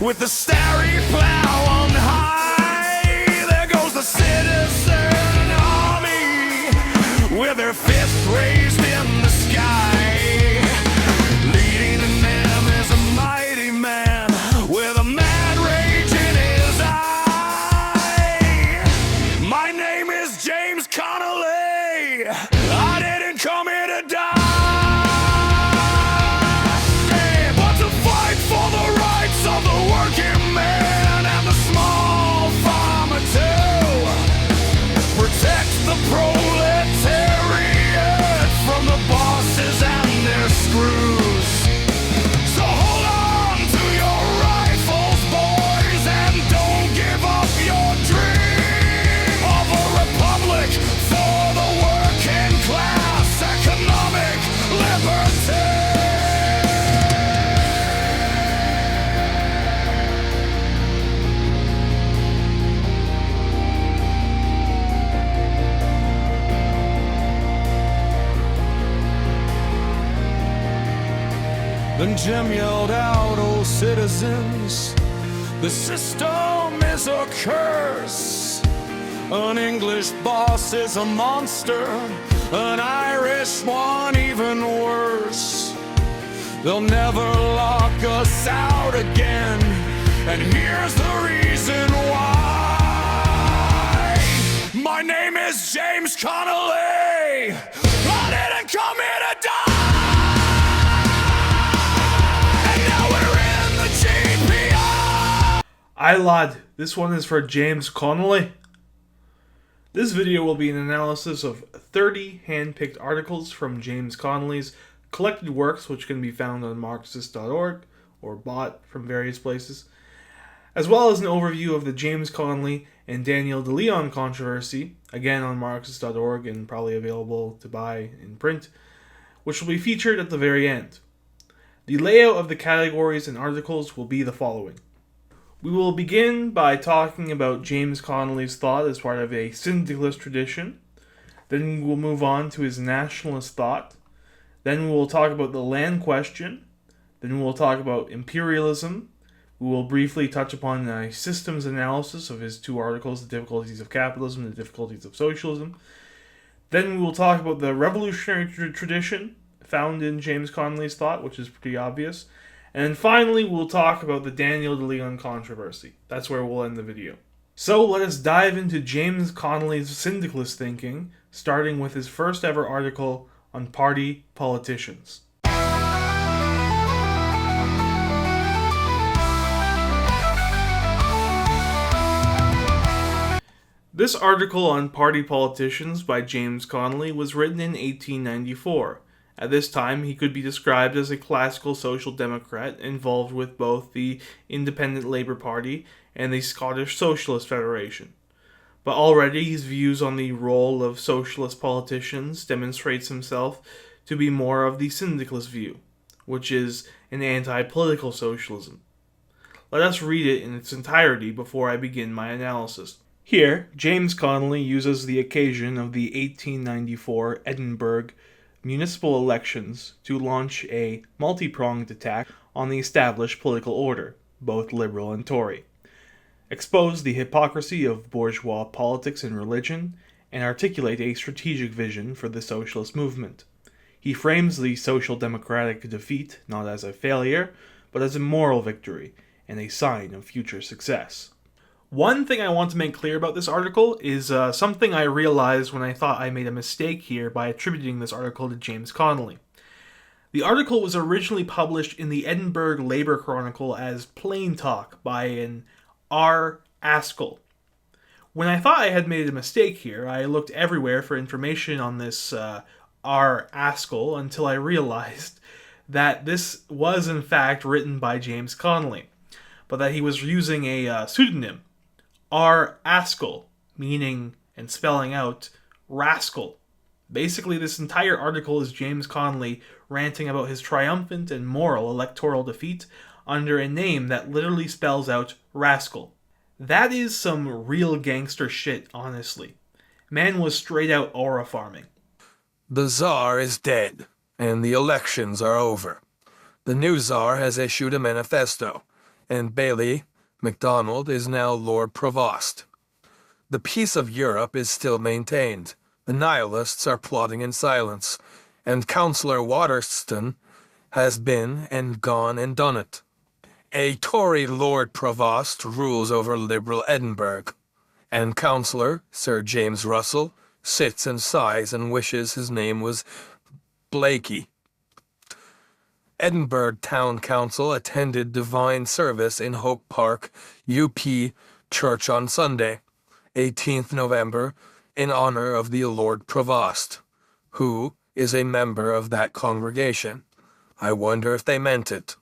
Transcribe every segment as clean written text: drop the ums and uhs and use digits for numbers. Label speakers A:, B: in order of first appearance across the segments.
A: with the starry plow on high. There goes the citizen army with their fists raised in the sky. Leading them is a mighty man with a mad rage in his eye. My name is James Connolly. I didn't come here to die, but to fight for the rights of the working man and the small farmer too. Protect the proletariat from the bosses and their screws. So hold on to your rifles, boys, and don't give up your dream of a republic for the working class, economic liberty. Then Jim yelled out, "Oh citizens, the system is a curse. An English boss is a monster, an Irish one even worse. They'll never lock us out again, and here's the reason why. My name is James Connolly. I didn't come here to die.
B: Aye lad, this one is for James Connolly. This video will be an analysis of 30 hand-picked articles from James Connolly's collected works, which can be found on Marxist.org or bought from various places, as well as an overview of the James Connolly and Daniel DeLeon controversy, again on Marxist.org and probably available to buy in print, which will be featured at the very end. The layout of the categories and articles will be the following. We will begin by talking about James Connolly's thought as part of a syndicalist tradition. Then we will move on to his nationalist thought. Then we will talk about the land question. Then we will talk about imperialism. We will briefly touch upon a systems analysis of his two articles, The Difficulties of Capitalism and The Difficulties of Socialism. Then we will talk about the revolutionary tradition found in James Connolly's thought, which is pretty obvious. And then finally, we'll talk about the Daniel DeLeon controversy. That's where we'll end the video. So let us dive into James Connolly's syndicalist thinking, starting with his first ever article on party politicians. This article on party politicians by James Connolly was written in 1894. At this time, he could be described as a classical social democrat involved with both the Independent Labour Party and the Scottish Socialist Federation. But already his views on the role of socialist politicians demonstrates himself to be more of the syndicalist view, which is an anti-political socialism. Let us read it in its entirety before I begin my analysis. Here, James Connolly uses the occasion of the 1894 Edinburgh municipal elections to launch a multi-pronged attack on the established political order, both liberal and Tory, expose the hypocrisy of bourgeois politics and religion, and articulate a strategic vision for the socialist movement. He frames the social democratic defeat not as a failure, but as a moral victory and a sign of future success. One thing I want to make clear about this article is something I realized when I thought I made a mistake here by attributing this article to James Connolly. The article was originally published in the Edinburgh Labour Chronicle as Plain Talk by an R. Askell. When I thought I had made a mistake here, I looked everywhere for information on this R. Askell until I realized that this was in fact written by James Connolly, but that he was using a pseudonym, R. Askell, meaning and spelling out rascal. Basically, this entire article is James Connolly ranting about his triumphant and moral electoral defeat under a name that literally spells out rascal. That is some real gangster shit, honestly. Man was straight out aura farming.
C: The Tsar is dead, and the elections are over. The new Tsar has issued a manifesto. and Bailey MacDonald is now Lord Provost. The peace of Europe is still maintained. The Nihilists are plotting in silence, and Councillor Waterston has been and gone and done it. A Tory Lord Provost rules over Liberal Edinburgh, and Councillor Sir James Russell sits and sighs and wishes his name was Blakey. Edinburgh Town Council attended divine service in Hope Park, UP Church on Sunday, 18th November, in honor of the Lord Provost, who is a member of that congregation. I wonder if they meant it.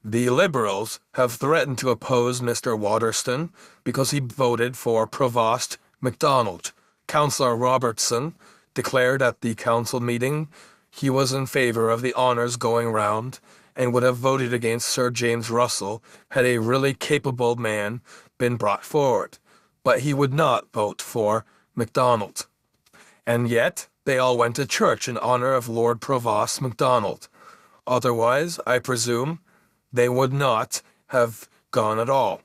C: The Liberals have threatened to oppose Mr. Waterston because he voted for Provost MacDonald. Councillor Robertson declared at the council meeting he was in favor of the honours going round and would have voted against Sir James Russell had a really capable man been brought forward, but he would not vote for MacDonald. And yet, they all went to church in honour of Lord Provost MacDonald. Otherwise, I presume, they would not have gone at all.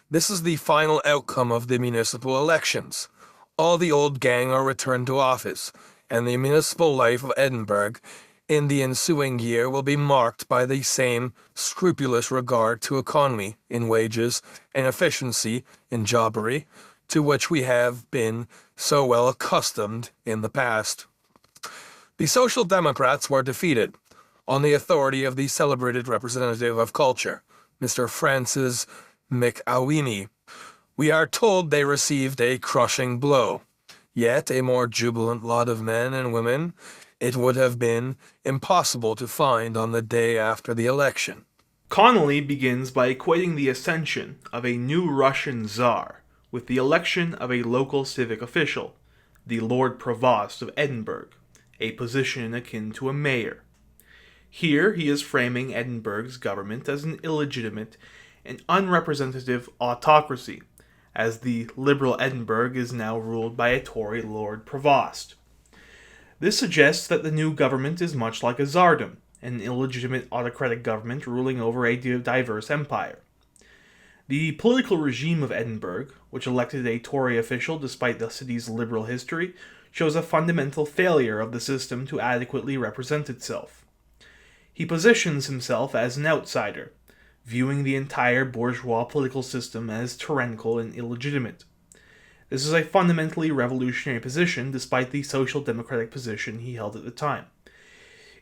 C: This is the final outcome of the municipal elections. All the old gang are returned to office, and the municipal life of Edinburgh in the ensuing year will be marked by the same scrupulous regard to economy in wages and efficiency in jobbery to which we have been so well accustomed in the past. The Social Democrats were defeated on the authority of the celebrated representative of culture, Mr. Francis McAweeney. We are told they received a crushing blow. Yet a more jubilant lot of men and women it would have been impossible to find on the day after the election.
B: Connolly begins by equating the ascension of a new Russian Tsar with the election of a local civic official, the Lord Provost of Edinburgh, a position akin to a mayor. Here he is framing Edinburgh's government as an illegitimate and unrepresentative autocracy, as the liberal Edinburgh is now ruled by a Tory Lord Provost. This suggests that the new government is much like a tsardom, an illegitimate autocratic government ruling over a diverse empire. The political regime of Edinburgh, which elected a Tory official despite the city's liberal history, shows a fundamental failure of the system to adequately represent itself. He positions himself as an outsider, viewing the entire bourgeois political system as tyrannical and illegitimate. This is a fundamentally revolutionary position despite the social democratic position he held at the time.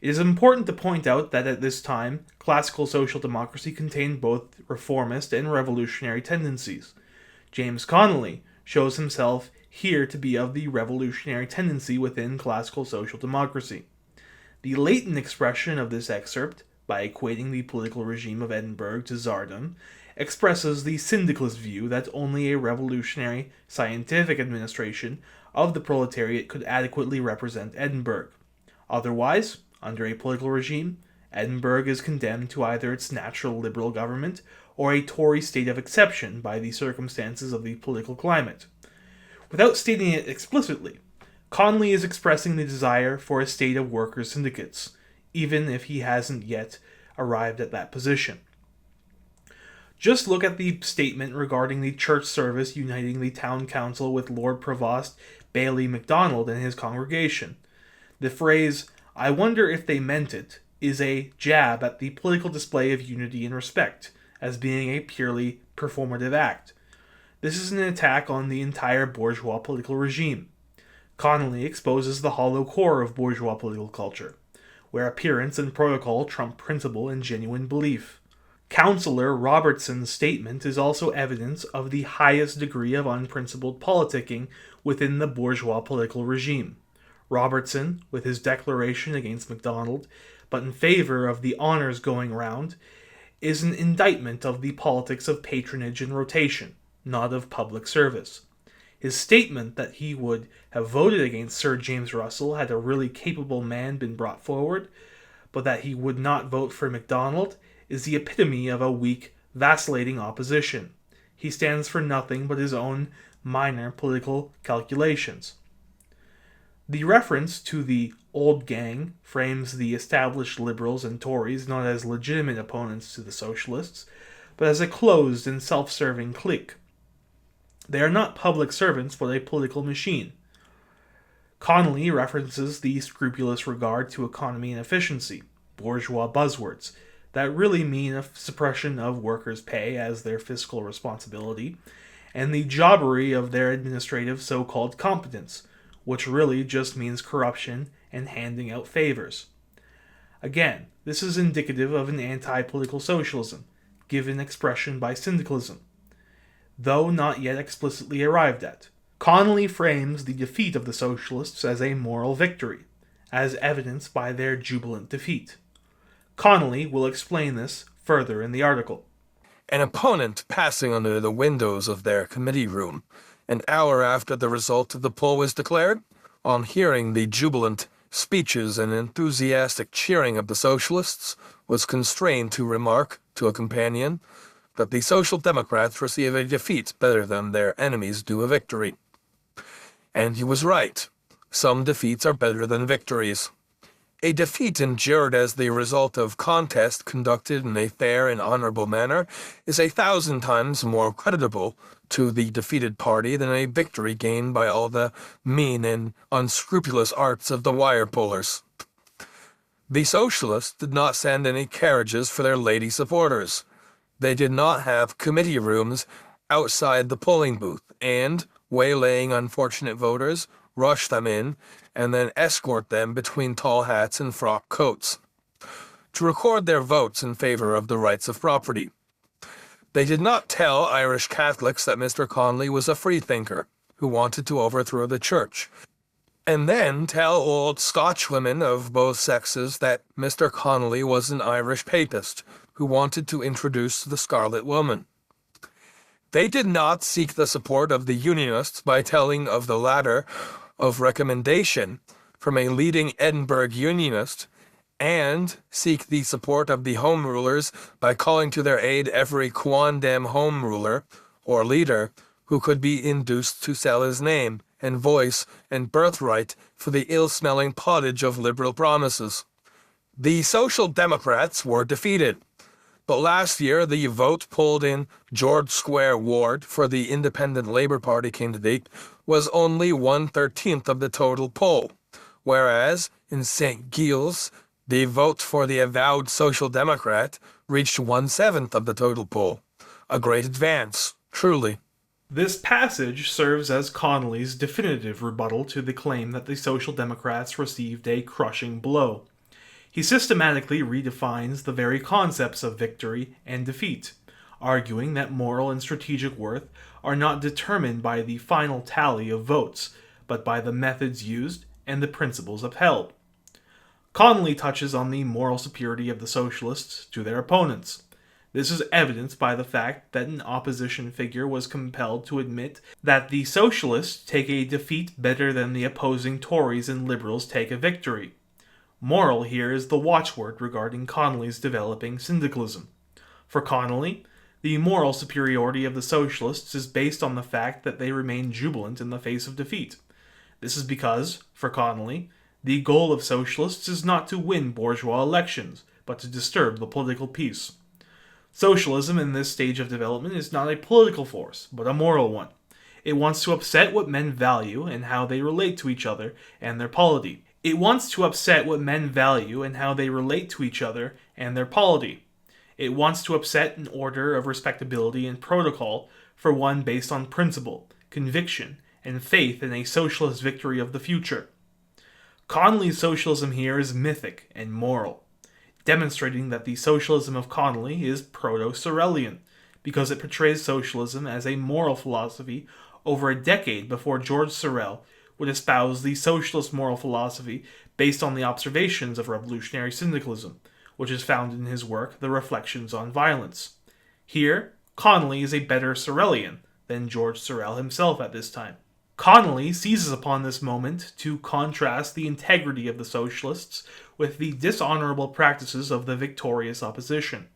B: It is important to point out that at this time, classical social democracy contained both reformist and revolutionary tendencies. James Connolly shows himself here to be of the revolutionary tendency within classical social democracy. The latent expression of this excerpt, by equating the political regime of Edinburgh to tsardom, expresses the syndicalist view that only a revolutionary scientific administration of the proletariat could adequately represent Edinburgh. Otherwise, under a political regime, Edinburgh is condemned to either its natural liberal government or a Tory state of exception by the circumstances of the political climate. Without stating it explicitly, Connolly is expressing the desire for a state of workers' syndicates, even if he hasn't yet arrived at that position. Just look at the statement regarding the church service uniting the town council with Lord Provost Bailey MacDonald and his congregation. The phrase, "I wonder if they meant it," is a jab at the political display of unity and respect, as being a purely performative act. This is an attack on the entire bourgeois political regime. Connolly exposes the hollow core of bourgeois political culture, where appearance and protocol trump principle and genuine belief. Councillor Robertson's statement is also evidence of the highest degree of unprincipled politicking within the bourgeois political regime. Robertson, with his declaration against MacDonald, but in favor of the honours going round, is an indictment of the politics of patronage and rotation, not of public service. His statement that he would have voted against Sir James Russell had a really capable man been brought forward, but that he would not vote for MacDonald, is the epitome of a weak, vacillating opposition. He stands for nothing but his own minor political calculations. The reference to the Old Gang frames the established Liberals and Tories not as legitimate opponents to the Socialists, but as a closed and self-serving clique. They are not public servants, but a political machine. Connolly references the scrupulous regard to economy and efficiency, bourgeois buzzwords, that really mean a suppression of workers' pay as their fiscal responsibility, and the jobbery of their administrative so-called competence, which really just means corruption and handing out favors. Again, this is indicative of an anti-political socialism, given expression by syndicalism, though not yet explicitly arrived at. Connolly frames the defeat of the socialists as a moral victory, as evidenced by their jubilant defeat. Connolly will explain this further in the article.
C: An opponent passing under the windows of their committee room, an hour after the result of the poll was declared, on hearing the jubilant speeches and enthusiastic cheering of the socialists, was constrained to remark to a companion that the Social Democrats receive a defeat better than their enemies do a victory. And he was right. Some defeats are better than victories. A defeat endured as the result of contest conducted in a fair and honorable manner is 1,000 times more creditable to the defeated party than a victory gained by all the mean and unscrupulous arts of the wire pullers. The socialists did not send any carriages for their lady supporters. They did not have committee rooms outside the polling booth and, waylaying unfortunate voters, rush them in, and then escort them between tall hats and frock coats, to record their votes in favor of the rights of property. They did not tell Irish Catholics that Mr. Connolly was a freethinker who wanted to overthrow the church, and then tell old Scotch women of both sexes that Mr. Connolly was an Irish papist who wanted to introduce the Scarlet Woman. They did not seek the support of the Unionists by telling of the latter of recommendation from a leading Edinburgh Unionist, and seek the support of the Home Rulers by calling to their aid every quondam Home Ruler, or leader, who could be induced to sell his name, and voice, and birthright for the ill-smelling pottage of liberal promises. The Social Democrats were defeated, but last year the vote polled in George Square Ward for the Independent Labour Party candidate was only 1/13 of the total poll, whereas in St. Giles the vote for the avowed Social Democrat reached 1/7 of the total poll. A great advance, truly.
B: This passage serves as Connolly's definitive rebuttal to the claim that the Social Democrats received a crushing blow. He systematically redefines the very concepts of victory and defeat, arguing that moral and strategic worth are not determined by the final tally of votes, but by the methods used and the principles upheld. Connolly touches on the moral superiority of the socialists to their opponents. This is evidenced by the fact that an opposition figure was compelled to admit that the socialists take a defeat better than the opposing Tories and Liberals take a victory. Moral here is the watchword regarding Connolly's developing syndicalism. For Connolly, the moral superiority of the socialists is based on the fact that they remain jubilant in the face of defeat. This is because, for Connolly, the goal of socialists is not to win bourgeois elections, but to disturb the political peace. Socialism in this stage of development is not a political force, but a moral one. It wants to upset what men value and how they relate to each other and their polity. It wants to upset what men value and how they relate to each other and their polity. It wants to upset an order of respectability and protocol for one based on principle, conviction, and faith in a socialist victory of the future. Connolly's socialism here is mythic and moral, demonstrating that the socialism of Connolly is proto-Sorelian, because it portrays socialism as a moral philosophy over a decade before George Sorel would espouse the socialist moral philosophy based on the observations of revolutionary syndicalism, which is found in his work The Reflections on Violence. Here, Connolly is a better Sorelian than George Sorel himself at this time. Connolly seizes upon this moment to contrast the integrity of the socialists with the dishonorable practices of the victorious opposition.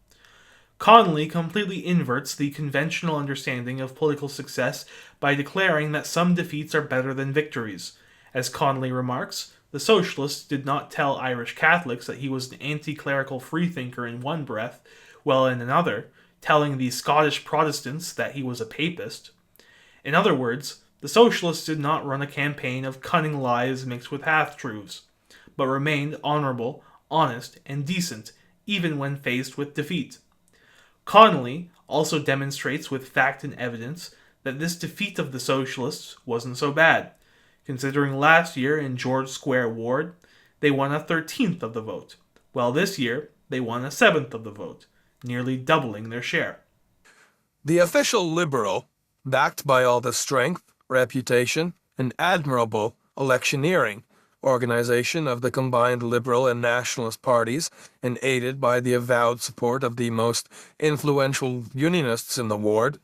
B: Connolly completely inverts the conventional understanding of political success by declaring that some defeats are better than victories. As Connolly remarks, The Socialists did not tell Irish Catholics that he was an anti-clerical freethinker in one breath, while in another, telling the Scottish Protestants that he was a papist. In other words, the Socialists did not run a campaign of cunning lies mixed with half-truths, but remained honorable, honest, and decent, even when faced with defeat. Connolly also demonstrates with fact and evidence that this defeat of the Socialists wasn't so bad, considering last year in George Square Ward, they won a 13th of the vote, while this year they won a 7th of the vote, nearly doubling their share.
C: The official Liberal, backed by all the strength, reputation, and admirable electioneering organization of the combined Liberal and Nationalist parties, and aided by the avowed support of the most influential Unionists in the ward,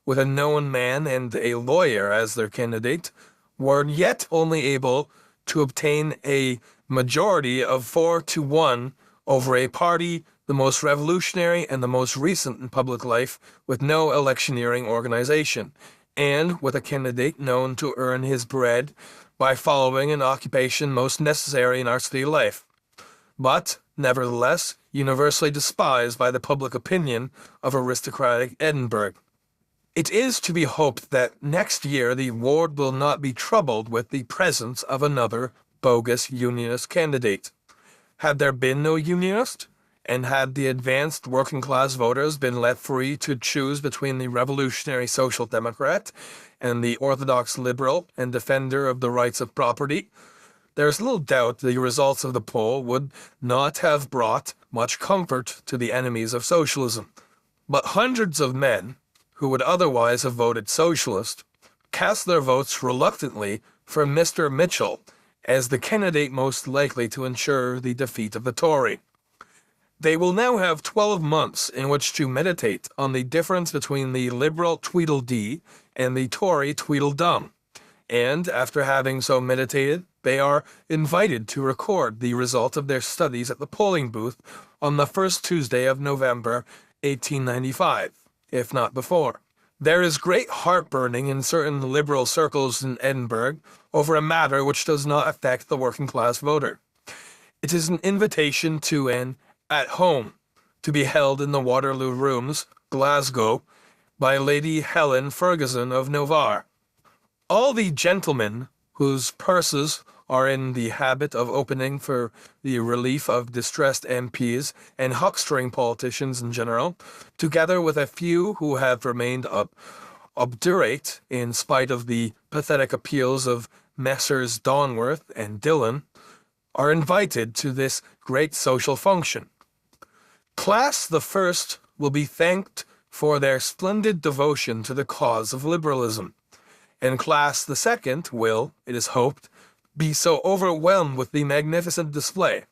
C: with a known man and a lawyer as their candidate, were yet only able to obtain a majority of 4-1 over a party the most revolutionary and the most recent in public life, with no electioneering organization, and with a candidate known to earn his bread by following an occupation most necessary in our city life, but, nevertheless, universally despised by the public opinion of aristocratic Edinburgh. It is to be hoped that next year the ward will not be troubled with the presence of another bogus Unionist candidate. Had there been no Unionist, and had the advanced working-class voters been let free to choose between the revolutionary Social Democrat and the orthodox Liberal and defender of the rights of property, there is little doubt the results of the poll would not have brought much comfort to the enemies of socialism. But hundreds of men, who would otherwise have voted Socialist, cast their votes reluctantly for Mr. Mitchell as the candidate most likely to ensure the defeat of the Tory. They will now have 12 months in which to meditate on the difference between the Liberal Tweedledee and the Tory Tweedledum, and after having so meditated, they are invited to record the result of their studies at the polling booth on the first Tuesday of November 1895, if not before. There is great heartburning in certain Liberal circles in Edinburgh over a matter which does not affect the working-class voter. It is an invitation to an at home, to be held in the Waterloo Rooms, Glasgow, by Lady Helen Ferguson of Novare. All the gentlemen whose purses are in the habit of opening for the relief of distressed MPs and huckstering politicians in general, together with a few who have remained obdurate in spite of the pathetic appeals of Messrs. Donworth and Dillon, are invited to this great social function. Class the first will be thanked for their splendid devotion to the cause of liberalism, and Class the second will, it is hoped, be so overwhelmed with the magnificent display,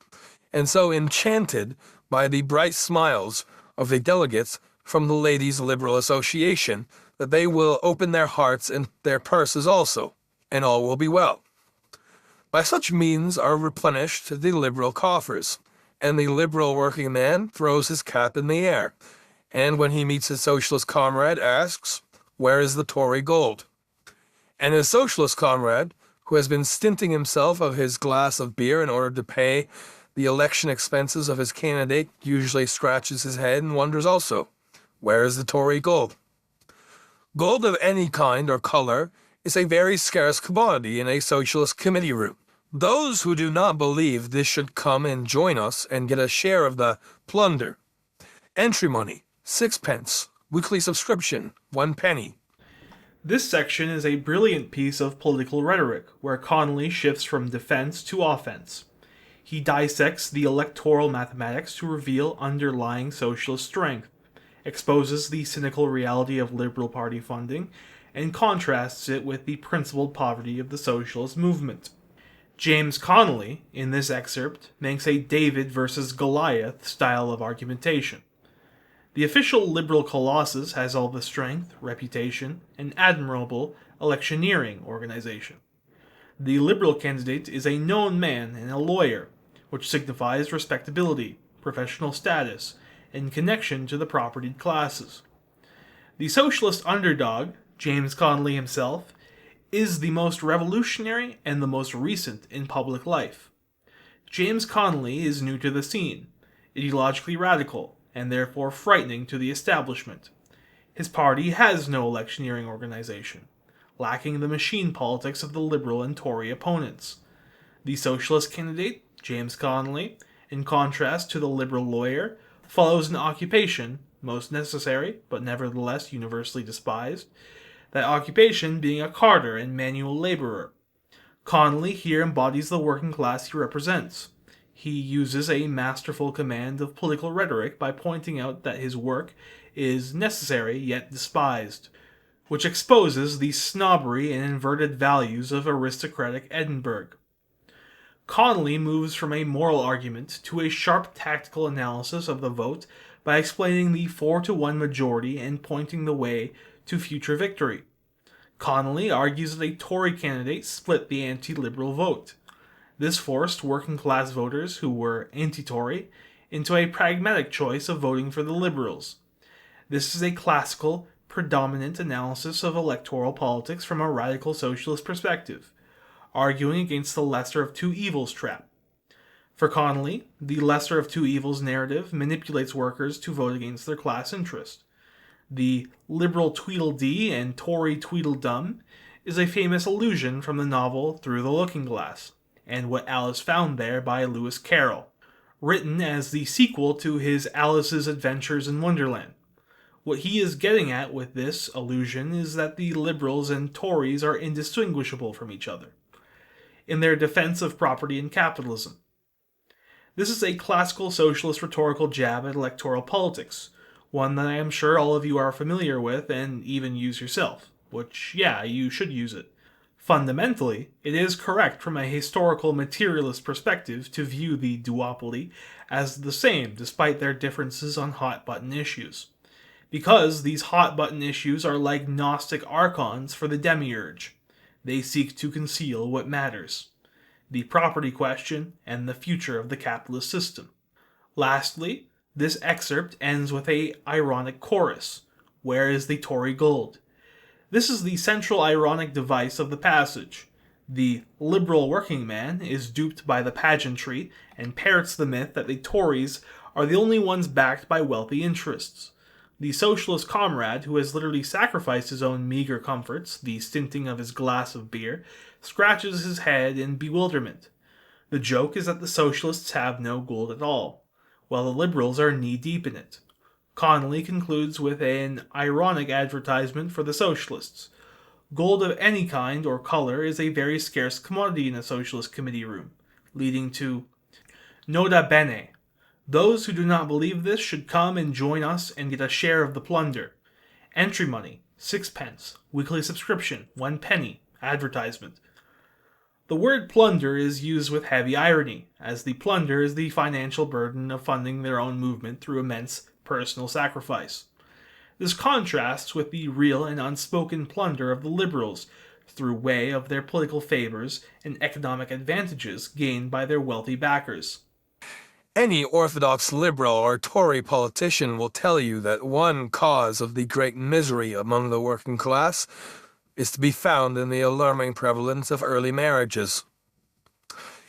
C: and so enchanted by the bright smiles of the delegates from the Ladies' Liberal Association that they will open their hearts and their purses also, and all will be well. By such means are replenished the Liberal coffers, and the Liberal working man throws his cap in the air, and when he meets his Socialist comrade asks, "Where is the Tory gold?" And his Socialist comrade, who has been stinting himself of his glass of beer in order to pay the election expenses of his candidate, usually scratches his head and wonders also, "Where is the Tory gold?" Gold of any kind or color is a very scarce commodity in a Socialist committee room. Those who do not believe this should come and join us and get a share of the plunder. Entry money, 6 pence. Weekly subscription, 1 penny.
B: This section is a brilliant piece of political rhetoric, where Connolly shifts from defense to offense. He dissects the electoral mathematics to reveal underlying socialist strength, exposes the cynical reality of Liberal Party funding, and contrasts it with the principled poverty of the socialist movement. James Connolly, in this excerpt, makes a David versus Goliath style of argumentation. The official Liberal Colossus has all the strength, reputation, and admirable electioneering organization. The Liberal candidate is a known man and a lawyer, which signifies respectability, professional status, and connection to the propertied classes. The socialist underdog, James Connolly himself, is the most revolutionary and the most recent in public life. James Connolly is new to the scene, ideologically radical, and therefore frightening to the establishment. His party has no electioneering organization, lacking the machine politics of the Liberal and Tory opponents. The Socialist candidate, James Connolly, in contrast to the Liberal lawyer, follows an occupation, most necessary, but nevertheless universally despised, that occupation being a carter and manual laborer. Connolly here embodies the working class he represents. He uses a masterful command of political rhetoric by pointing out that his work is necessary yet despised, which exposes the snobbery and inverted values of aristocratic Edinburgh. Connolly moves from a moral argument to a sharp tactical analysis of the vote by explaining the 4-1 majority and pointing the way to future victory. Connolly argues that a Tory candidate split the anti-Liberal vote. This forced working-class voters who were anti-Tory into a pragmatic choice of voting for the Liberals. This is a classical, predominant analysis of electoral politics from a radical socialist perspective, arguing against the lesser of two evils trap. For Connolly, the lesser of two evils narrative manipulates workers to vote against their class interest. The liberal Tweedledee and Tory Tweedledum is a famous allusion from the novel Through the Looking Glass, and What Alice Found There by Lewis Carroll, written as the sequel to his Alice's Adventures in Wonderland. What he is getting at with this allusion is that the Liberals and Tories are indistinguishable from each other in their defense of property and capitalism. This is a classical socialist rhetorical jab at electoral politics, one that I am sure all of you are familiar with and even use yourself, which, yeah, you should use it. Fundamentally, it is correct from a historical materialist perspective to view the duopoly as the same despite their differences on hot-button issues, because these hot-button issues are like Gnostic archons for the demiurge. They seek to conceal what matters: the property question and the future of the capitalist system. Lastly, this excerpt ends with a ironic chorus. Where is the Tory gold? This is the central ironic device of the passage. The liberal working man is duped by the pageantry and parrots the myth that the Tories are the only ones backed by wealthy interests. The socialist comrade, who has literally sacrificed his own meager comforts, the stinting of his glass of beer, scratches his head in bewilderment. The joke is that the socialists have no gold at all, while the liberals are knee-deep in it. Connolly concludes with an ironic advertisement for the socialists. Gold of any kind or color is a very scarce commodity in a socialist committee room, leading to, Nota bene. Those who do not believe this should come and join us and get a share of the plunder. Entry money, 6 pence. Weekly subscription, 1 penny. Advertisement. The word plunder is used with heavy irony, as the plunder is the financial burden of funding their own movement through immense personal sacrifice. This contrasts with the real and unspoken plunder of the liberals through way of their political favors and economic advantages gained by their wealthy backers.
C: Any orthodox liberal or Tory politician will tell you that one cause of the great misery among the working class is to be found in the alarming prevalence of early marriages.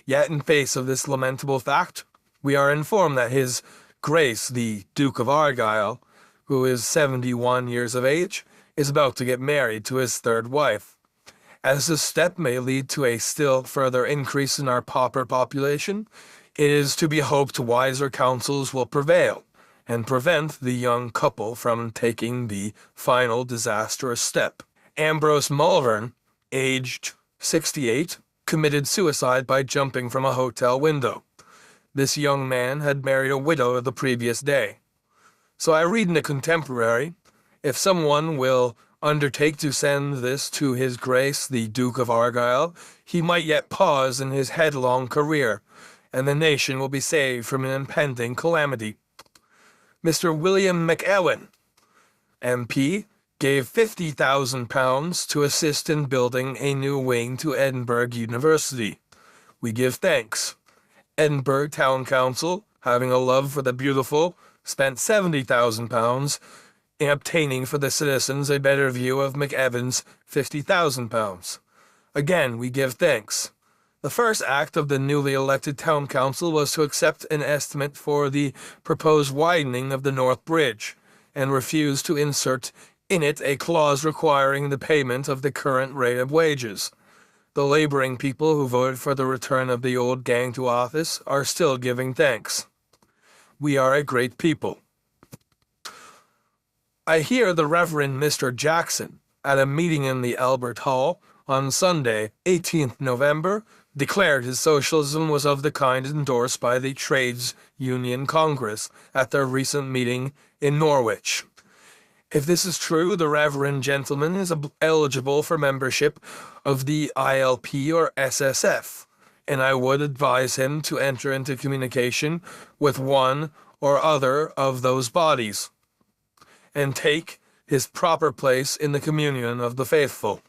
C: Yet in face of this lamentable fact, we are informed that His Grace, the Duke of Argyll, who is 71 years of age, is about to get married to his third wife. As this step may lead to a still further increase in our pauper population, it is to be hoped wiser counsels will prevail and prevent the young couple from taking the final disastrous step. Ambrose Malvern, aged 68, committed suicide by jumping from a hotel window. This young man had married a widow the previous day. So I read in a contemporary, if someone will undertake to send this to His Grace the Duke of Argyll, he might yet pause in his headlong career, and the nation will be saved from an impending calamity. Mr. William McEwen, MP, gave £50,000 to assist in building a new wing to Edinburgh University. We give thanks. Edinburgh Town Council, having a love for the beautiful, spent £70,000 in obtaining for the citizens a better view of McEwen's £50,000. Again, we give thanks. The first act of the newly elected town council was to accept an estimate for the proposed widening of the North Bridge, and refuse to insert in it a clause requiring the payment of the current rate of wages. The laboring people who voted for the return of the old gang to office are still giving thanks. We are a great people. I hear the Reverend Mr. Jackson, at a meeting in the Albert Hall on Sunday, 18th November, declared his socialism was of the kind endorsed by the Trades Union Congress at their recent meeting in Norwich. If this is true, the reverend gentleman is eligible for membership of the ILP or SSF, and I would advise him to enter into communication with one or other of those bodies, and take his proper place in the communion of the faithful.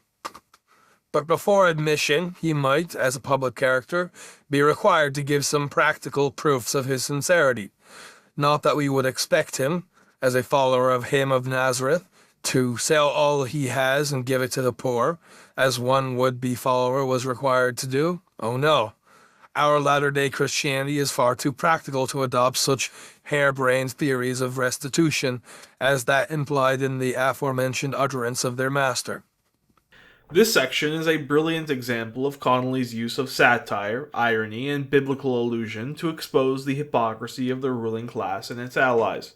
C: But before admission, he might, as a public character, be required to give some practical proofs of his sincerity. Not that we would expect him, as a follower of him of Nazareth, to sell all he has and give it to the poor, as one would-be follower was required to do. Oh no. Our latter-day Christianity is far too practical to adopt such harebrained theories of restitution as that implied in the aforementioned utterance of their master.
B: This section is a brilliant example of Connolly's use of satire, irony, and biblical allusion to expose the hypocrisy of the ruling class and its allies.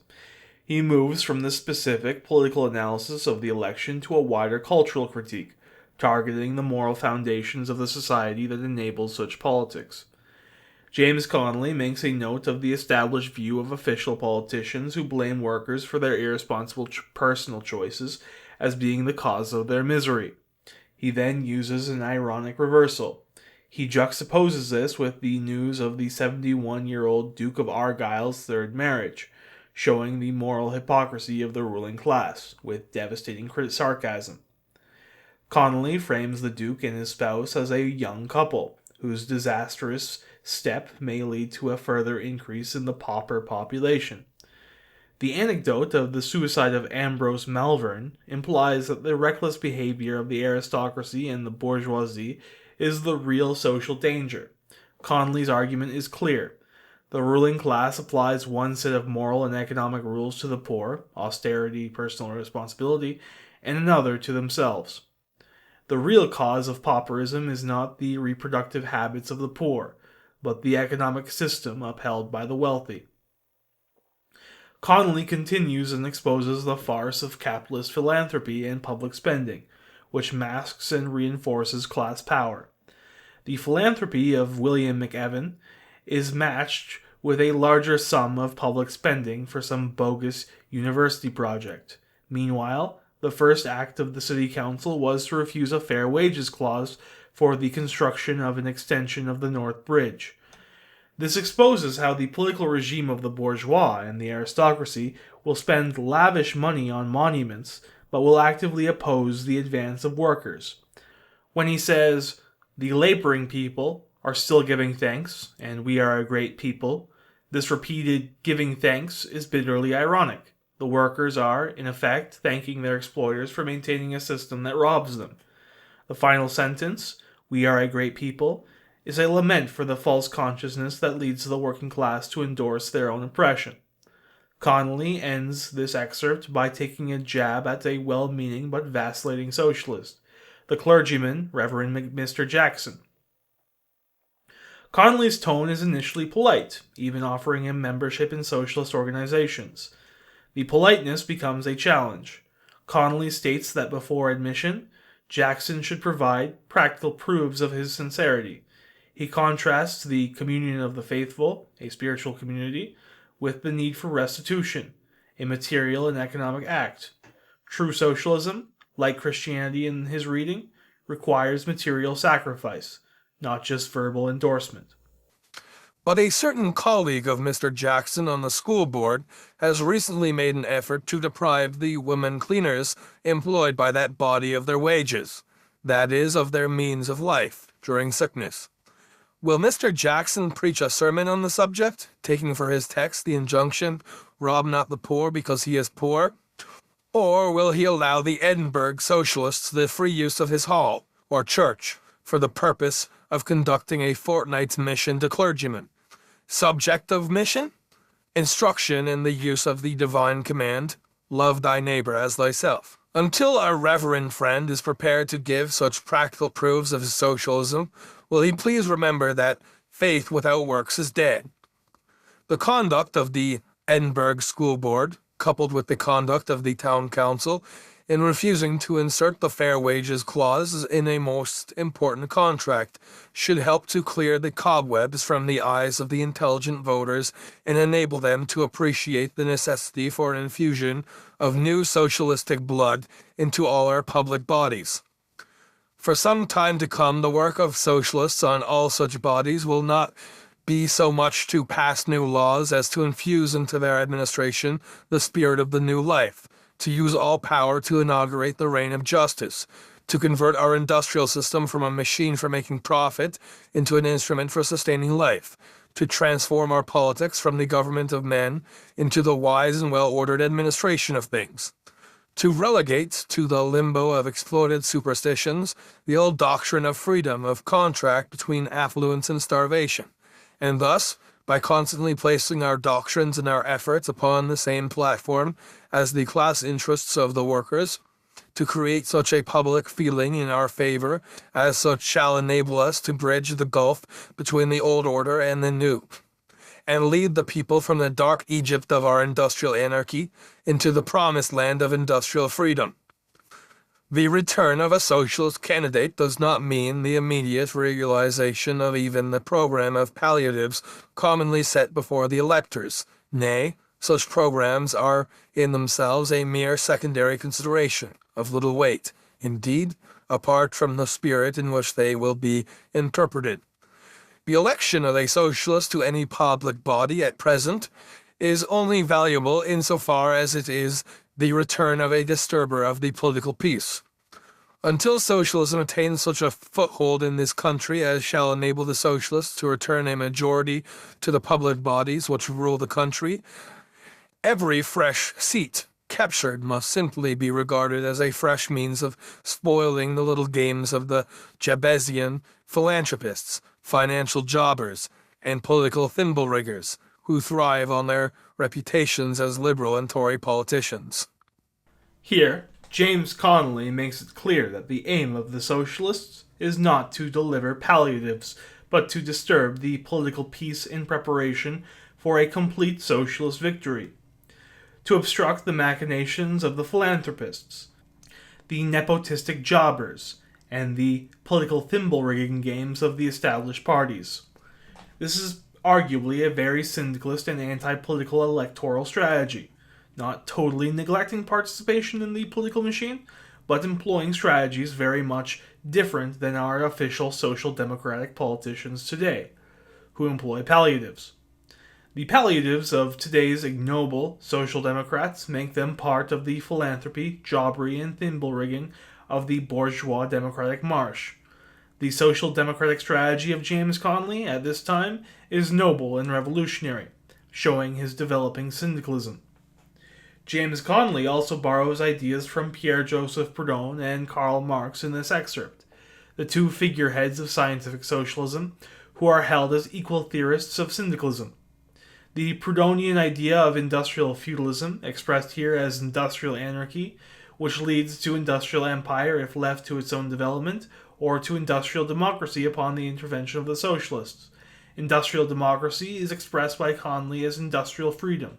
B: He moves from the specific political analysis of the election to a wider cultural critique, targeting the moral foundations of the society that enables such politics. James Connolly makes a note of the established view of official politicians who blame workers for their irresponsible personal choices as being the cause of their misery. He then uses an ironic reversal. He juxtaposes this with the news of the 71-year-old Duke of Argyll's third marriage, showing the moral hypocrisy of the ruling class, with devastating sarcasm. Connolly frames the Duke and his spouse as a young couple, whose disastrous step may lead to a further increase in the pauper population. The anecdote of the suicide of Ambrose Malvern implies that the reckless behavior of the aristocracy and the bourgeoisie is the real social danger. Connolly's argument is clear. The ruling class applies one set of moral and economic rules to the poor, austerity, personal responsibility, and another to themselves. The real cause of pauperism is not the reproductive habits of the poor, but the economic system upheld by the wealthy. Connolly continues and exposes the farce of capitalist philanthropy and public spending, which masks and reinforces class power. The philanthropy of William McEwan is matched with a larger sum of public spending for some bogus university project. Meanwhile, the first act of the city council was to refuse a fair wages clause for the construction of an extension of the North Bridge. This exposes how the political regime of the bourgeois and the aristocracy will spend lavish money on monuments, but will actively oppose the advance of workers. When he says, "The laboring people are still giving thanks, and we are a great people," this repeated giving thanks is bitterly ironic. The workers are, in effect, thanking their exploiters for maintaining a system that robs them. The final sentence, "we are a great people," is a lament for the false consciousness that leads the working class to endorse their own oppression. Connolly ends this excerpt by taking a jab at a well-meaning but vacillating socialist, the clergyman, Reverend Mr. Jackson. Connolly's tone is initially polite, even offering him membership in socialist organizations. The politeness becomes a challenge. Connolly states that before admission, Jackson should provide practical proofs of his sincerity. He contrasts the communion of the faithful, a spiritual community, with the need for restitution, a material and economic act. True socialism, like Christianity in his reading, requires material sacrifice, not just verbal endorsement.
C: But a certain colleague of Mr. Jackson on the school board has recently made an effort to deprive the women cleaners employed by that body of their wages, that is, of their means of life, during sickness. Will Mr. Jackson preach a sermon on the subject, taking for his text the injunction, "Rob not the poor because he is poor"? Or will he allow the Edinburgh socialists the free use of his hall, or church, for the purpose of conducting a fortnight's mission to clergymen. Subject of mission? Instruction in the use of the divine command, love thy neighbor as thyself. Until our reverend friend is prepared to give such practical proofs of his socialism, will he please remember that faith without works is dead. The conduct of the Edinburgh School Board, coupled with the conduct of the Town Council, in refusing to insert the fair wages clause in a most important contract, should help to clear the cobwebs from the eyes of the intelligent voters and enable them to appreciate the necessity for an infusion of new socialistic blood into all our public bodies. For some time to come, the work of socialists on all such bodies will not be so much to pass new laws as to infuse into their administration the spirit of the new life, to use all power to inaugurate the reign of justice, to convert our industrial system from a machine for making profit into an instrument for sustaining life, to transform our politics from the government of men into the wise and well-ordered administration of things, to relegate to the limbo of exploded superstitions the old doctrine of freedom of contract between affluence and starvation, and thus, by constantly placing our doctrines and our efforts upon the same platform as the class interests of the workers, to create such a public feeling in our favor as such shall enable us to bridge the gulf between the old order and the new, and lead the people from the dark Egypt of our industrial anarchy into the promised land of industrial freedom. The return of a socialist candidate does not mean the immediate realization of even the program of palliatives commonly set before the electors. Nay, such programs are in themselves a mere secondary consideration, of little weight, indeed, apart from the spirit in which they will be interpreted. The election of a socialist to any public body at present is only valuable insofar as it is the return of a disturber of the political peace. Until socialism attains such a foothold in this country as shall enable the socialists to return a majority to the public bodies which rule the country, every fresh seat captured must simply be regarded as a fresh means of spoiling the little games of the Jabezian philanthropists, financial jobbers, and political thimble-riggers, who thrive on their reputations as liberal and Tory politicians.
B: Here, James Connolly makes it clear that the aim of the socialists is not to deliver palliatives, but to disturb the political peace in preparation for a complete socialist victory, to obstruct the machinations of the philanthropists, the nepotistic jobbers, and the political thimble-rigging games of the established parties. This is arguably a very syndicalist and anti-political electoral strategy, not totally neglecting participation in the political machine, but employing strategies very much different than our official social democratic politicians today, who employ palliatives. The palliatives of today's ignoble social democrats make them part of the philanthropy, jobbery, and thimble-rigging of the bourgeois democratic march. The social democratic strategy of James Connolly at this time is noble and revolutionary, showing his developing syndicalism. James Connolly also borrows ideas from Pierre-Joseph Proudhon and Karl Marx in this excerpt, the two figureheads of scientific socialism, who are held as equal theorists of syndicalism. The Proudhonian idea of industrial feudalism, expressed here as industrial anarchy, which leads to industrial empire if left to its own development, or to industrial democracy upon the intervention of the socialists. Industrial democracy is expressed by Connolly as industrial freedom.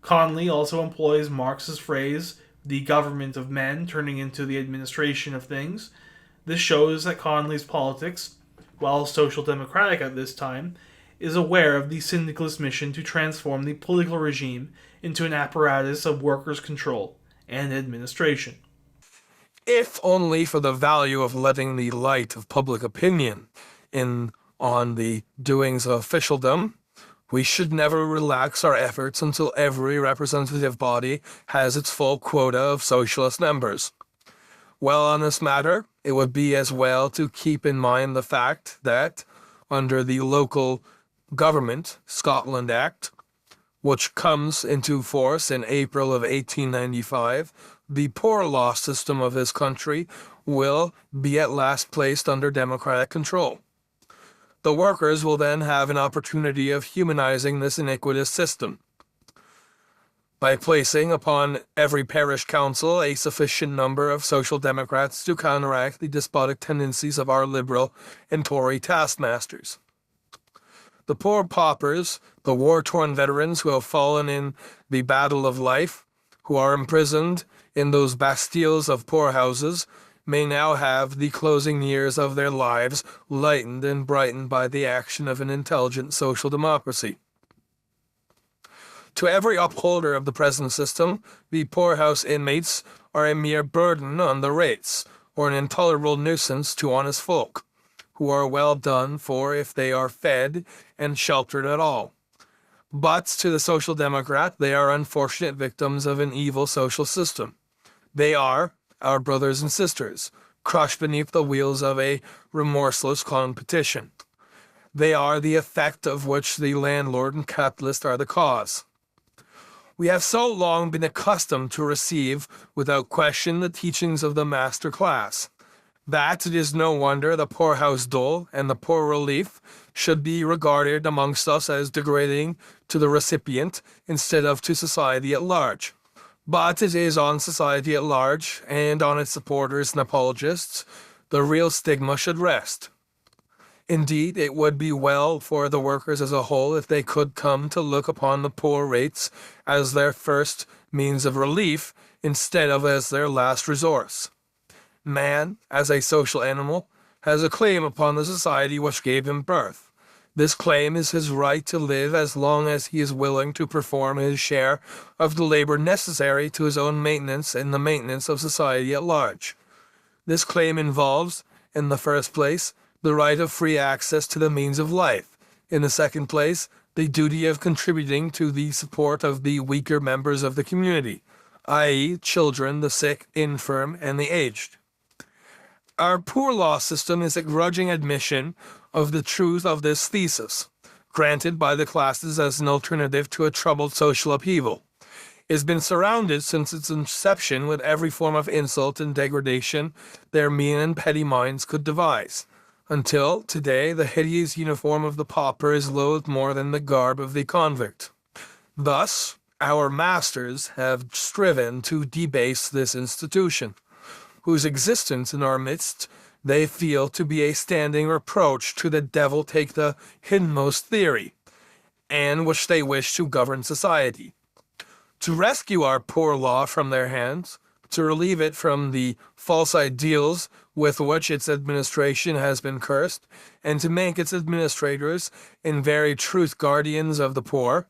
B: Connolly also employs Marx's phrase, the government of men turning into the administration of things. This shows that Connolly's politics, while social democratic at this time, is aware of the syndicalist mission to transform the political regime into an apparatus of workers' control and administration.
C: If only for the value of letting the light of public opinion in on the doings of officialdom, we should never relax our efforts until every representative body has its full quota of socialist members. Well, on this matter, it would be as well to keep in mind the fact that, under the Local Government Scotland Act, which comes into force in April of 1895, the poor law system of this country will be at last placed under democratic control. The workers will then have an opportunity of humanizing this iniquitous system by placing upon every parish council a sufficient number of social democrats to counteract the despotic tendencies of our liberal and Tory taskmasters. The poor paupers, the war-torn veterans who have fallen in the battle of life, who are imprisoned in those bastilles of poorhouses, may now have the closing years of their lives lightened and brightened by the action of an intelligent social democracy. To every upholder of the present system, the poorhouse inmates are a mere burden on the rates, or an intolerable nuisance to honest folk, who are well done for if they are fed and sheltered at all. But to the social democrat, they are unfortunate victims of an evil social system. They are, our brothers and sisters, crushed beneath the wheels of a remorseless competition. They are the effect of which the landlord and capitalist are the cause. We have so long been accustomed to receive, without question, the teachings of the master class, that it is no wonder the poorhouse dole and the poor relief should be regarded amongst us as degrading to the recipient instead of to society at large. But it is on society at large, and on its supporters and apologists, the real stigma should rest. Indeed, it would be well for the workers as a whole if they could come to look upon the poor rates as their first means of relief instead of as their last resource. Man, as a social animal, has a claim upon the society which gave him birth. This claim is his right to live as long as he is willing to perform his share of the labor necessary to his own maintenance and the maintenance of society at large. This claim involves, in the first place, the right of free access to the means of life. In the second place, the duty of contributing to the support of the weaker members of the community, i.e., children, the sick, infirm, and the aged. Our poor law system is a grudging admission of the truth of this thesis, granted by the classes as an alternative to a troubled social upheaval. It has been surrounded since its inception with every form of insult and degradation their mean and petty minds could devise, until today the hideous uniform of the pauper is loathed more than the garb of the convict. Thus, our masters have striven to debase this institution, whose existence in our midst they feel to be a standing reproach to the devil take the hiddenmost theory, and which they wish to govern society. To rescue our poor law from their hands, to relieve it from the false ideals with which its administration has been cursed, and to make its administrators in very truth guardians of the poor,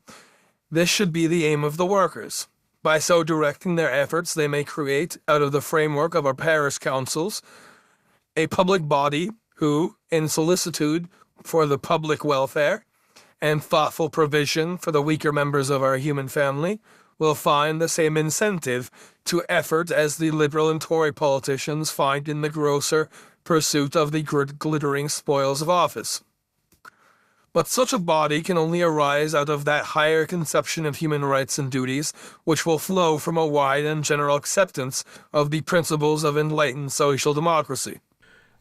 C: this should be the aim of the workers. By so directing their efforts, they may create, out of the framework of our parish councils, a public body who, in solicitude for the public welfare and thoughtful provision for the weaker members of our human family, will find the same incentive to effort as the liberal and Tory politicians find in the grosser pursuit of the glittering spoils of office. But such a body can only arise out of that higher conception of human rights and duties which will flow from a wide and general acceptance of the principles of enlightened social democracy.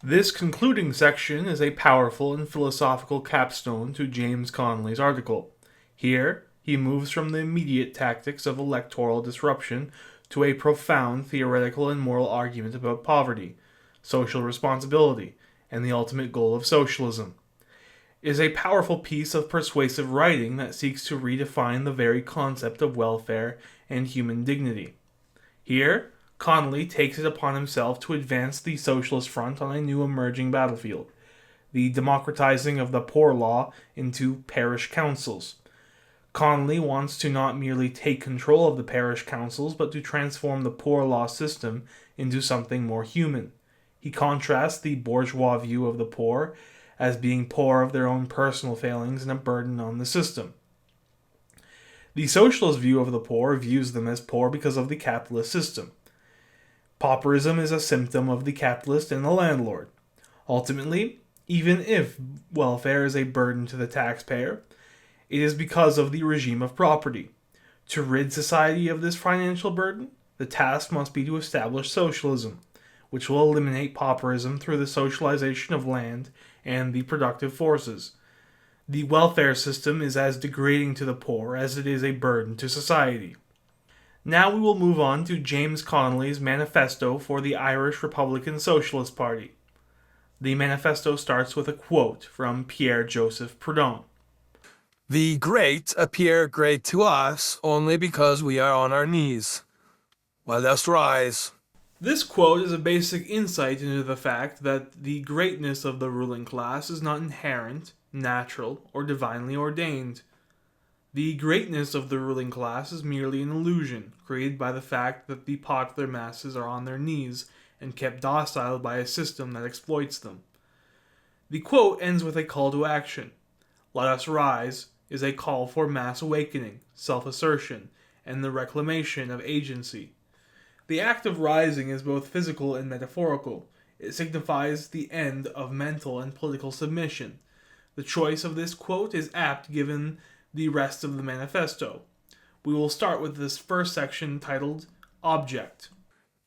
B: This concluding section is a powerful and philosophical capstone to James Connolly's article. Here, he moves from the immediate tactics of electoral disruption to a profound theoretical and moral argument about poverty, social responsibility, and the ultimate goal of socialism. It is a powerful piece of persuasive writing that seeks to redefine the very concept of welfare and human dignity. Here, Connolly takes it upon himself to advance the socialist front on a new emerging battlefield, the democratizing of the poor law into parish councils. Connolly wants to not merely take control of the parish councils, but to transform the poor law system into something more human. He contrasts the bourgeois view of the poor as being poor of their own personal failings and a burden on the system. The socialist view of the poor views them as poor because of the capitalist system. Pauperism is a symptom of the capitalist and the landlord. Ultimately, even if welfare is a burden to the taxpayer, it is because of the regime of property. To rid society of this financial burden, the task must be to establish socialism, which will eliminate pauperism through the socialization of land and the productive forces. The welfare system is as degrading to the poor as it is a burden to society. Now we will move on to James Connolly's manifesto for the Irish Republican Socialist Party. The manifesto starts with a quote from Pierre-Joseph Proudhon.
C: The great appear great to us only because we are on our knees. Let us rise.
B: This quote is a basic insight into the fact that the greatness of the ruling class is not inherent, natural, or divinely ordained. The greatness of the ruling class is merely an illusion created by the fact that the popular masses are on their knees and kept docile by a system that exploits them. The quote ends with a call to action. Let us rise is a call for mass awakening, self-assertion, and the reclamation of agency. The act of rising is both physical and metaphorical. It signifies the end of mental and political submission. The choice of this quote is apt given the rest of the manifesto. We will start with this first section titled Object.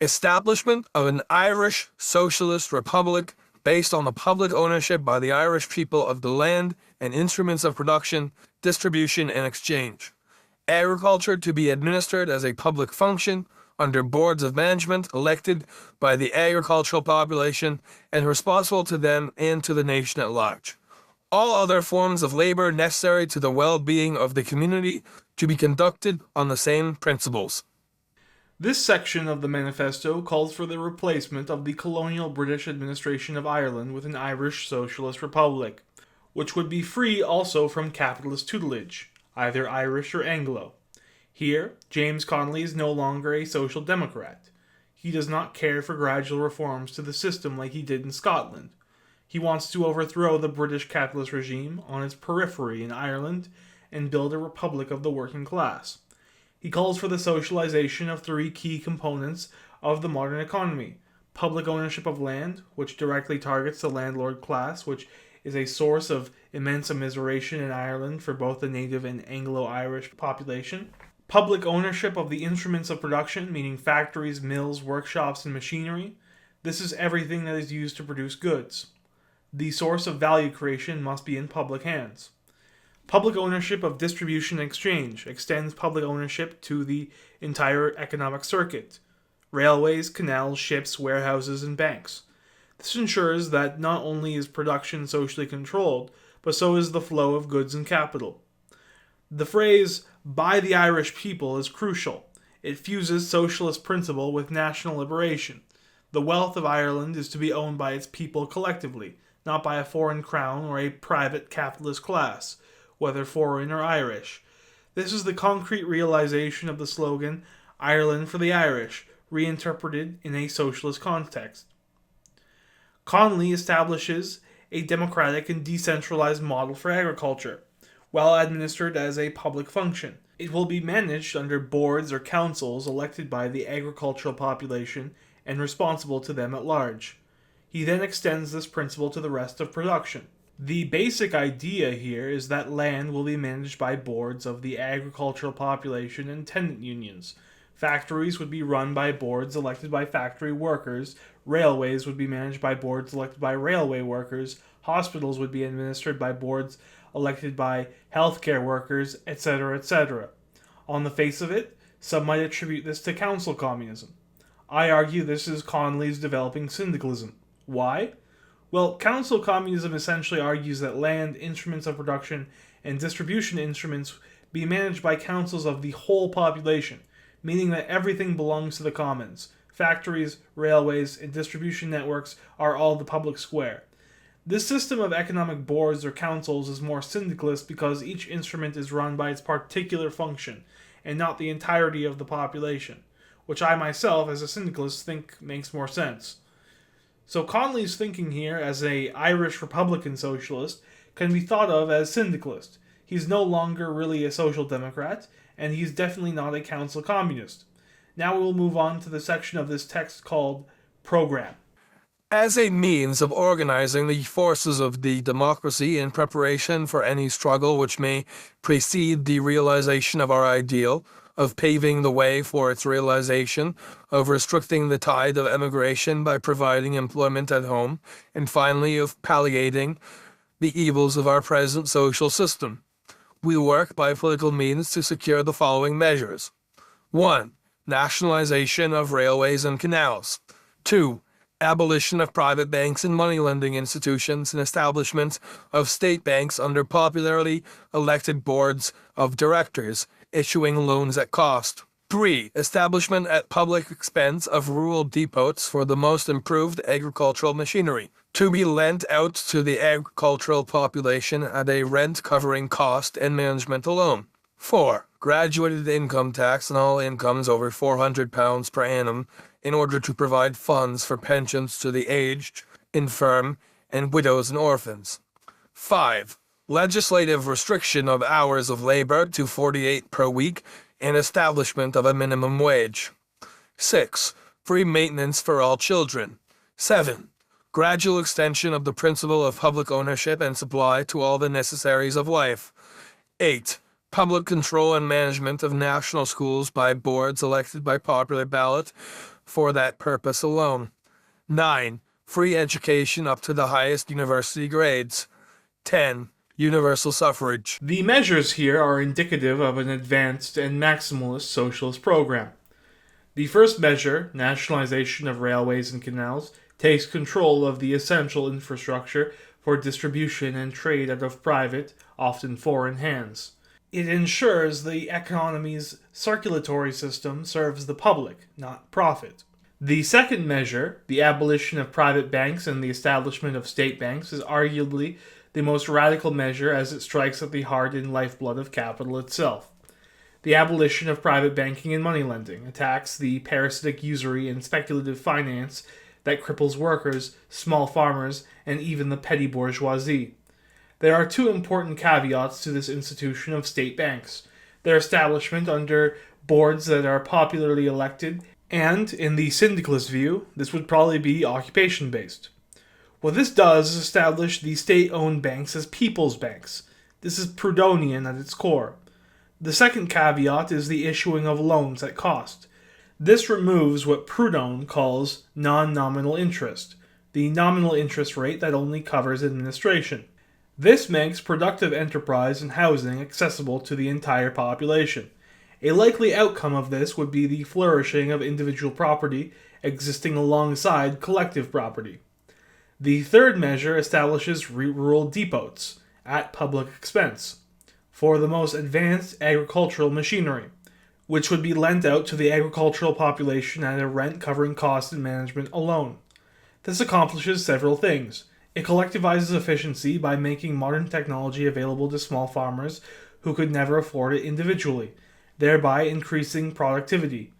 C: Establishment of an Irish Socialist Republic based on the public ownership by the Irish people of the land and instruments of production, distribution, and exchange. Agriculture to be administered as a public function under boards of management elected by the agricultural population and responsible to them and to the nation at large. All other forms of labor necessary to the well-being of the community to be conducted on the same principles.
B: This section of the manifesto calls for the replacement of the colonial British administration of Ireland with an Irish Socialist Republic, which would be free also from capitalist tutelage, either Irish or Anglo. Here, James Connolly is no longer a social democrat. He does not care for gradual reforms to the system like he did in Scotland. He wants to overthrow the British capitalist regime on its periphery in Ireland and build a republic of the working class. He calls for the socialization of three key components of the modern economy: public ownership of land, which directly targets the landlord class, which is a source of immense immiseration in Ireland for both the native and Anglo-Irish population; public ownership of the instruments of production, meaning factories, mills, workshops, and machinery. This is everything that is used to produce goods. The source of value creation must be in public hands. Public ownership of distribution and exchange extends public ownership to the entire economic circuit: railways, canals, ships, warehouses, and banks. This ensures that not only is production socially controlled, but so is the flow of goods and capital. The phrase, "by the Irish people," is crucial. It fuses socialist principle with national liberation. The wealth of Ireland is to be owned by its people collectively, not by a foreign crown or a private capitalist class, whether foreign or Irish. This is the concrete realization of the slogan, "Ireland for the Irish," reinterpreted in a socialist context. Connolly establishes a democratic and decentralized model for agriculture, well administered as a public function. It will be managed under boards or councils elected by the agricultural population and responsible to them at large. He then extends this principle to the rest of production. The basic idea here is that land will be managed by boards of the agricultural population and tenant unions. Factories would be run by boards elected by factory workers. Railways would be managed by boards elected by railway workers. Hospitals would be administered by boards elected by healthcare workers, etc., etc. On the face of it, some might attribute this to council communism. I argue this is Connolly's developing syndicalism. Why? Well, council communism essentially argues that land, instruments of production, and distribution instruments be managed by councils of the whole population, meaning that everything belongs to the commons. Factories, railways, and distribution networks are all the public square. This system of economic boards or councils is more syndicalist because each instrument is run by its particular function, and not the entirety of the population, which I myself, as a syndicalist, think makes more sense. So Connolly's thinking here as an Irish Republican socialist can be thought of as syndicalist. He's no longer really a social democrat, and he's definitely not a council communist. Now we'll move on to the section of this text called Program.
C: As a means of organizing the forces of the democracy in preparation for any struggle which may precede the realization of our ideal, of paving the way for its realization, of restricting the tide of emigration by providing employment at home, and finally of palliating the evils of our present social system. We work by political means to secure the following measures. 1. Nationalization of railways and canals. 2. Abolition of private banks and money-lending institutions and establishment of state banks under popularly elected boards of directors, issuing loans at cost. 3. Establishment at public expense of rural depots for the most improved agricultural machinery, to be lent out to the agricultural population at a rent covering cost and management alone. 4. Graduated income tax on all incomes over £400 per annum in order to provide funds for pensions to the aged, infirm, and widows and orphans. 5. Legislative restriction of hours of labor to 48 per week and establishment of a minimum wage. 6. Free maintenance for all children. 7. Gradual extension of the principle of public ownership and supply to all the necessaries of life. 8. Public control and management of national schools by boards elected by popular ballot for that purpose alone. 9. Free education up to the highest university grades. 10. Universal suffrage.
B: The measures here are indicative of an advanced and maximalist socialist program. The first measure, nationalization of railways and canals, takes control of the essential infrastructure for distribution and trade out of private, often foreign hands. It ensures the economy's circulatory system serves the public, not profit. The second measure, the abolition of private banks and the establishment of state banks, is arguably the most radical measure as it strikes at the heart and lifeblood of capital itself. The abolition of private banking and money lending attacks the parasitic usury and speculative finance that cripples workers, small farmers, and even the petty bourgeoisie. There are two important caveats to this institution of state banks: their establishment under boards that are popularly elected, and, in the Syndicalist view, this would probably be occupation-based. What this does is establish the state-owned banks as people's banks. This is Proudhonian at its core. The second caveat is the issuing of loans at cost. This removes what Proudhon calls non-nominal interest, the nominal interest rate that only covers administration. This makes productive enterprise and housing accessible to the entire population. A likely outcome of this would be the flourishing of individual property existing alongside collective property. The third measure establishes rural depots, at public expense, for the most advanced agricultural machinery, which would be lent out to the agricultural population at a rent covering cost and management alone. This accomplishes several things. It collectivizes efficiency by making modern technology available to small farmers who could never afford it individually, thereby increasing productivity.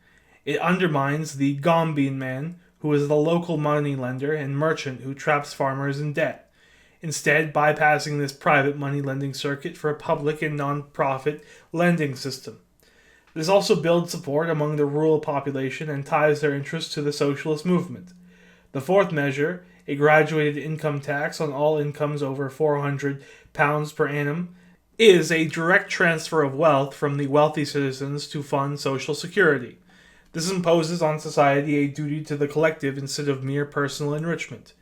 B: It undermines the Gombian man, who is the local money lender and merchant who traps farmers in debt, instead bypassing this private money lending circuit for a public and non-profit lending system. This also builds support among the rural population and ties their interests to the socialist movement. The fourth measure, a graduated income tax on all incomes over £400 per annum, is a direct transfer of wealth from the wealthy citizens to fund social security. This imposes on society a duty to the collective instead of mere personal enrichment,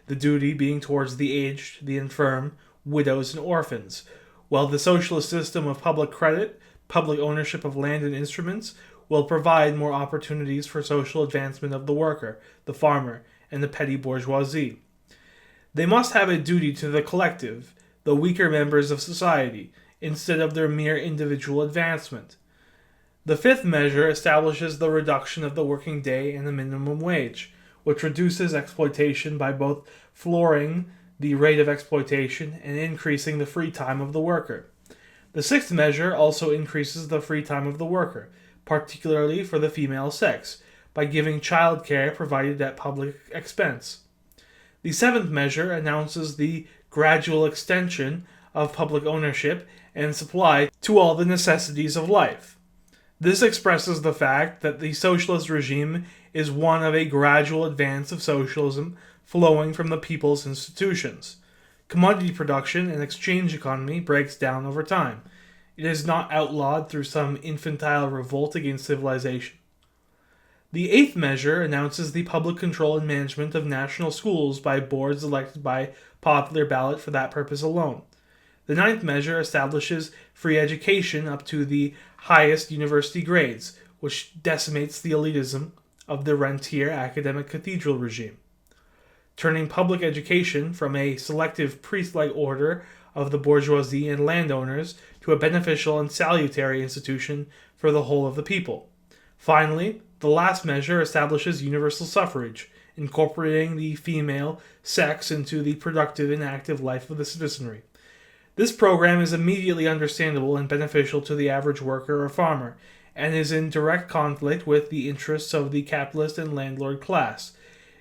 B: the duty being towards the aged, the infirm, widows, and orphans, while the socialist system of public credit, public ownership of land and instruments, will provide more opportunities for social advancement of the worker, the farmer, and the petty bourgeoisie. They must have a duty to the collective, the weaker members of society, instead of their mere individual advancement. The fifth measure establishes the reduction of the working day and the minimum wage, which reduces exploitation by both flooring the rate of exploitation and increasing the free time of the worker. The sixth measure also increases the free time of the worker, particularly for the female sex, by giving child care provided at public expense. The seventh measure announces the gradual extension of public ownership and supply to all the necessities of life. This expresses the fact that the socialist regime is one of a gradual advance of socialism flowing from the people's institutions. Commodity production and exchange economy breaks down over time. It is not outlawed through some infantile revolt against civilization. The eighth measure announces the public control and management of national schools by boards elected by popular ballot for that purpose alone. The ninth measure establishes free education up to the highest university grades, which decimates the elitism of the rentier academic cathedral regime, turning public education from a selective priest-like order of the bourgeoisie and landowners to a beneficial and salutary institution for the whole of the people. Finally, the last measure establishes universal suffrage, incorporating the female sex into the productive and active life of the citizenry. This program is immediately understandable and beneficial to the average worker or farmer, and is in direct conflict with the interests of the capitalist and landlord class.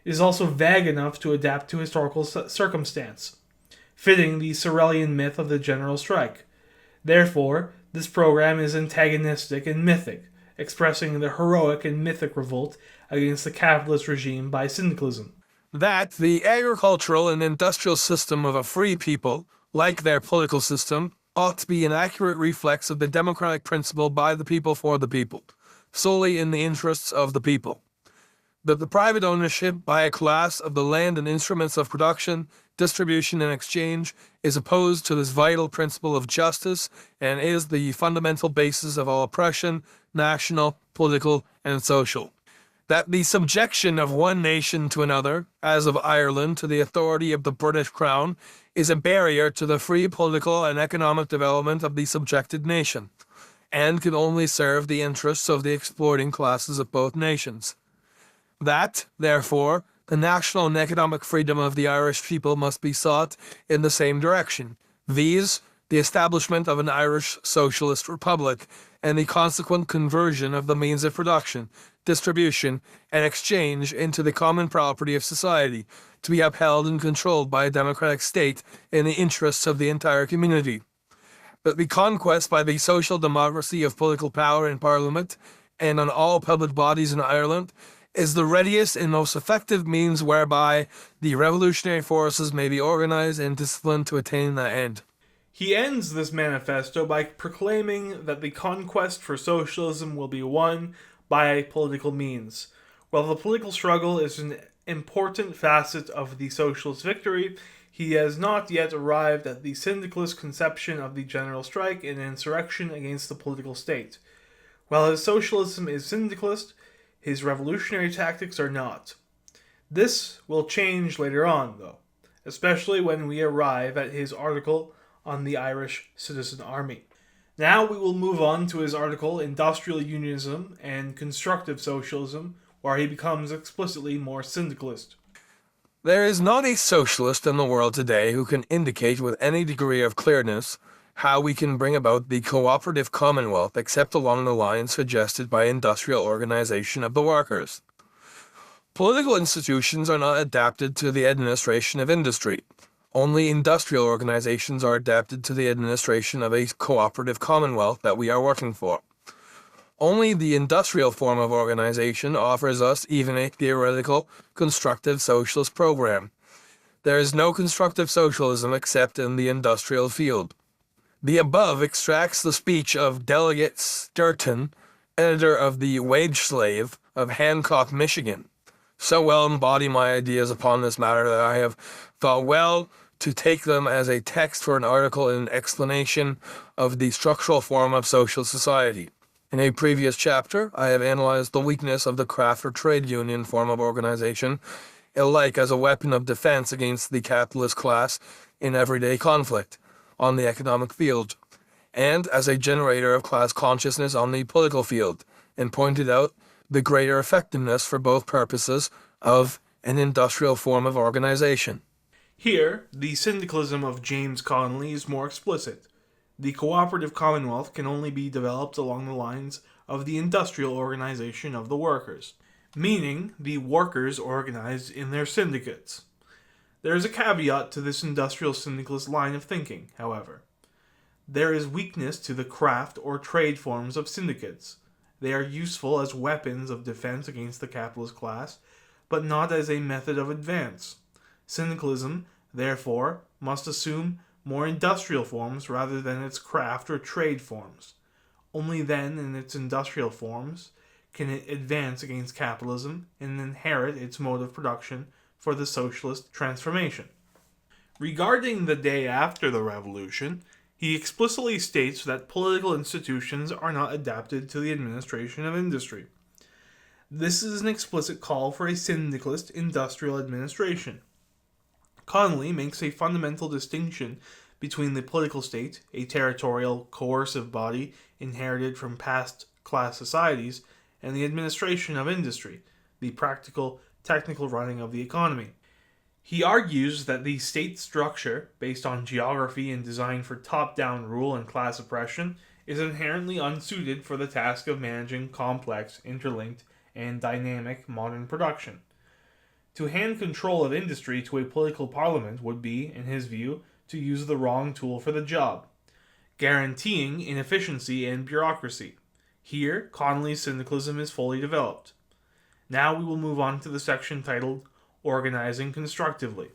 B: It is also vague enough to adapt to historical circumstance, fitting the Sorelian myth of the general strike. Therefore, this program is antagonistic and mythic, expressing the heroic and mythic revolt against the capitalist regime by syndicalism.
C: That the agricultural and industrial system of a free people, like their political system, ought to be an accurate reflex of the democratic principle by the people for the people, solely in the interests of the people. That the private ownership by a class of the land and instruments of production, distribution, and exchange is opposed to this vital principle of justice and is the fundamental basis of all oppression, national, political, and social. That the subjection of one nation to another, as of Ireland to the authority of the British Crown, is a barrier to the free political and economic development of the subjected nation, and can only serve the interests of the exploiting classes of both nations. That, therefore, the national and economic freedom of the Irish people must be sought in the same direction, viz., the establishment of an Irish Socialist Republic, and the consequent conversion of the means of production, distribution, and exchange into the common property of society, to be upheld and controlled by a democratic state in the interests of the entire community. That the conquest by the social democracy of political power in Parliament and on all public bodies in Ireland is the readiest and most effective means whereby the revolutionary forces may be organized and disciplined to attain that end.
B: He ends this manifesto by proclaiming that the conquest for socialism will be won by political means. While the political struggle is an important facet of the socialist victory, he has not yet arrived at the syndicalist conception of the general strike and insurrection against the political state. While his socialism is syndicalist, his revolutionary tactics are not. This will change later on, though, especially when we arrive at his article on the Irish Citizen Army. Now we will move on to his article Industrial Unionism and Constructive Socialism, where he becomes explicitly more syndicalist.
C: There is not a socialist in the world today who can indicate with any degree of clearness how we can bring about the cooperative commonwealth except along the lines suggested by industrial organization of the workers. Political institutions are not adapted to the administration of industry. Only industrial organizations are adapted to the administration of a cooperative commonwealth that we are working for. Only the industrial form of organization offers us even a theoretical, constructive socialist program. There is no constructive socialism except in the industrial field. The above extracts the speech of Delegate Sturton, editor of the Wage Slave of Hancock, Michigan. So well embody my ideas upon this matter that I have thought well to take them as a text for an article in explanation of the structural form of social society. In a previous chapter, I have analyzed the weakness of the craft or trade union form of organization, alike as a weapon of defense against the capitalist class in everyday conflict on the economic field, and as a generator of class consciousness on the political field, and pointed out the greater effectiveness for both purposes of an industrial form of organization.
B: Here, the syndicalism of James Connolly is more explicit. The cooperative commonwealth can only be developed along the lines of the industrial organization of the workers, meaning the workers organized in their syndicates. There is a caveat to this industrial syndicalist line of thinking, however. There is weakness to the craft or trade forms of syndicates. They are useful as weapons of defense against the capitalist class, but not as a method of advance. Syndicalism, therefore, must assume more industrial forms rather than its craft or trade forms. Only then, in its industrial forms, can it advance against capitalism and inherit its mode of production for the socialist transformation. Regarding the day after the revolution, he explicitly states that political institutions are not adapted to the administration of industry. This is an explicit call for a syndicalist industrial administration. Connolly makes a fundamental distinction between the political state, a territorial, coercive body inherited from past class societies, and the administration of industry, the practical, technical running of the economy. He argues that the state structure, based on geography and designed for top-down rule and class oppression, is inherently unsuited for the task of managing complex, interlinked, and dynamic modern production. To hand control of industry to a political parliament would be, in his view, to use the wrong tool for the job, guaranteeing inefficiency and bureaucracy. Here, Connolly's syndicalism is fully developed. Now we will move on to the section titled Organizing Constructively.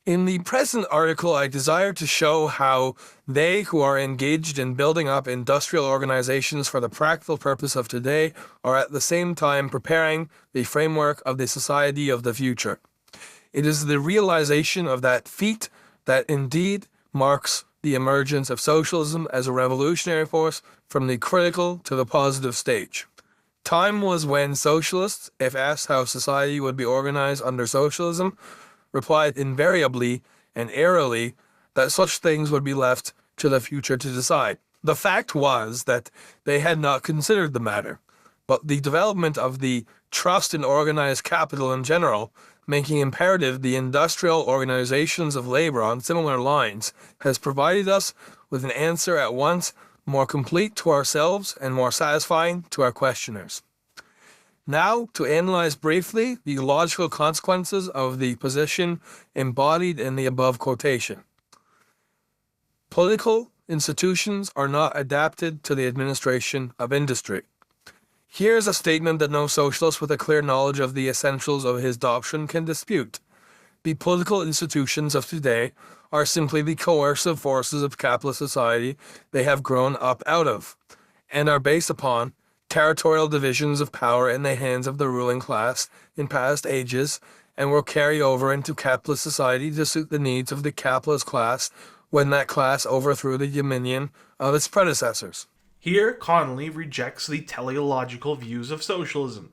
C: In the present article, I desire to show how they who are engaged in building up industrial organizations for the practical purpose of today are at the same time preparing the framework of the society of the future. It is the realization of that feat that indeed marks the emergence of socialism as a revolutionary force from the critical to the positive stage. Time was when socialists, if asked how society would be organized under socialism, replied invariably and airily that such things would be left to the future to decide. The fact was that they had not considered the matter, but the development of the trust in organized capital in general, making imperative the industrial organizations of labor on similar lines, has provided us with an answer at once more complete to ourselves and more satisfying to our questioners. Now, to analyze briefly the logical consequences of the position embodied in the above quotation. Political institutions are not adapted to the administration of industry. Here is a statement that no socialist with a clear knowledge of the essentials of his doctrine can dispute. The political institutions of today are simply the coercive forces of capitalist society they have grown up out of, and are based upon territorial divisions of power in the hands of the ruling class in past ages, and will carry over into capitalist society to suit the needs of the capitalist class when that class overthrew the dominion of its predecessors.
B: Here, Connolly rejects the teleological views of socialism.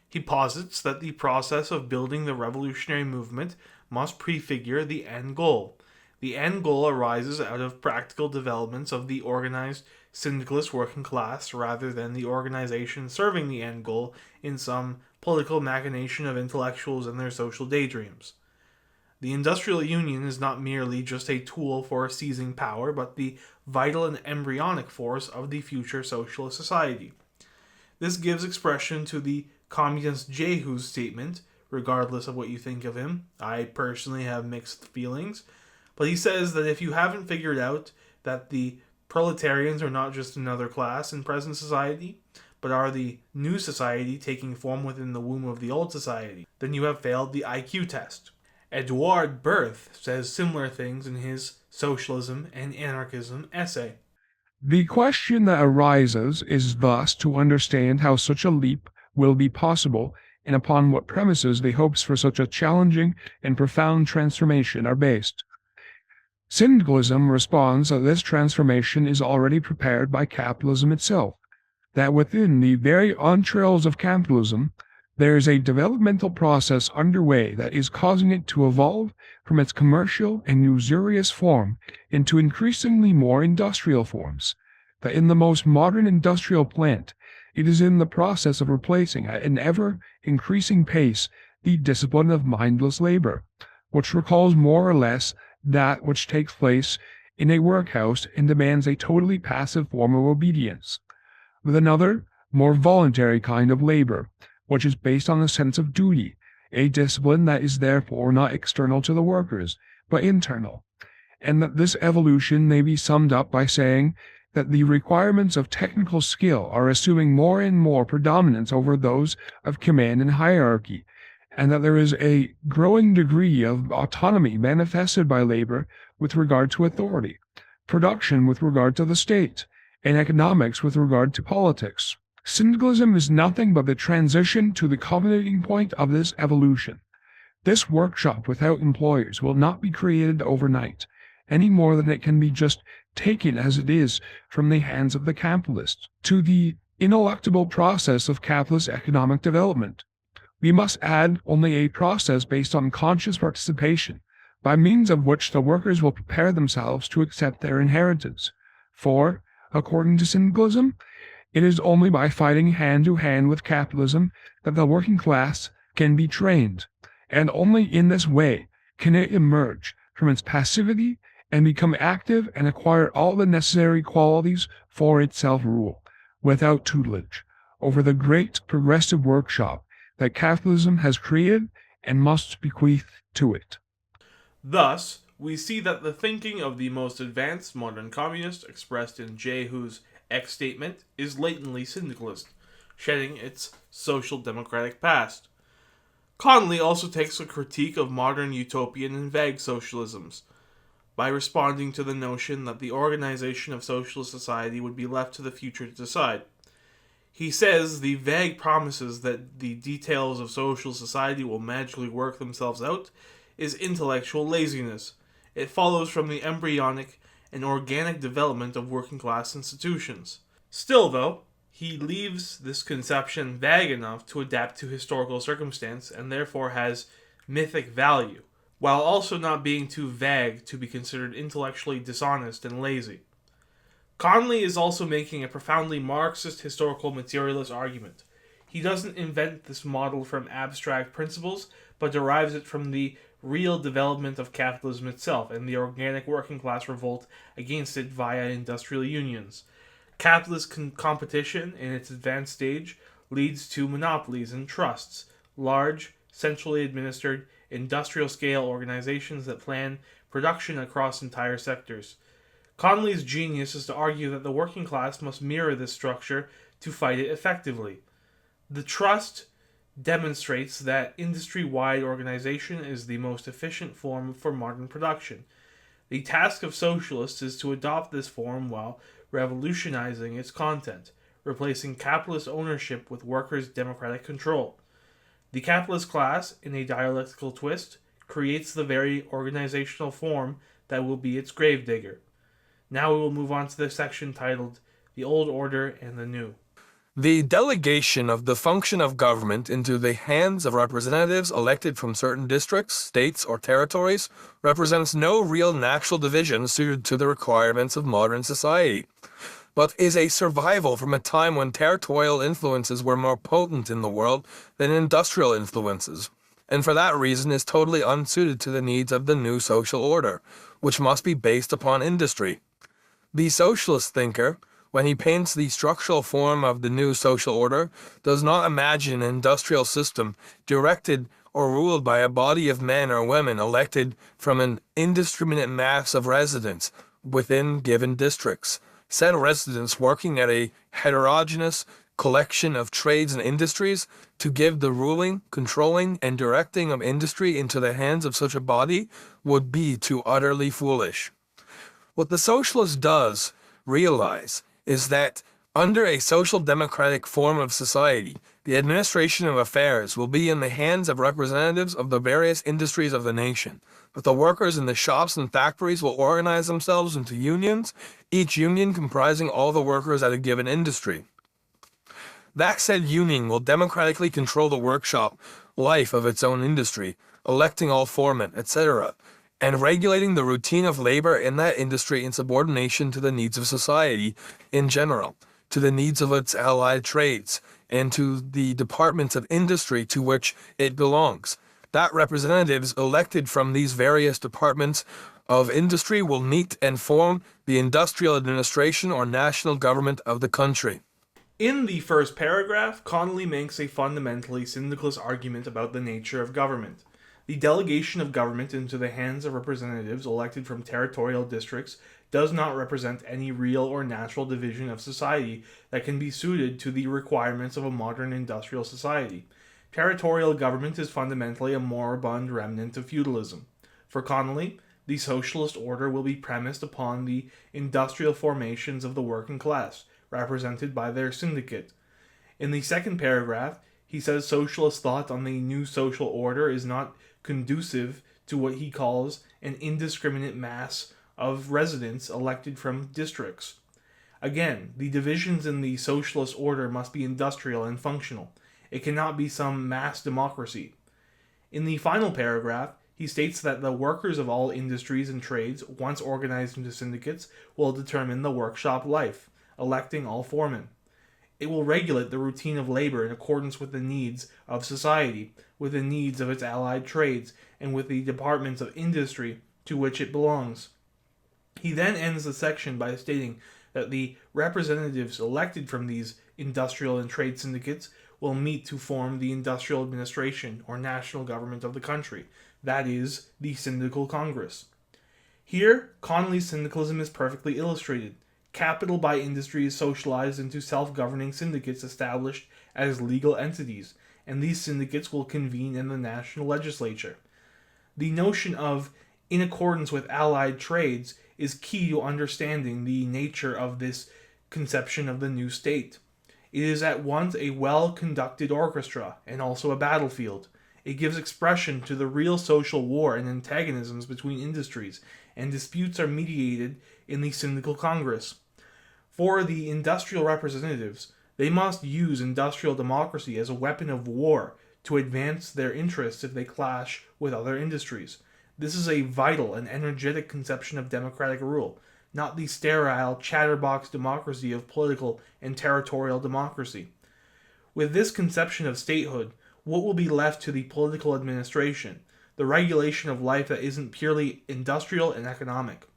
B: He posits that the process of building the revolutionary movement must prefigure the end goal. The end goal arises out of practical developments of the organized syndicalist working class rather than the organization serving the end goal in some political machination of intellectuals and their social daydreams. The industrial union is not merely just a tool for seizing power, but the vital and embryonic force of the future socialist society. This gives expression to the communist Jehu's statement, regardless of what you think of him. I personally have mixed feelings, but he says that if you haven't figured out that the proletarians are not just another class in present society, but are the new society taking form within the womb of the old society, then you have failed the IQ test. Edouard Berth says similar things in his Socialism and Anarchism essay.
D: The question that arises is thus to understand how such a leap will be possible and upon what premises the hopes for such a challenging and profound transformation are based. Syndicalism responds that this transformation is already prepared by capitalism itself, that within the very entrails of capitalism, there is a developmental process underway that is causing it to evolve from its commercial and usurious form into increasingly more industrial forms, that in the most modern industrial plant, it is in the process of replacing at an ever-increasing pace the discipline of mindless labor, which recalls more or less that which takes place in a workhouse and demands a totally passive form of obedience, with another, more voluntary kind of labor, which is based on a sense of duty, a discipline that is therefore not external to the workers, but internal, and that this evolution may be summed up by saying that the requirements of technical skill are assuming more and more predominance over those of command and hierarchy, and that there is a growing degree of autonomy manifested by labor with regard to authority, production with regard to the state, and economics with regard to politics. Syndicalism is nothing but the transition to the culminating point of this evolution. This workshop without employers will not be created overnight, any more than it can be just taken as it is from the hands of the capitalist to the ineluctable process of capitalist economic development. We must add only a process based on conscious participation, by means of which the workers will prepare themselves to accept their inheritance. For, according to syndicalism, it is only by fighting hand to hand with capitalism that the working class can be trained, and only in this way can it emerge from its passivity and become active and acquire all the necessary qualities for its self-rule, without tutelage, over the great progressive workshop that capitalism has created and must bequeath to it.
B: Thus, we see that the thinking of the most advanced modern communist, expressed in Jehu's X statement, is latently syndicalist, shedding its social democratic past. Connolly also takes a critique of modern utopian and vague socialisms, by responding to the notion that the organization of socialist society would be left to the future to decide. He says the vague promises that the details of social society will magically work themselves out is intellectual laziness. It follows from the embryonic and organic development of working class institutions. Still, though, he leaves this conception vague enough to adapt to historical circumstance and therefore has mythic value, while also not being too vague to be considered intellectually dishonest and lazy. Connolly is also making a profoundly Marxist historical materialist argument. He doesn't invent this model from abstract principles, but derives it from the real development of capitalism itself and the organic working class revolt against it via industrial unions. Capitalist competition in its advanced stage leads to monopolies and trusts, large, centrally administered, industrial-scale organizations that plan production across entire sectors. Connolly's genius is to argue that the working class must mirror this structure to fight it effectively. The trust demonstrates that industry-wide organization is the most efficient form for modern production. The task of socialists is to adopt this form while revolutionizing its content, replacing capitalist ownership with workers' democratic control. The capitalist class, in a dialectical twist, creates the very organizational form that will be its gravedigger. Now we will move on to the section titled The Old Order and the New.
C: The delegation of the function of government into the hands of representatives elected from certain districts, states, or territories represents no real natural division suited to the requirements of modern society, but is a survival from a time when territorial influences were more potent in the world than industrial influences, and for that reason is totally unsuited to the needs of the new social order, which must be based upon industry. The socialist thinker, when he paints the structural form of the new social order, does not imagine an industrial system directed or ruled by a body of men or women elected from an indiscriminate mass of residents within given districts. Said residents working at a heterogeneous collection of trades and industries to give the ruling, controlling, and directing of industry into the hands of such a body would be too utterly foolish. What the socialist does realize is that under a social democratic form of society, the administration of affairs will be in the hands of representatives of the various industries of the nation, but the workers in the shops and factories will organize themselves into unions, each union comprising all the workers at a given industry. That said union will democratically control the workshop life of its own industry, electing all foremen, etc., and regulating the routine of labor in that industry in subordination to the needs of society in general, to the needs of its allied trades, and to the departments of industry to which it belongs. That representatives elected from these various departments of industry will meet and form the industrial administration or national government of the country.
B: In the first paragraph, Connolly makes a fundamentally syndicalist argument about the nature of government. The delegation of government into the hands of representatives elected from territorial districts does not represent any real or natural division of society that can be suited to the requirements of a modern industrial society. Territorial government is fundamentally a moribund remnant of feudalism. For Connolly, the socialist order will be premised upon the industrial formations of the working class, represented by their syndicate. In the second paragraph, he says socialist thought on the new social order is not conducive to what he calls an indiscriminate mass of residents elected from districts. Again, the divisions in the socialist order must be industrial and functional. It cannot be some mass democracy. In the final paragraph, he states that the workers of all industries and trades, once organized into syndicates, will determine the workshop life, electing all foremen. It will regulate the routine of labor in accordance with the needs of society, with the needs of its allied trades, and with the departments of industry to which it belongs. He then ends the section by stating that the representatives elected from these industrial and trade syndicates will meet to form the industrial administration or national government of the country, that is, the Syndical Congress. Here, Connolly's syndicalism is perfectly illustrated. Capital by industry is socialized into self-governing syndicates established as legal entities, and these syndicates will convene in the national legislature. The notion of in accordance with allied trades is key to understanding the nature of this conception of the new state. It is at once a well-conducted orchestra and also a battlefield. It gives expression to the real social war and antagonisms between industries, and disputes are mediated in the Syndical Congress. For the industrial representatives, they must use industrial democracy as a weapon of war to advance their interests if they clash with other industries. This is a vital and energetic conception of democratic rule, not the sterile chatterbox democracy of political and territorial democracy. With this conception of statehood, what will be left to the political administration, the regulation of life that isn't purely industrial and economic?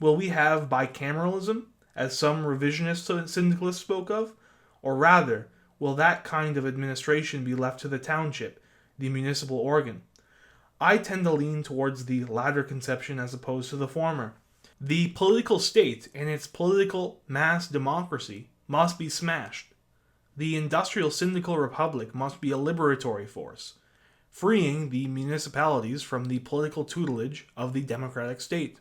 B: Will we have bicameralism, as some revisionist syndicalists spoke of? Or rather, will that kind of administration be left to the township, the municipal organ? I tend to lean towards the latter conception as opposed to the former. The political state and its political mass democracy must be smashed. The industrial syndical republic must be a liberatory force, freeing the municipalities from the political tutelage of the democratic state.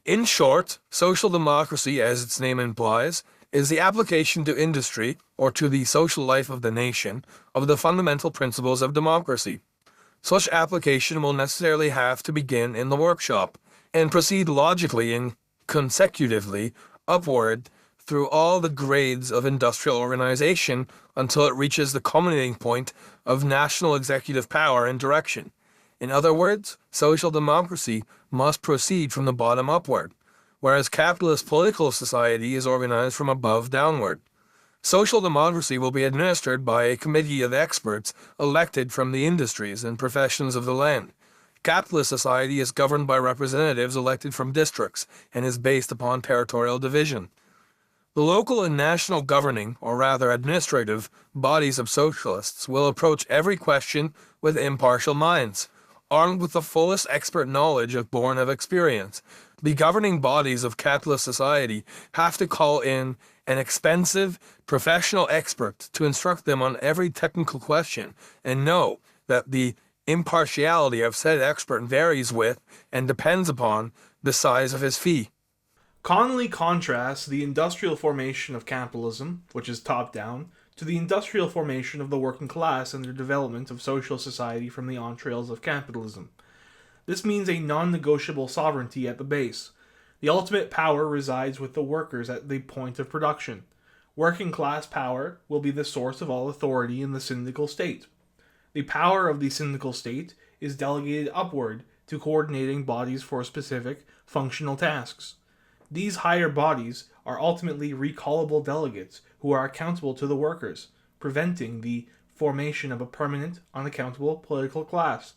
C: In short, social democracy, as its name implies, is the application to industry, or to the social life of the nation, of the fundamental principles of democracy. Such application will necessarily have to begin in the workshop, and proceed logically and consecutively upward through all the grades of industrial organization until it reaches the culminating point of national executive power and direction. In other words, social democracy must proceed from the bottom upward, whereas capitalist political society is organized from above downward. Social democracy will be administered by a committee of experts elected from the industries and professions of the land. Capitalist society is governed by representatives elected from districts and is based upon territorial division. The local and national governing, or rather administrative, bodies of socialists will approach every question with impartial minds, armed with the fullest expert knowledge born of experience. The governing bodies of capitalist society have to call in an expensive, professional expert to instruct them on every technical question, and know that the impartiality of said expert varies with and depends upon the size of his fee.
B: Connolly contrasts the industrial formation of capitalism, which is top-down, to the industrial formation of the working class and their development of social society from the entrails of capitalism. This means a non-negotiable sovereignty at the base. The ultimate power resides with the workers at the point of production. Working class power will be the source of all authority in the syndical state. The power of the syndical state is delegated upward to coordinating bodies for specific functional tasks. These higher bodies are ultimately recallable delegates who are accountable to the workers, preventing the formation of a permanent, unaccountable political class.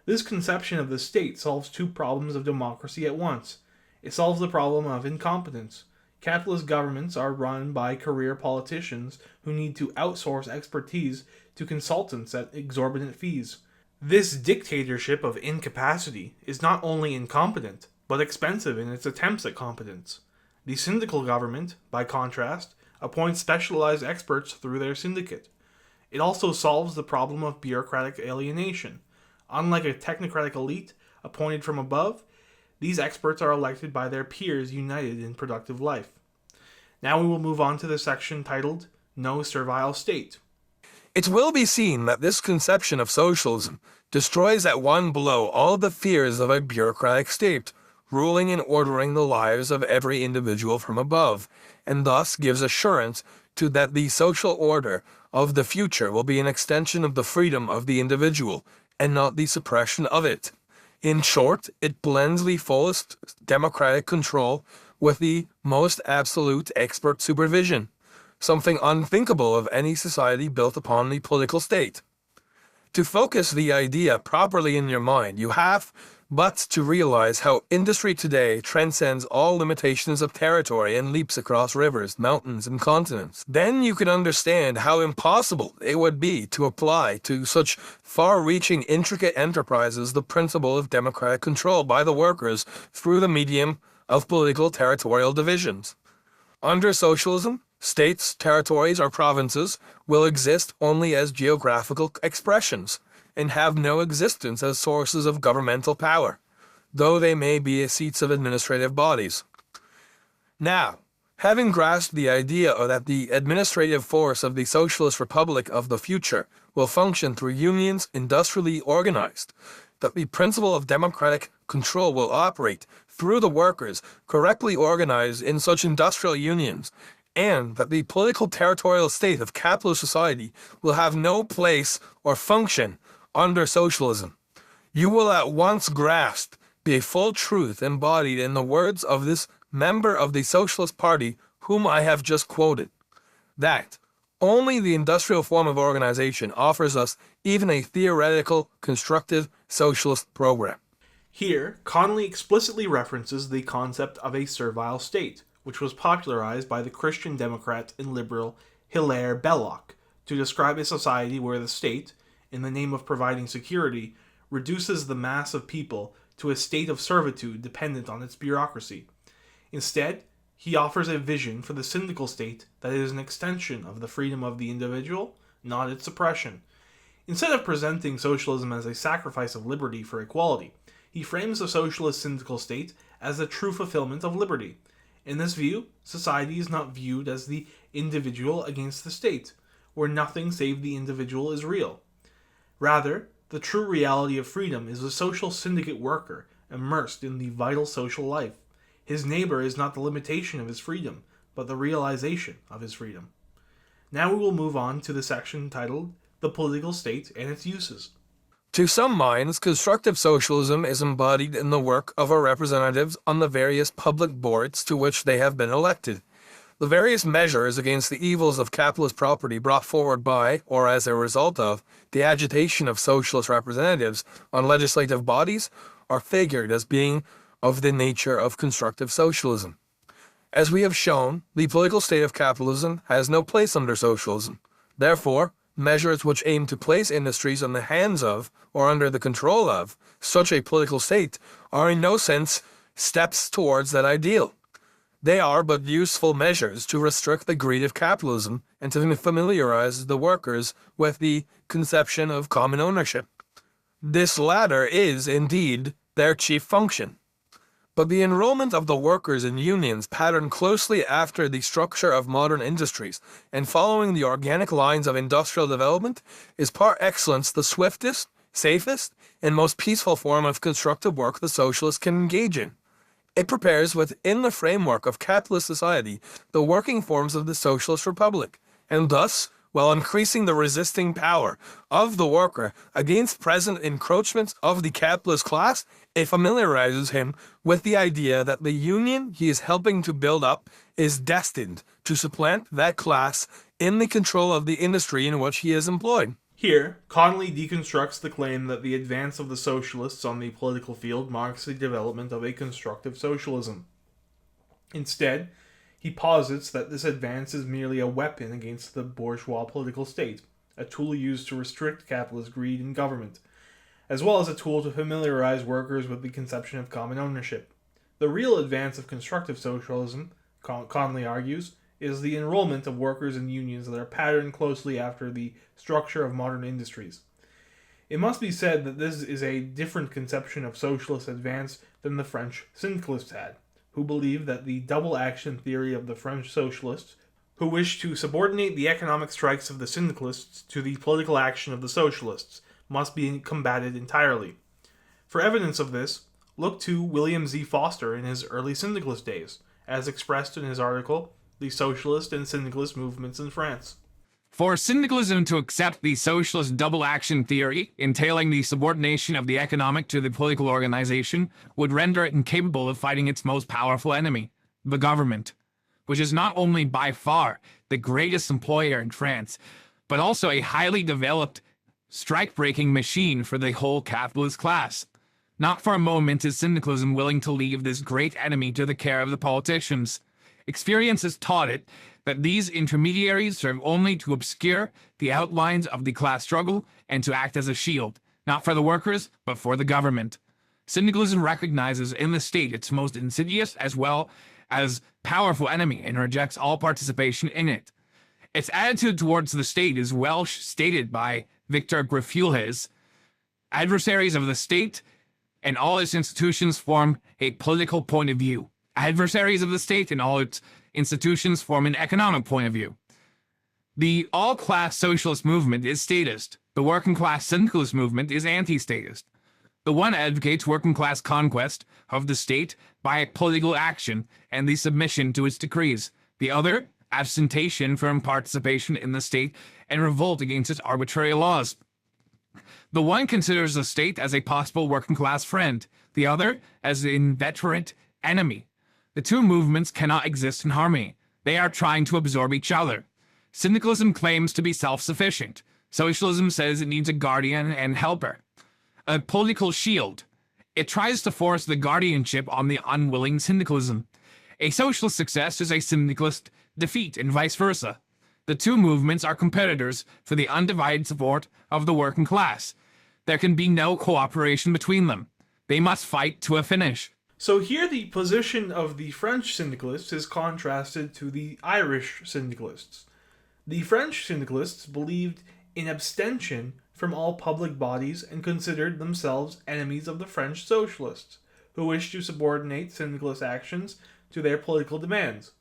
B: This conception of the state solves two problems of democracy at once. It solves the problem of incompetence. Capitalist governments are run by career politicians who need to outsource expertise to consultants at exorbitant fees. This dictatorship of incapacity is not only incompetent, but expensive in its attempts at competence. The syndical government, by contrast, appoints specialized experts through their syndicate. It also solves the problem of bureaucratic alienation. Unlike a technocratic elite appointed from above, these experts are elected by their peers united in productive life. Now we will move on to the section titled No Servile State.
C: It will be seen that this conception of socialism destroys at one blow all the fears of a bureaucratic state, ruling and ordering the lives of every individual from above, and thus gives assurance to that the social order of the future will be an extension of the freedom of the individual, and not the suppression of it. In short, it blends the fullest democratic control with the most absolute expert supervision, something unthinkable of any society built upon the political state. To focus the idea properly in your mind, you have but to realize how industry today transcends all limitations of territory and leaps across rivers, mountains, and continents. Then you can understand how impossible it would be to apply to such far-reaching, intricate enterprises the principle of democratic control by the workers through the medium of political territorial divisions. Under socialism, states, territories, or provinces will exist only as geographical expressions, and have no existence as sources of governmental power, though they may be seats of administrative bodies. Now, having grasped the idea that the administrative force of the socialist republic of the future will function through unions industrially organized, that the principle of democratic control will operate through the workers correctly organized in such industrial unions, and that the political territorial state of capitalist society will have no place or function under socialism, you will at once grasp the full truth embodied in the words of this member of the Socialist Party whom I have just quoted, that only the industrial form of organization offers us even a theoretical, constructive socialist program.
B: Here, Connolly explicitly references the concept of a servile state, which was popularized by the Christian Democrat and liberal Hilaire Belloc to describe a society where the state, in the name of providing security, reduces the mass of people to a state of servitude dependent on its bureaucracy. Instead, he offers a vision for the syndical state that is an extension of the freedom of the individual, not its suppression. Instead of presenting socialism as a sacrifice of liberty for equality, he frames the socialist syndical state as the true fulfillment of liberty. In this view, society is not viewed as the individual against the state, where nothing save the individual is real. Rather, the true reality of freedom is the social syndicate worker immersed in the vital social life. His neighbor is not the limitation of his freedom, but the realization of his freedom. Now we will move on to the section titled The Political State and Its Uses.
C: To some minds, constructive socialism is embodied in the work of our representatives on the various public boards to which they have been elected. The various measures against the evils of capitalist property brought forward by, or as a result of, the agitation of socialist representatives on legislative bodies are figured as being of the nature of constructive socialism. As we have shown, the political state of capitalism has no place under socialism. Therefore, measures which aim to place industries in the hands of, or under the control of, such a political state are in no sense steps towards that ideal. They are but useful measures to restrict the greed of capitalism and to familiarize the workers with the conception of common ownership. This latter is, indeed, their chief function. But the enrollment of the workers in unions patterned closely after the structure of modern industries and following the organic lines of industrial development is par excellence the swiftest, safest, and most peaceful form of constructive work the socialists can engage in. It prepares within the framework of capitalist society the working forms of the socialist republic, and thus, while increasing the resisting power of the worker against present encroachments of the capitalist class, it familiarizes him with the idea that the union he is helping to build up is destined to supplant that class in the control of the industry in which he is employed.
B: Here, Connolly deconstructs the claim that the advance of the socialists on the political field marks the development of a constructive socialism. Instead, he posits that this advance is merely a weapon against the bourgeois political state, a tool used to restrict capitalist greed in government, as well as a tool to familiarize workers with the conception of common ownership. The real advance of constructive socialism, Connolly argues, is the enrollment of workers in unions that are patterned closely after the structure of modern industries. It must be said that this is a different conception of socialist advance than the French syndicalists had, who believed that the double action theory of the French socialists, who wished to subordinate the economic strikes of the syndicalists to the political action of the socialists, must be combated entirely. For evidence of this, look to William Z. Foster in his early syndicalist days, as expressed in his article, The Socialist and Syndicalist Movements in France.
E: For syndicalism to accept the socialist double action theory, entailing the subordination of the economic to the political organization, would render it incapable of fighting its most powerful enemy, the government, which is not only by far the greatest employer in France, but also a highly developed strike-breaking machine for the whole capitalist class. Not for a moment is syndicalism willing to leave this great enemy to the care of the politicians. Experience has taught it that these intermediaries serve only to obscure the outlines of the class struggle and to act as a shield, not for the workers, but for the government. Syndicalism recognizes in the state its most insidious as well as powerful enemy and rejects all participation in it. Its attitude towards the state is well stated by Victor Grafulhes. Adversaries of the state and all its institutions form a political point of view. Adversaries of the state and all its institutions form an economic point of view. The all-class socialist movement is statist. The working-class syndicalist movement is anti-statist. The one advocates working-class conquest of the state by political action and the submission to its decrees. The other, abstention from participation in the state and revolt against its arbitrary laws. The one considers the state as a possible working-class friend, the other as an inveterate enemy. The two movements cannot exist in harmony. They are trying to absorb each other. Syndicalism claims to be self-sufficient. Socialism says it needs a guardian and helper, a political shield. It tries to force the guardianship on the unwilling syndicalism. A socialist success is a syndicalist defeat, and vice versa. The two movements are competitors for the undivided support of the working class. There can be no cooperation between them. They must fight to a finish.
B: So here the position of the French syndicalists is contrasted to the Irish syndicalists. The French syndicalists believed in abstention from all public bodies and considered themselves enemies of the French socialists, who wished to subordinate syndicalist actions to their political demands.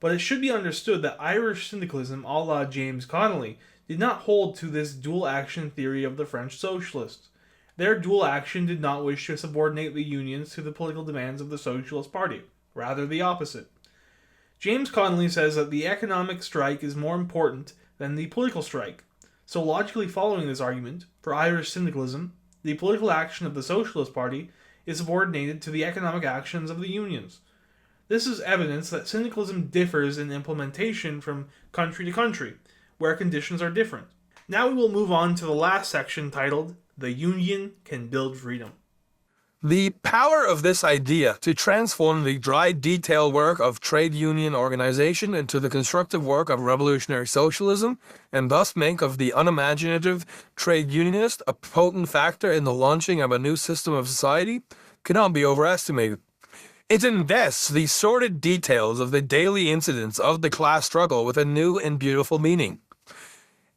B: But it should be understood that Irish syndicalism, a la James Connolly, did not hold to this dual action theory of the French socialists. Their dual action did not wish to subordinate the unions to the political demands of the Socialist Party, rather the opposite. James Connolly says that the economic strike is more important than the political strike. So logically following this argument, for Irish syndicalism, the political action of the Socialist Party is subordinated to the economic actions of the unions. This is evidence that syndicalism differs in implementation from country to country, where conditions are different. Now we will move on to the last section titled, The Union Can Build Freedom.
C: The power of this idea to transform the dry detail work of trade union organization into the constructive work of revolutionary socialism, and thus make of the unimaginative trade unionist a potent factor in the launching of a new system of society, cannot be overestimated. It invests the sordid details of the daily incidents of the class struggle with a new and beautiful meaning,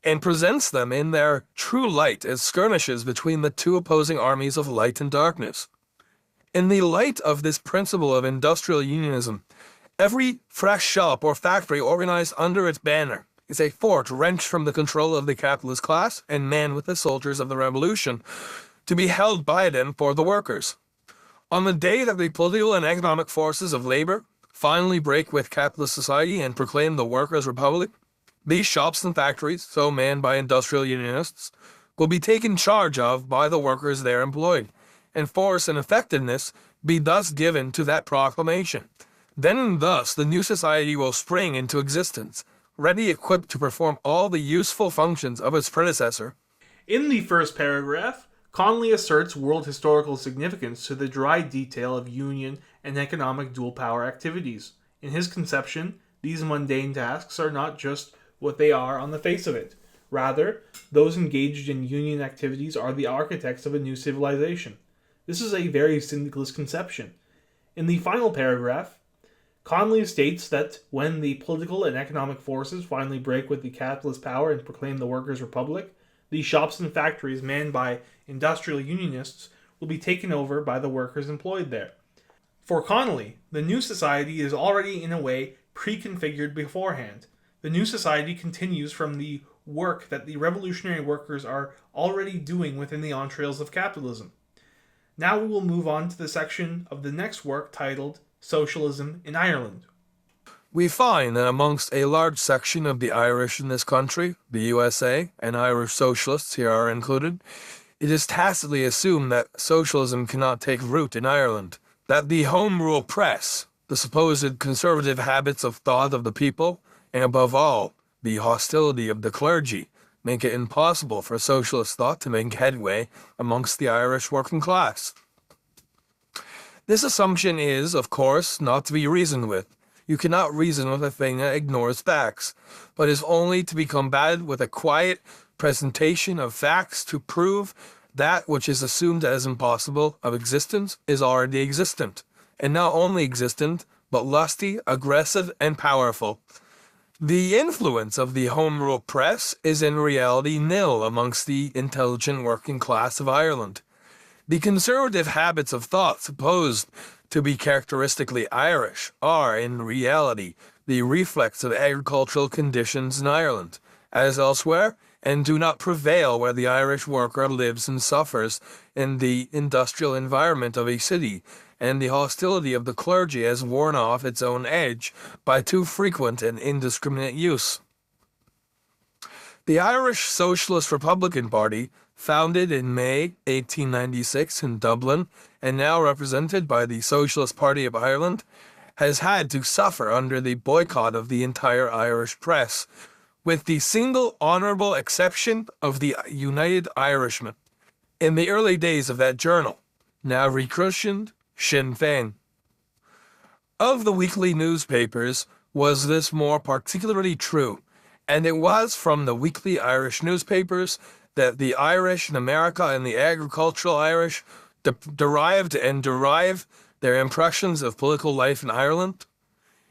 C: and presents them in their true light as skirmishes between the two opposing armies of light and darkness. In the light of this principle of industrial unionism, every fresh shop or factory organized under its banner is a fort wrenched from the control of the capitalist class and manned with the soldiers of the revolution, to be held by them for the workers. On the day that the political and economic forces of labor finally break with capitalist society and proclaim the workers' republic, these shops and factories, so manned by industrial unionists, will be taken charge of by the workers there employed, and force and effectiveness be thus given to that proclamation. Then and thus the new society will spring into existence, ready equipped to perform all the useful functions of its predecessor.
B: In the first paragraph, Connolly asserts world historical significance to the dry detail of union and economic dual power activities. In his conception, these mundane tasks are not just what they are on the face of it. Rather, those engaged in union activities are the architects of a new civilization. This is a very syndicalist conception. In the final paragraph, Connolly states that when the political and economic forces finally break with the capitalist power and proclaim the workers' republic, the shops and factories manned by industrial unionists will be taken over by the workers employed there. For Connolly, the new society is already in a way pre-configured beforehand. The new society continues from the work that the revolutionary workers are already doing within the entrails of capitalism. Now we will move on to the section of the next work titled Socialism in Ireland.
C: We find that amongst a large section of the Irish in this country, the USA, and Irish socialists here are included, it is tacitly assumed that socialism cannot take root in Ireland, that the home rule press, the supposed conservative habits of thought of the people, and above all, the hostility of the clergy, make it impossible for socialist thought to make headway amongst the Irish working class. This assumption is, of course, not to be reasoned with. You cannot reason with a thing that ignores facts, but is only to be combated with a quiet presentation of facts to prove that which is assumed as impossible of existence is already existent, and not only existent, but lusty, aggressive, and powerful. The influence of the Home Rule press is in reality nil amongst the intelligent working class of Ireland. The conservative habits of thought supposed to be characteristically Irish are, in reality, the reflex of agricultural conditions in Ireland, as elsewhere, and do not prevail where the Irish worker lives and suffers in the industrial environment of a city, and the hostility of the clergy has worn off its own edge by too frequent and indiscriminate use. The Irish Socialist Republican Party, founded in May 1896 in Dublin and now represented by the Socialist Party of Ireland, has had to suffer under the boycott of the entire Irish press, with the single honourable exception of the United Irishman, in the early days of that journal, now rechristened Sinn Féin. Of the weekly newspapers was this more particularly true, and it was from the weekly Irish newspapers that the Irish in America and the agricultural Irish derived and derive their impressions of political life in Ireland.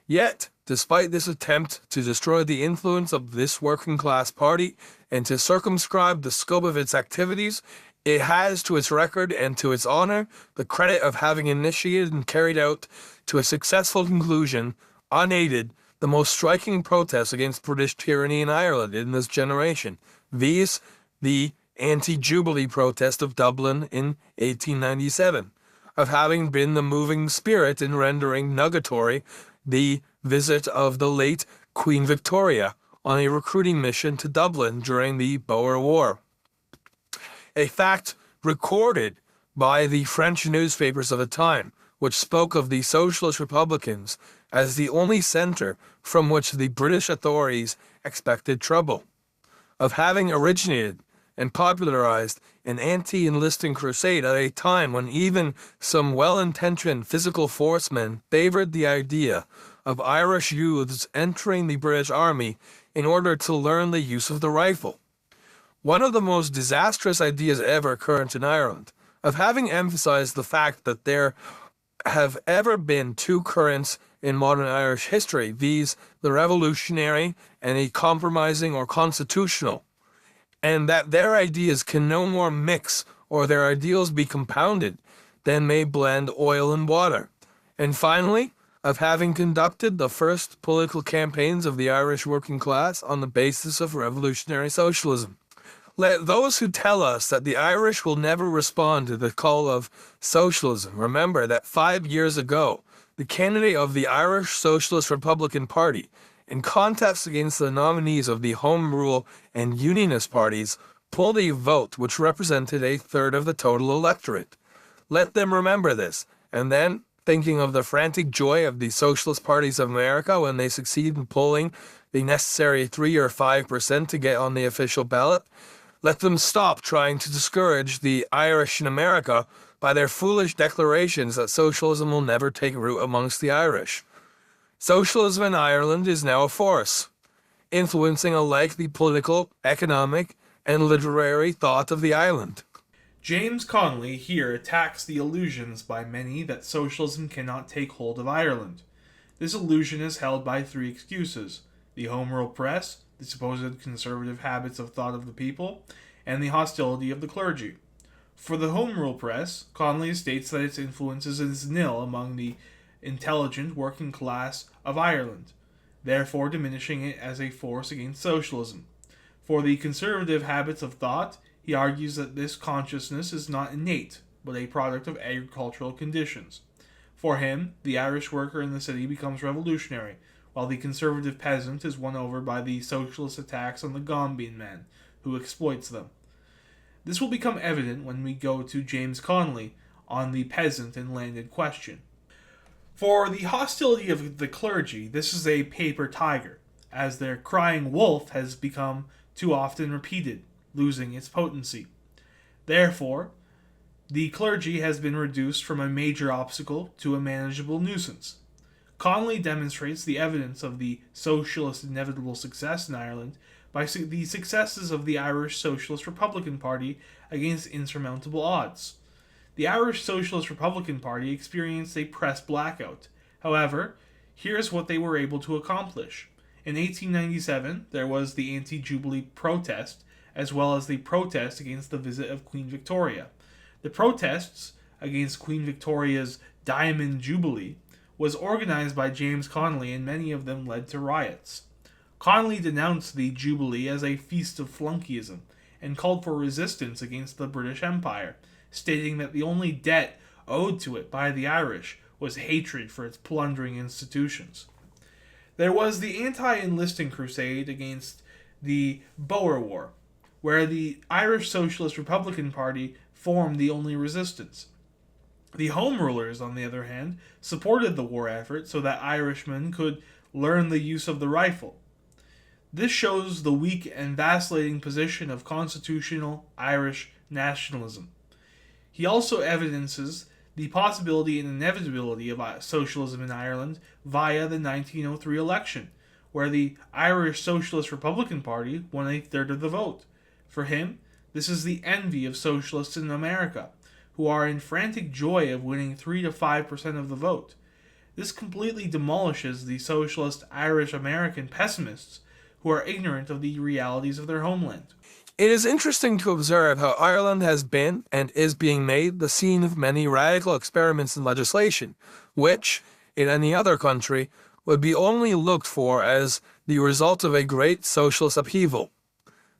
C: Yet, despite this attempt to destroy the influence of this working class party and to circumscribe the scope of its activities, it has to its record and to its honor the credit of having initiated and carried out to a successful conclusion, unaided, the most striking protest against British tyranny in Ireland in this generation, viz., the anti-Jubilee protest of Dublin in 1897, of having been the moving spirit in rendering nugatory the visit of the late Queen Victoria on a recruiting mission to Dublin during the Boer War. A fact recorded by the French newspapers of the time, which spoke of the Socialist Republicans as the only centre from which the British authorities expected trouble, of having originated and popularized an anti-enlisting crusade at a time when even some well-intentioned physical forcemen favored the idea of Irish youths entering the British Army in order to learn the use of the rifle. One of the most disastrous ideas ever current in Ireland, of having emphasized the fact that there have ever been two currents in modern Irish history, viz., the revolutionary and a compromising or constitutional, and that their ideas can no more mix or their ideals be compounded than may blend oil and water. And finally, of having conducted the first political campaigns of the Irish working class on the basis of revolutionary socialism. Let those who tell us that the Irish will never respond to the call of socialism remember that 5 years ago, the candidate of the Irish Socialist Republican Party, in contest against the nominees of the Home Rule and Unionist parties, pulled a vote which represented a third of the total electorate. Let them remember this, and then, thinking of the frantic joy of the Socialist parties of America when they succeed in pulling the necessary 3 or 5% to get on the official ballot, let them stop trying to discourage the Irish in America by their foolish declarations that socialism will never take root amongst the Irish. Socialism in Ireland is now a force, influencing alike the political, economic, and literary thought of the island.
B: James Connolly here attacks the illusions by many that socialism cannot take hold of Ireland. This illusion is held by three excuses: the home rule press, the supposed conservative habits of thought of the people, and the hostility of the clergy. For the home rule press, Connolly states that its influence is nil among the intelligent working class of Ireland, therefore diminishing it as a force against socialism. For the conservative habits of thought, he argues that this consciousness is not innate, but a product of agricultural conditions. For him, the Irish worker in the city becomes revolutionary, while the conservative peasant is won over by the socialist attacks on the Gombean man, who exploits them. This will become evident when we go to James Connolly on the peasant and landed question. For the hostility of the clergy, this is a paper tiger, as their crying wolf has become too often repeated, losing its potency. Therefore, the clergy has been reduced from a major obstacle to a manageable nuisance. Connolly demonstrates the evidence of the socialist inevitable success in Ireland by the successes of the Irish Socialist Republican Party against insurmountable odds. The Irish Socialist Republican Party experienced a press blackout. However, here's what they were able to accomplish. In 1897, there was the anti-Jubilee protest, as well as the protest against the visit of Queen Victoria. The protests against Queen Victoria's Diamond Jubilee was organized by James Connolly, and many of them led to riots. Connolly denounced the Jubilee as a feast of flunkeyism, and called for resistance against the British Empire, stating that the only debt owed to it by the Irish was hatred for its plundering institutions. There was the anti-enlisting crusade against the Boer War, where the Irish Socialist Republican Party formed the only resistance. The Home Rulers, on the other hand, supported the war effort so that Irishmen could learn the use of the rifle. This shows the weak and vacillating position of constitutional Irish nationalism. He also evidences the possibility and inevitability of socialism in Ireland via the 1903 election, where the Irish Socialist Republican Party won a third of the vote. For him, this is the envy of socialists in America, who are in frantic joy of winning 3 to 5% of the vote. This completely demolishes the socialist Irish American pessimists who are ignorant of the realities of their homeland.
C: It is interesting to observe how Ireland has been and is being made the scene of many radical experiments in legislation, which, in any other country, would be only looked for as the result of a great socialist upheaval.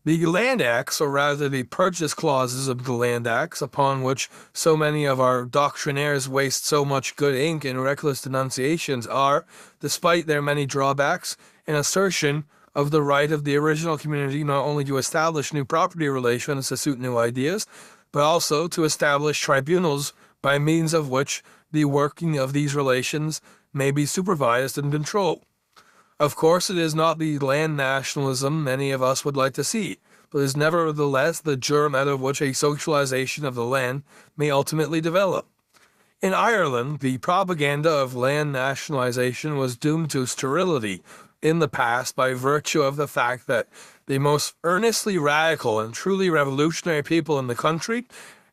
C: The Land Acts, or rather the purchase clauses of the Land Acts, upon which so many of our doctrinaires waste so much good ink in reckless denunciations, are, despite their many drawbacks, an assertion of the right of the original community not only to establish new property relations to suit new ideas, but also to establish tribunals by means of which the working of these relations may be supervised and controlled. Of course, it is not the land nationalism many of us would like to see, but is nevertheless the germ out of which a socialization of the land may ultimately develop. In Ireland, the propaganda of land nationalization was doomed to sterility in the past by virtue of the fact that the most earnestly radical and truly revolutionary people in the country,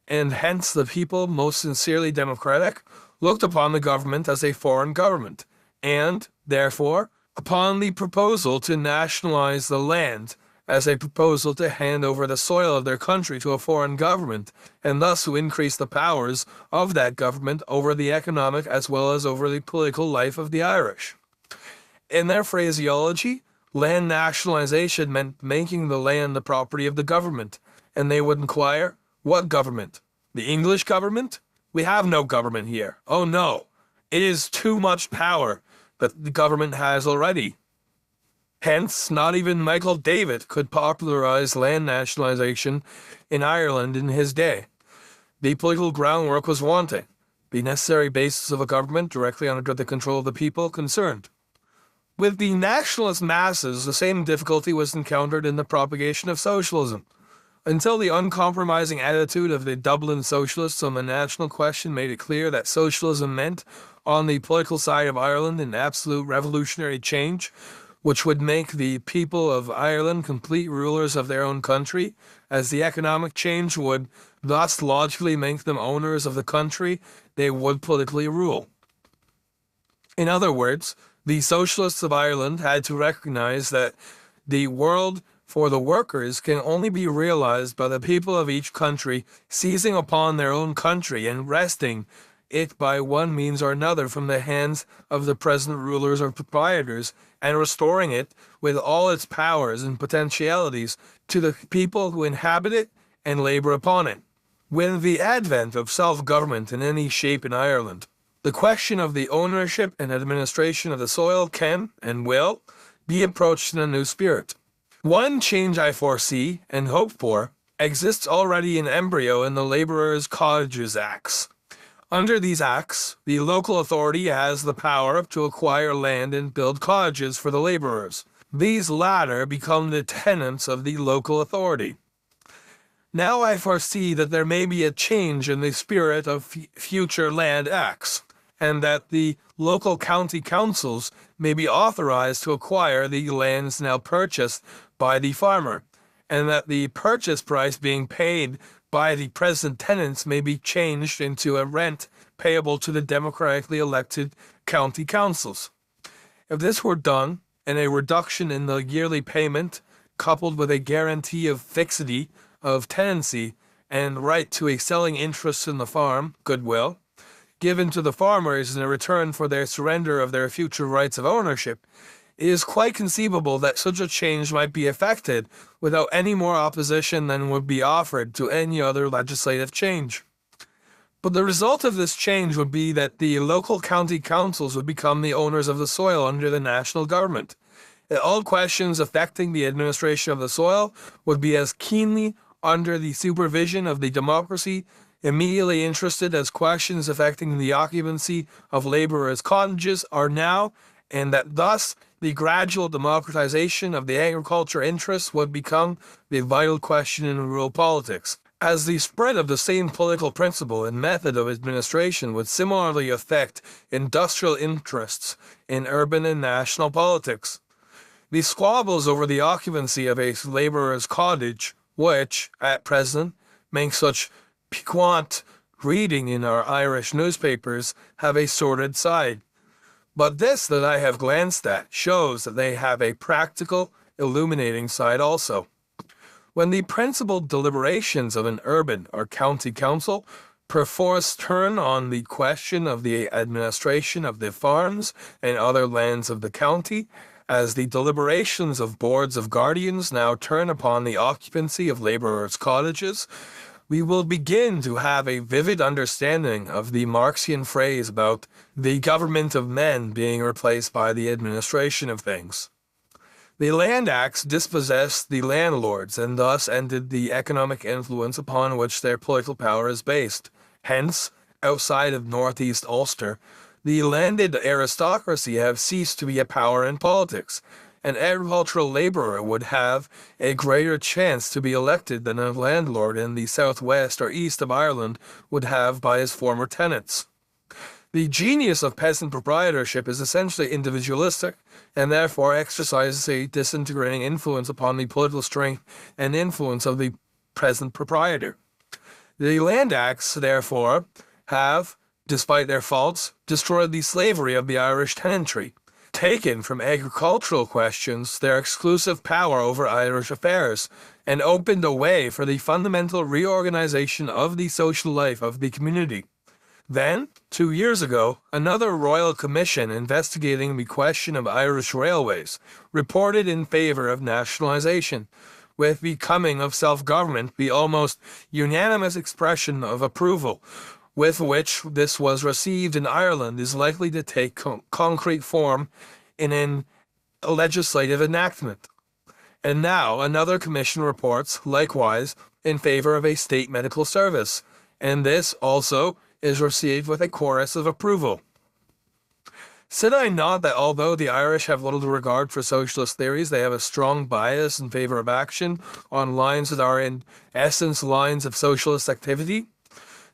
C: and hence the people most sincerely democratic, looked upon the government as a foreign government, and, therefore, upon the proposal to nationalize the land as a proposal to hand over the soil of their country to a foreign government, and thus to increase the powers of that government over the economic as well as over the political life of the Irish. In their phraseology, land nationalization meant making the land the property of the government, and they would inquire, what government? The English government? We have no government here. Oh no, it is too much power that the government has already. Hence, not even Michael David could popularize land nationalization in Ireland in his day. The political groundwork was wanting, the necessary basis of a government directly under the control of the people concerned. With the nationalist masses, the same difficulty was encountered in the propagation of socialism. Until the uncompromising attitude of the Dublin socialists on the national question made it clear that socialism meant, on the political side of Ireland, an absolute revolutionary change, which would make the people of Ireland complete rulers of their own country, as the economic change would thus logically make them owners of the country they would politically rule. In other words, The socialists of Ireland had to recognize that the world for the workers can only be realized by the people of each country seizing upon their own country and wresting it by one means or another from the hands of the present rulers or proprietors, and restoring it with all its powers and potentialities to the people who inhabit it and labor upon it. With the advent of self-government in any shape in Ireland, the question of the ownership and administration of the soil can, and will, be approached in a new spirit. One change I foresee, and hope for, exists already in embryo in the Labourers' Cottages Acts. Under these acts, the local authority has the power to acquire land and build cottages for the labourers. These latter become the tenants of the local authority. Now I foresee that there may be a change in the spirit of future land acts, and that the local county councils may be authorized to acquire the lands now purchased by the farmer, and that the purchase price being paid by the present tenants may be changed into a rent payable to the democratically elected county councils. If this were done, and a reduction in the yearly payment, coupled with a guarantee of fixity of tenancy and right to a selling interest in the farm, goodwill, given to the farmers in return for their surrender of their future rights of ownership, it is quite conceivable that such a change might be effected without any more opposition than would be offered to any other legislative change. But the result of this change would be that the local county councils would become the owners of the soil under the national government. That all questions affecting the administration of the soil would be as keenly under the supervision of the democracy immediately interested as questions affecting the occupancy of laborers' cottages are now, and that thus the gradual democratization of the agriculture interests would become the vital question in rural politics, as the spread of the same political principle and method of administration would similarly affect industrial interests in urban and national politics. The squabbles over the occupancy of a laborer's cottage, which, at present, make such piquant reading in our Irish newspapers, have a sordid side. But this that I have glanced at shows that they have a practical, illuminating side also. When the principal deliberations of an urban or county council perforce turn on the question of the administration of the farms and other lands of the county, as the deliberations of boards of guardians now turn upon the occupancy of labourers' cottages, we will begin to have a vivid understanding of the Marxian phrase about the government of men being replaced by the administration of things. The Land Acts dispossessed the landlords and thus ended the economic influence upon which their political power is based. Hence, outside of northeast Ulster, the landed aristocracy have ceased to be a power in politics. An agricultural labourer would have a greater chance to be elected than a landlord in the southwest or east of Ireland would have by his former tenants. The genius of peasant proprietorship is essentially individualistic, and therefore exercises a disintegrating influence upon the political strength and influence of the present proprietor. The Land Acts, therefore, have, despite their faults, destroyed the slavery of the Irish tenantry, taken from agricultural questions their exclusive power over Irish affairs, and opened a way for the fundamental reorganization of the social life of the community. Then, 2 years ago, another royal commission investigating the question of Irish railways reported in favor of nationalization, with the coming of self-government the almost unanimous expression of approval with which this was received in Ireland is likely to take concrete form in a legislative enactment. And now another commission reports, likewise, in favor of a state medical service, and this also is received with a chorus of approval. Said I not that although the Irish have little regard for socialist theories, they have a strong bias in favor of action on lines that are in essence lines of socialist activity?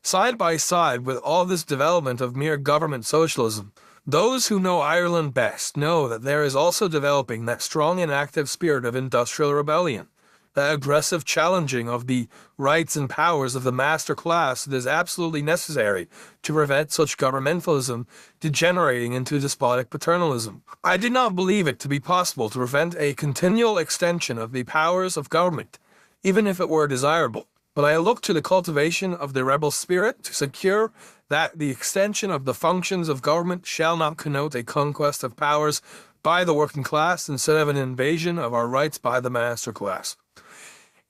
C: Side by side with all this development of mere government socialism, those who know Ireland best know that there is also developing that strong and active spirit of industrial rebellion. the aggressive challenging of the rights and powers of the master class that is absolutely necessary to prevent such governmentalism degenerating into despotic paternalism. I did not believe it to be possible to prevent a continual extension of the powers of government, even if it were desirable. But I looked to the cultivation of the rebel spirit to secure that the extension of the functions of government shall not connote a conquest of powers by the working class instead of an invasion of our rights by the master class.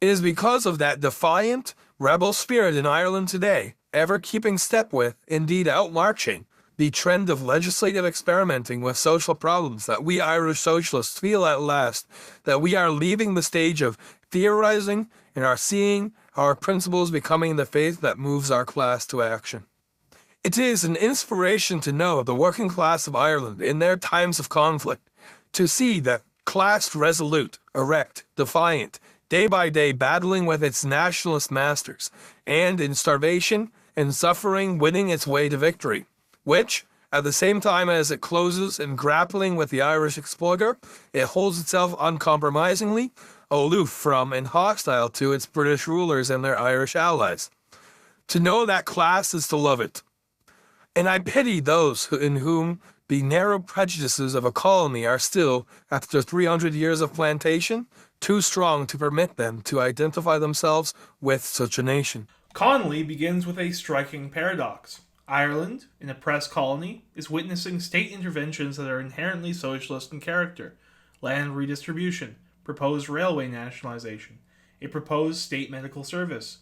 C: It is because of that defiant, rebel spirit in Ireland today, ever keeping step with, indeed outmarching, the trend of legislative experimenting with social problems that we Irish socialists feel at last that we are leaving the stage of theorizing and are seeing our principles becoming the faith that moves our class to action. It is an inspiration to know the working class of Ireland in their times of conflict, to see that class resolute, erect, defiant, day by day battling with its nationalist masters, and in starvation and suffering winning its way to victory, which, at the same time as it closes in grappling with the Irish exploiter, it holds itself uncompromisingly aloof from and hostile to its British rulers and their Irish allies. To know that class is to love it. And I pity those in whom the narrow prejudices of a colony are still, after 300 years of plantation, too strong to permit them to identify themselves with such a nation.
B: Connolly begins with a striking paradox. Ireland, an oppressed colony, is witnessing state interventions that are inherently socialist in character: land redistribution, proposed railway nationalization, a proposed state medical service.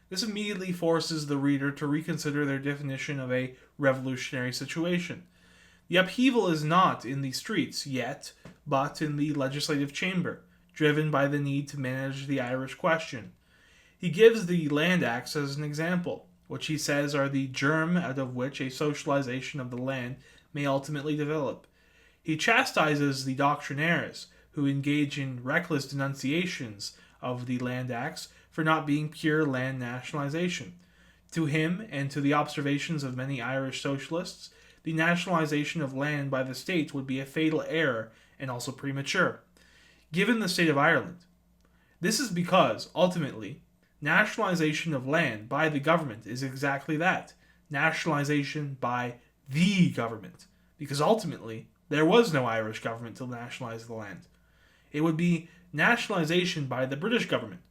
B: This immediately forces the reader to reconsider their definition of a revolutionary situation. The upheaval is not in the streets yet, but in the legislative chamber, driven by the need to manage the Irish question. He gives the Land Acts as an example, which he says are the germ out of which a socialization of the land may ultimately develop. He chastises the doctrinaires who engage in reckless denunciations of the Land Acts for not being pure land nationalization. To him, and to the observations of many Irish socialists, the nationalization of land by the state would be a fatal error and also premature, given the state of Ireland. This is because, ultimately, nationalization of land by the government is exactly that, nationalization by the government, because ultimately there was no Irish government to nationalize the land. It would be nationalization by the British government.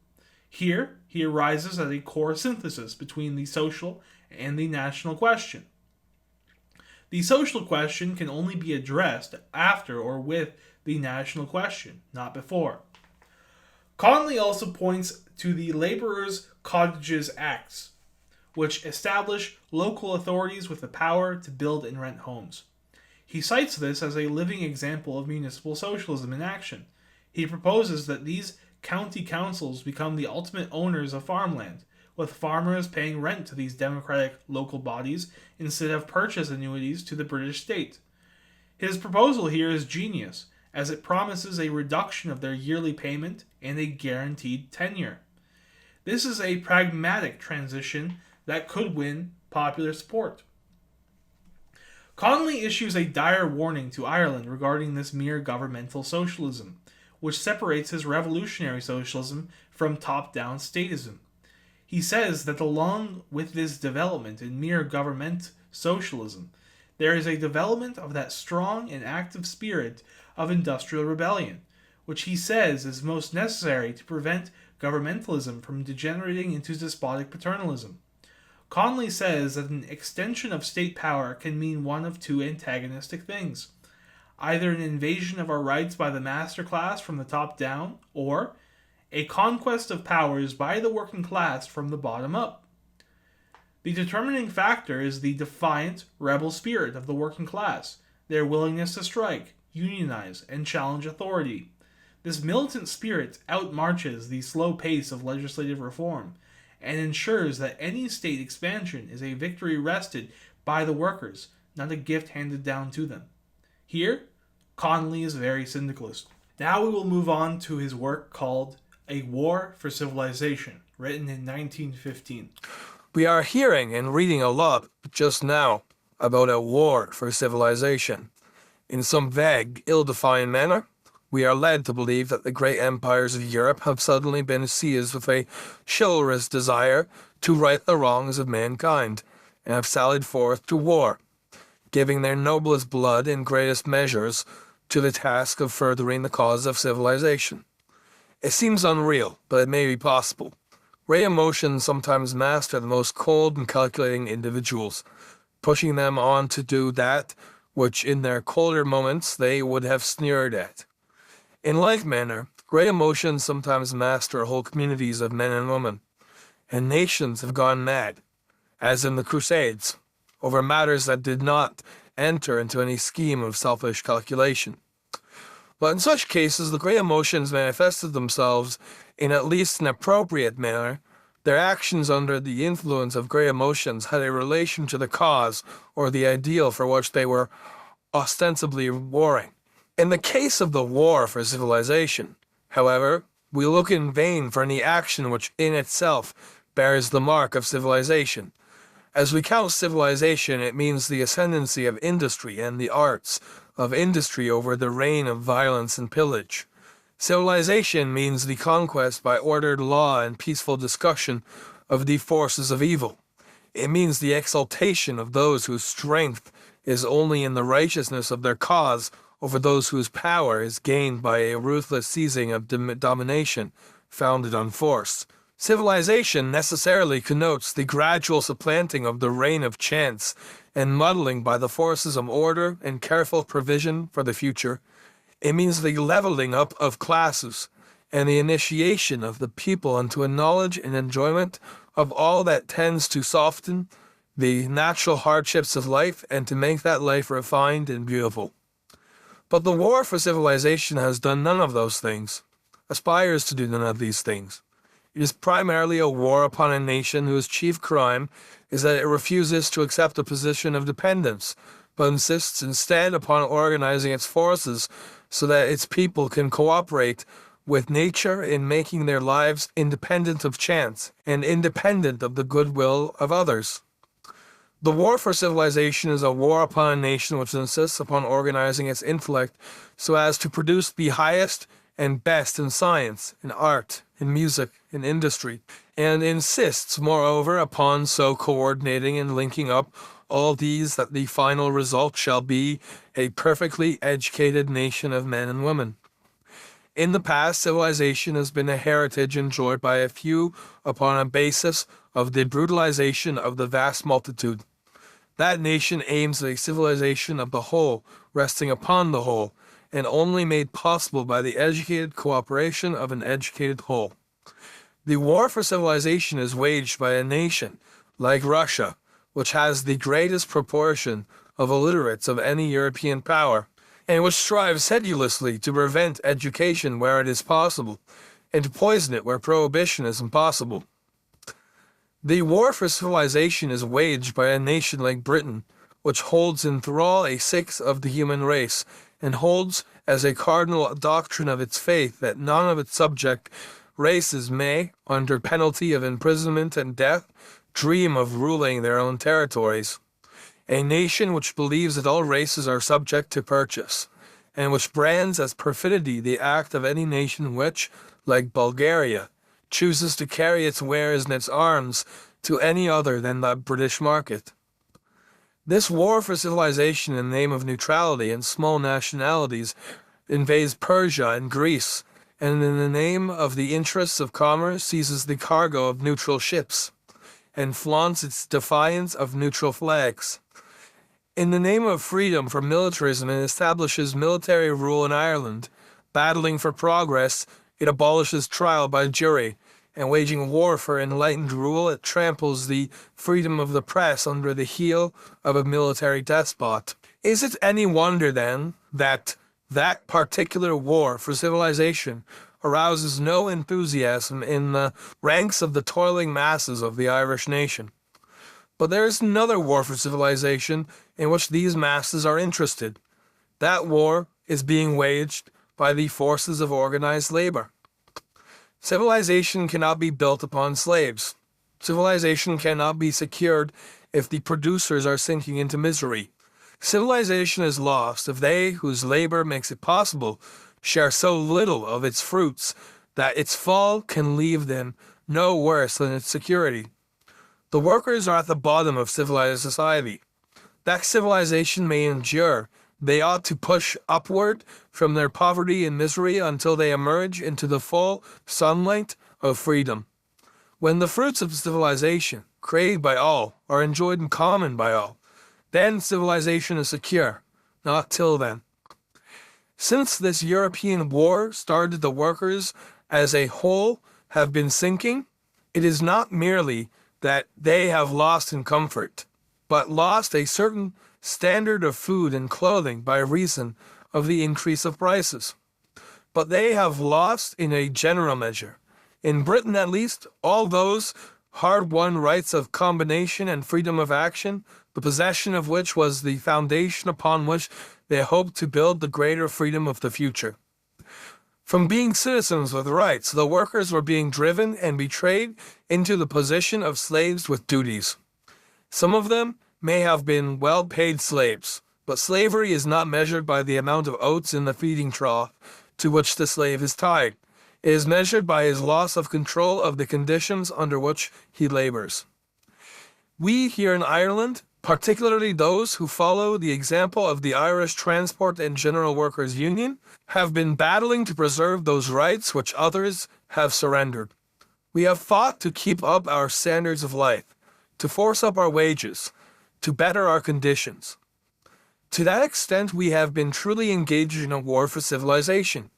B: Here, he arises as a core synthesis between the social and the national question. The social question can only be addressed after or with the national question, not before. Connolly also points to the Labourers' Cottages Acts, which establish local authorities with the power to build and rent homes. He cites this as a living example of municipal socialism in action. He proposes that these county councils become the ultimate owners of farmland, with farmers paying rent to these democratic local bodies instead of purchase annuities to the British state. His proposal here is genius, as it promises a reduction of their yearly payment and a guaranteed tenure. This is a pragmatic transition that could win popular support. Connolly issues a dire warning to Ireland regarding this mere governmental socialism, which separates his revolutionary socialism from top-down statism. He says that along with this development in mere government socialism, there is a development of that strong and active spirit of industrial rebellion, which he says is most necessary to prevent governmentalism from degenerating into despotic paternalism. Connolly says that an extension of state power can mean one of two antagonistic things: either an invasion of our rights by the master class from the top down, or a conquest of powers by the working class from the bottom up. The determining factor is the defiant, rebel spirit of the working class, their willingness to strike, unionize, and challenge authority. This militant spirit outmarches the slow pace of legislative reform, and ensures that any state expansion is a victory wrested by the workers, not a gift handed down to them. Here, Connolly is very syndicalist. Now we will move on to his work called A War for Civilization, written in 1915.
C: We are hearing and reading a lot just now about a war for civilization. In some vague, ill-defined manner, we are led to believe that the great empires of Europe have suddenly been seized with a chivalrous desire to right the wrongs of mankind, and have sallied forth to war, giving their noblest blood and greatest measures to the task of furthering the cause of civilization. It seems unreal, but it may be possible. Great emotions sometimes master the most cold and calculating individuals, pushing them on to do that which in their colder moments they would have sneered at. In like manner, great emotions sometimes master whole communities of men and women, and nations have gone mad, as in the Crusades, over matters that did not enter into any scheme of selfish calculation. But in such cases, the great emotions manifested themselves in at least an appropriate manner. Their actions under the influence of great emotions had a relation to the cause or the ideal for which they were ostensibly warring. In the case of the war for civilization, however, we look in vain for any action which in itself bears the mark of civilization. As we count civilization, it means the ascendancy of industry and the arts of industry over the reign of violence and pillage. Civilization means the conquest by ordered law and peaceful discussion of the forces of evil. It means the exaltation of those whose strength is only in the righteousness of their cause over those whose power is gained by a ruthless seizing of domination founded on force. Civilization necessarily connotes the gradual supplanting of the reign of chance and muddling by the forces of order and careful provision for the future. It means the leveling up of classes and the initiation of the people into a knowledge and enjoyment of all that tends to soften the natural hardships of life and to make that life refined and beautiful. But the war for civilization has done none of those things, aspires to do none of these things. It is primarily a war upon a nation whose chief crime is that it refuses to accept a position of dependence, but insists instead upon organizing its forces so that its people can cooperate with nature in making their lives independent of chance and independent of the goodwill of others. The war for civilization is a war upon a nation which insists upon organizing its intellect so as to produce the highest and best in science, in art, in music, in industry, and insists, moreover, upon so coordinating and linking up all these that the final result shall be a perfectly educated nation of men and women. In the past, civilization has been a heritage enjoyed by a few upon a basis of the brutalization of the vast multitude. That nation aims at a civilization of the whole, resting upon the whole, and only made possible by the educated cooperation of an educated whole. The war for civilization is waged by a nation, like Russia, which has the greatest proportion of illiterates of any European power, and which strives sedulously to prevent education where it is possible, and to poison it where prohibition is impossible. The war for civilization is waged by a nation like Britain, which holds in thrall a sixth of the human race, and holds as a cardinal doctrine of its faith that none of its subject races may, under penalty of imprisonment and death, dream of ruling their own territories. A nation which believes that all races are subject to purchase, and which brands as perfidy the act of any nation which, like Bulgaria, chooses to carry its wares and its arms to any other than the British market. This war for civilization in the name of neutrality and small nationalities invades Persia and Greece, and in the name of the interests of commerce seizes the cargo of neutral ships, and flaunts its defiance of neutral flags. In the name of freedom from militarism, it establishes military rule in Ireland. Battling for progress, it abolishes trial by jury, and waging war for enlightened rule, it tramples the freedom of the press under the heel of a military despot. Is it any wonder, then, that particular war for civilization arouses no enthusiasm in the ranks of the toiling masses of the Irish nation? But there is another war for civilization in which these masses are interested. That war is being waged by the forces of organized labor. Civilization cannot be built upon slaves. Civilization cannot be secured if the producers are sinking into misery. Civilization is lost if they, whose labor makes it possible share so little of its fruits that its fall can leave them no worse than its security. The workers are at the bottom of civilized society. That civilization may endure. They ought to push upward from their poverty and misery until they emerge into the full sunlight of freedom. When the fruits of civilization, craved by all, are enjoyed in common by all, then civilization is secure. Not till then. Since this European war started, the workers as a whole have been sinking. It is not merely that they have lost in comfort, but lost a certain standard of food and clothing by reason of the increase of prices. But they have lost in a general measure. In Britain, at least, all those hard-won rights of combination and freedom of action, the possession of which was the foundation upon which they hoped to build the greater freedom of the future. From being citizens with rights, the workers were being driven and betrayed into the position of slaves with duties. Some of them may have been well-paid slaves, but slavery is not measured by the amount of oats in the feeding trough to which the slave is tied. It is measured by his loss of control of the conditions under which he labors. We here in Ireland, particularly those who follow the example of the Irish Transport and General Workers Union, have been battling to preserve those rights which others have surrendered. We have fought to keep up our standards of life, to force up our wages, to better our conditions. To that extent, we have been truly engaged in a war for civilization.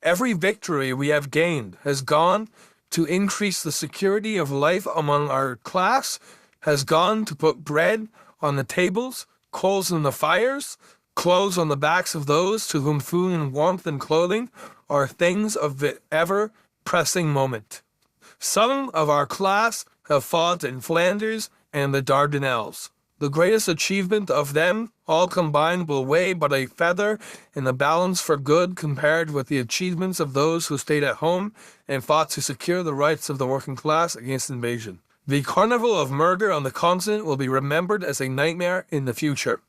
C: Every victory we have gained has gone to increase the security of life among our class, has gone to put bread on the tables, coals in the fires, clothes on the backs of those to whom food and warmth and clothing are things of the ever-pressing moment. Some of our class have fought in Flanders and the Dardanelles. The greatest achievement of them all combined will weigh but a feather in the balance for good compared with the achievements of those who stayed at home and fought to secure the rights of the working class against invasion. The carnival of murder on the continent will be remembered as a nightmare in the future.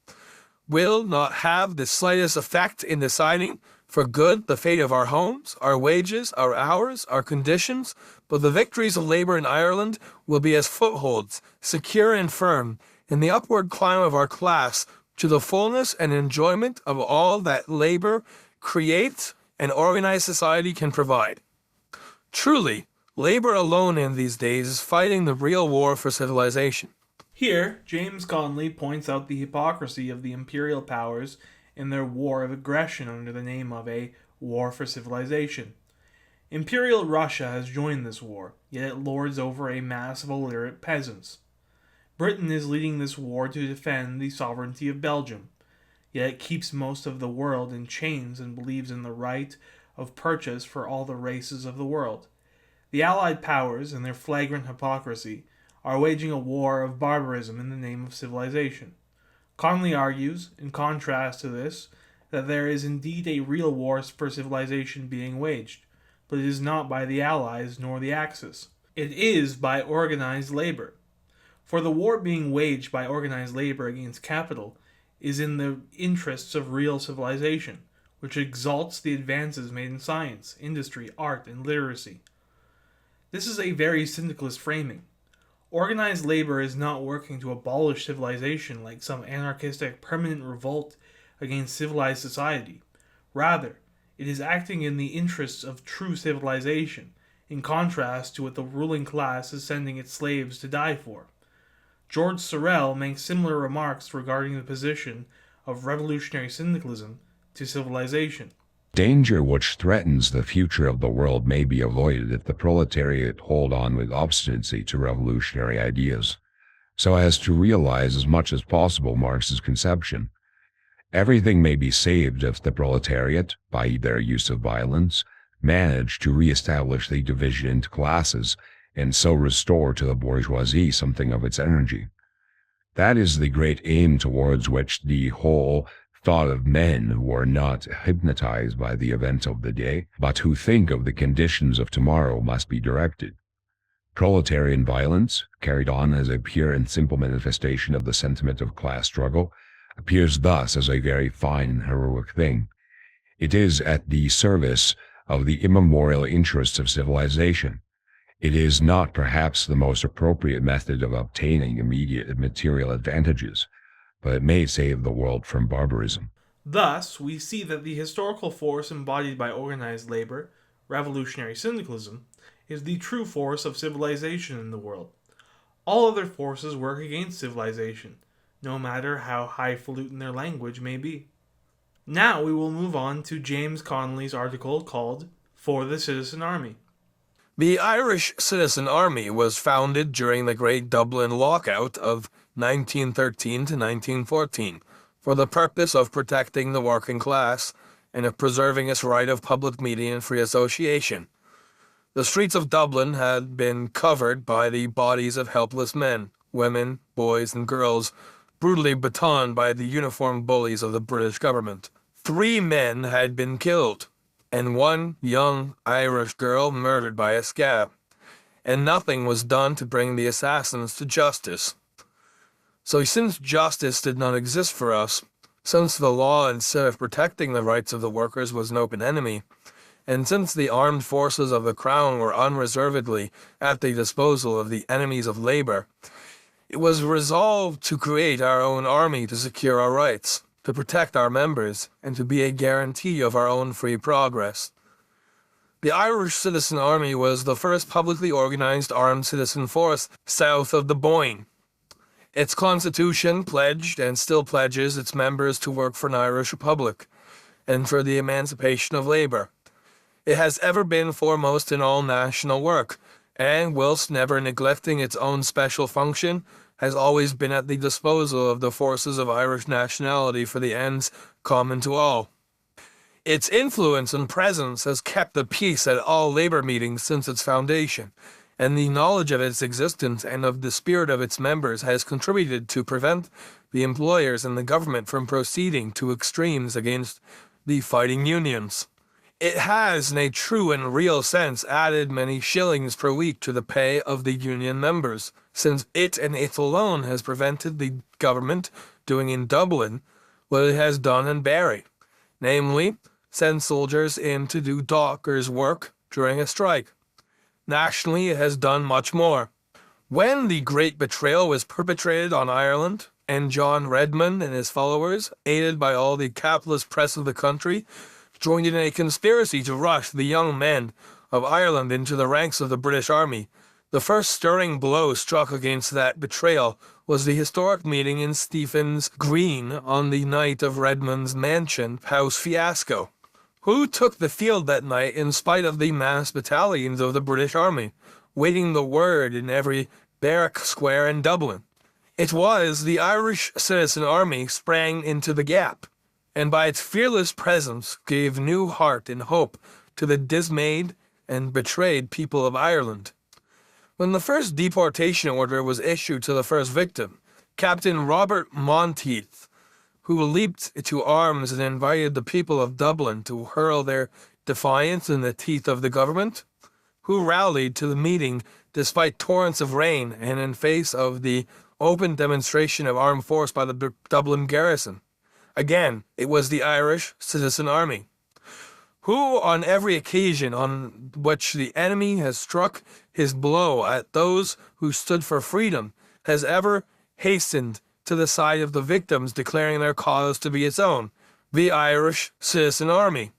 C: Will not have the slightest effect in deciding for good the fate of our homes, our wages, our hours, our conditions, but the victories of labor in Ireland will be as footholds, secure and firm, in the upward climb of our class to the fullness and enjoyment of all that labor, creates, and organized society can provide. Truly, labor alone in these days is fighting the real war for civilization.
B: Here, James Connolly points out the hypocrisy of the imperial powers in their war of aggression under the name of a war for civilization. Imperial Russia has joined this war, yet it lords over a mass of illiterate peasants. Britain is leading this war to defend the sovereignty of Belgium, yet it keeps most of the world in chains and believes in the right of purchase for all the races of the world. The Allied powers, in their flagrant hypocrisy, are waging a war of barbarism in the name of civilization. Connolly argues, in contrast to this, that there is indeed a real war for civilization being waged, but it is not by the Allies nor the Axis. It is by organized labor. For the war being waged by organized labor against capital is in the interests of real civilization, which exalts the advances made in science, industry, art, and literacy. This is a very syndicalist framing. Organized labor is not working to abolish civilization like some anarchistic permanent revolt against civilized society. Rather, it is acting in the interests of true civilization, in contrast to what the ruling class is sending its slaves to die for. George Sorel makes similar remarks regarding the position of revolutionary syndicalism to civilization.
F: Danger which threatens the future of the world may be avoided if the proletariat hold on with obstinacy to revolutionary ideas, so as to realize as much as possible Marx's conception. Everything may be saved if the proletariat, by their use of violence, manage to re-establish the division into classes, and so restore to the bourgeoisie something of its energy. That is the great aim towards which the whole thought of men who are not hypnotized by the events of the day, but who think of the conditions of tomorrow must be directed. Proletarian violence, carried on as a pure and simple manifestation of the sentiment of class struggle, appears thus as a very fine and heroic thing. It is at the service of the immemorial interests of civilization. It is not perhaps the most appropriate method of obtaining immediate material advantages, but it may save the world from barbarism.
B: Thus, we see that the historical force embodied by organized labor, revolutionary syndicalism, is the true force of civilization in the world. All other forces work against civilization, no matter how highfalutin their language may be. Now we will move on to James Connolly's article called For the Citizen Army.
C: The Irish Citizen Army was founded during the Great Dublin Lockout of 1913 to 1914 for the purpose of protecting the working class and of preserving its right of public meeting and free association. The streets of Dublin had been covered by the bodies of helpless men, women, boys, and girls, brutally batoned by the uniformed bullies of the British government. 3 men had been killed, and 1 young Irish girl murdered by a scab, and nothing was done to bring the assassins to justice. So since justice did not exist for us, since the law instead of protecting the rights of the workers was an open enemy, and since the armed forces of the Crown were unreservedly at the disposal of the enemies of labor, it was resolved to create our own army to secure our rights, to protect our members, and to be a guarantee of our own free progress. The Irish Citizen Army was the first publicly organized armed citizen force south of the Boyne. Its constitution pledged and still pledges its members to work for an Irish Republic and for the emancipation of labor. It has ever been foremost in all national work, and whilst never neglecting its own special function, has always been at the disposal of the forces of Irish nationality for the ends common to all. Its influence and presence has kept the peace at all labor meetings since its foundation, and the knowledge of its existence and of the spirit of its members has contributed to prevent the employers and the government from proceeding to extremes against the fighting unions. It has, in a true and real sense, added many shillings per week to the pay of the union members, since it and it alone has prevented the government doing in Dublin what it has done in Barry, namely, send soldiers in to do dockers' work during a strike. Nationally, it has done much more. When the Great Betrayal was perpetrated on Ireland, and John Redmond and his followers, aided by all the capitalist press of the country, joined in a conspiracy to rush the young men of Ireland into the ranks of the British Army, the first stirring blow struck against that betrayal was the historic meeting in Stephen's Green on the night of Redmond's mansion house fiasco. Who took the field that night in spite of the mass battalions of the British Army, waiting the word in every barrack square in Dublin? It was the Irish Citizen Army sprang into the gap, and by its fearless presence gave new heart and hope to the dismayed and betrayed people of Ireland. When the first deportation order was issued to the first victim, Captain Robert Monteith, who leaped to arms and invited the people of Dublin to hurl their defiance in the teeth of the government, who rallied to the meeting despite torrents of rain and in face of the open demonstration of armed force by the Dublin garrison. Again, it was the Irish Citizen Army, who on every occasion on which the enemy has struck his blow at those who stood for freedom has ever hastened to the side of the victims, declaring their cause to be its own, the Irish Citizen Army,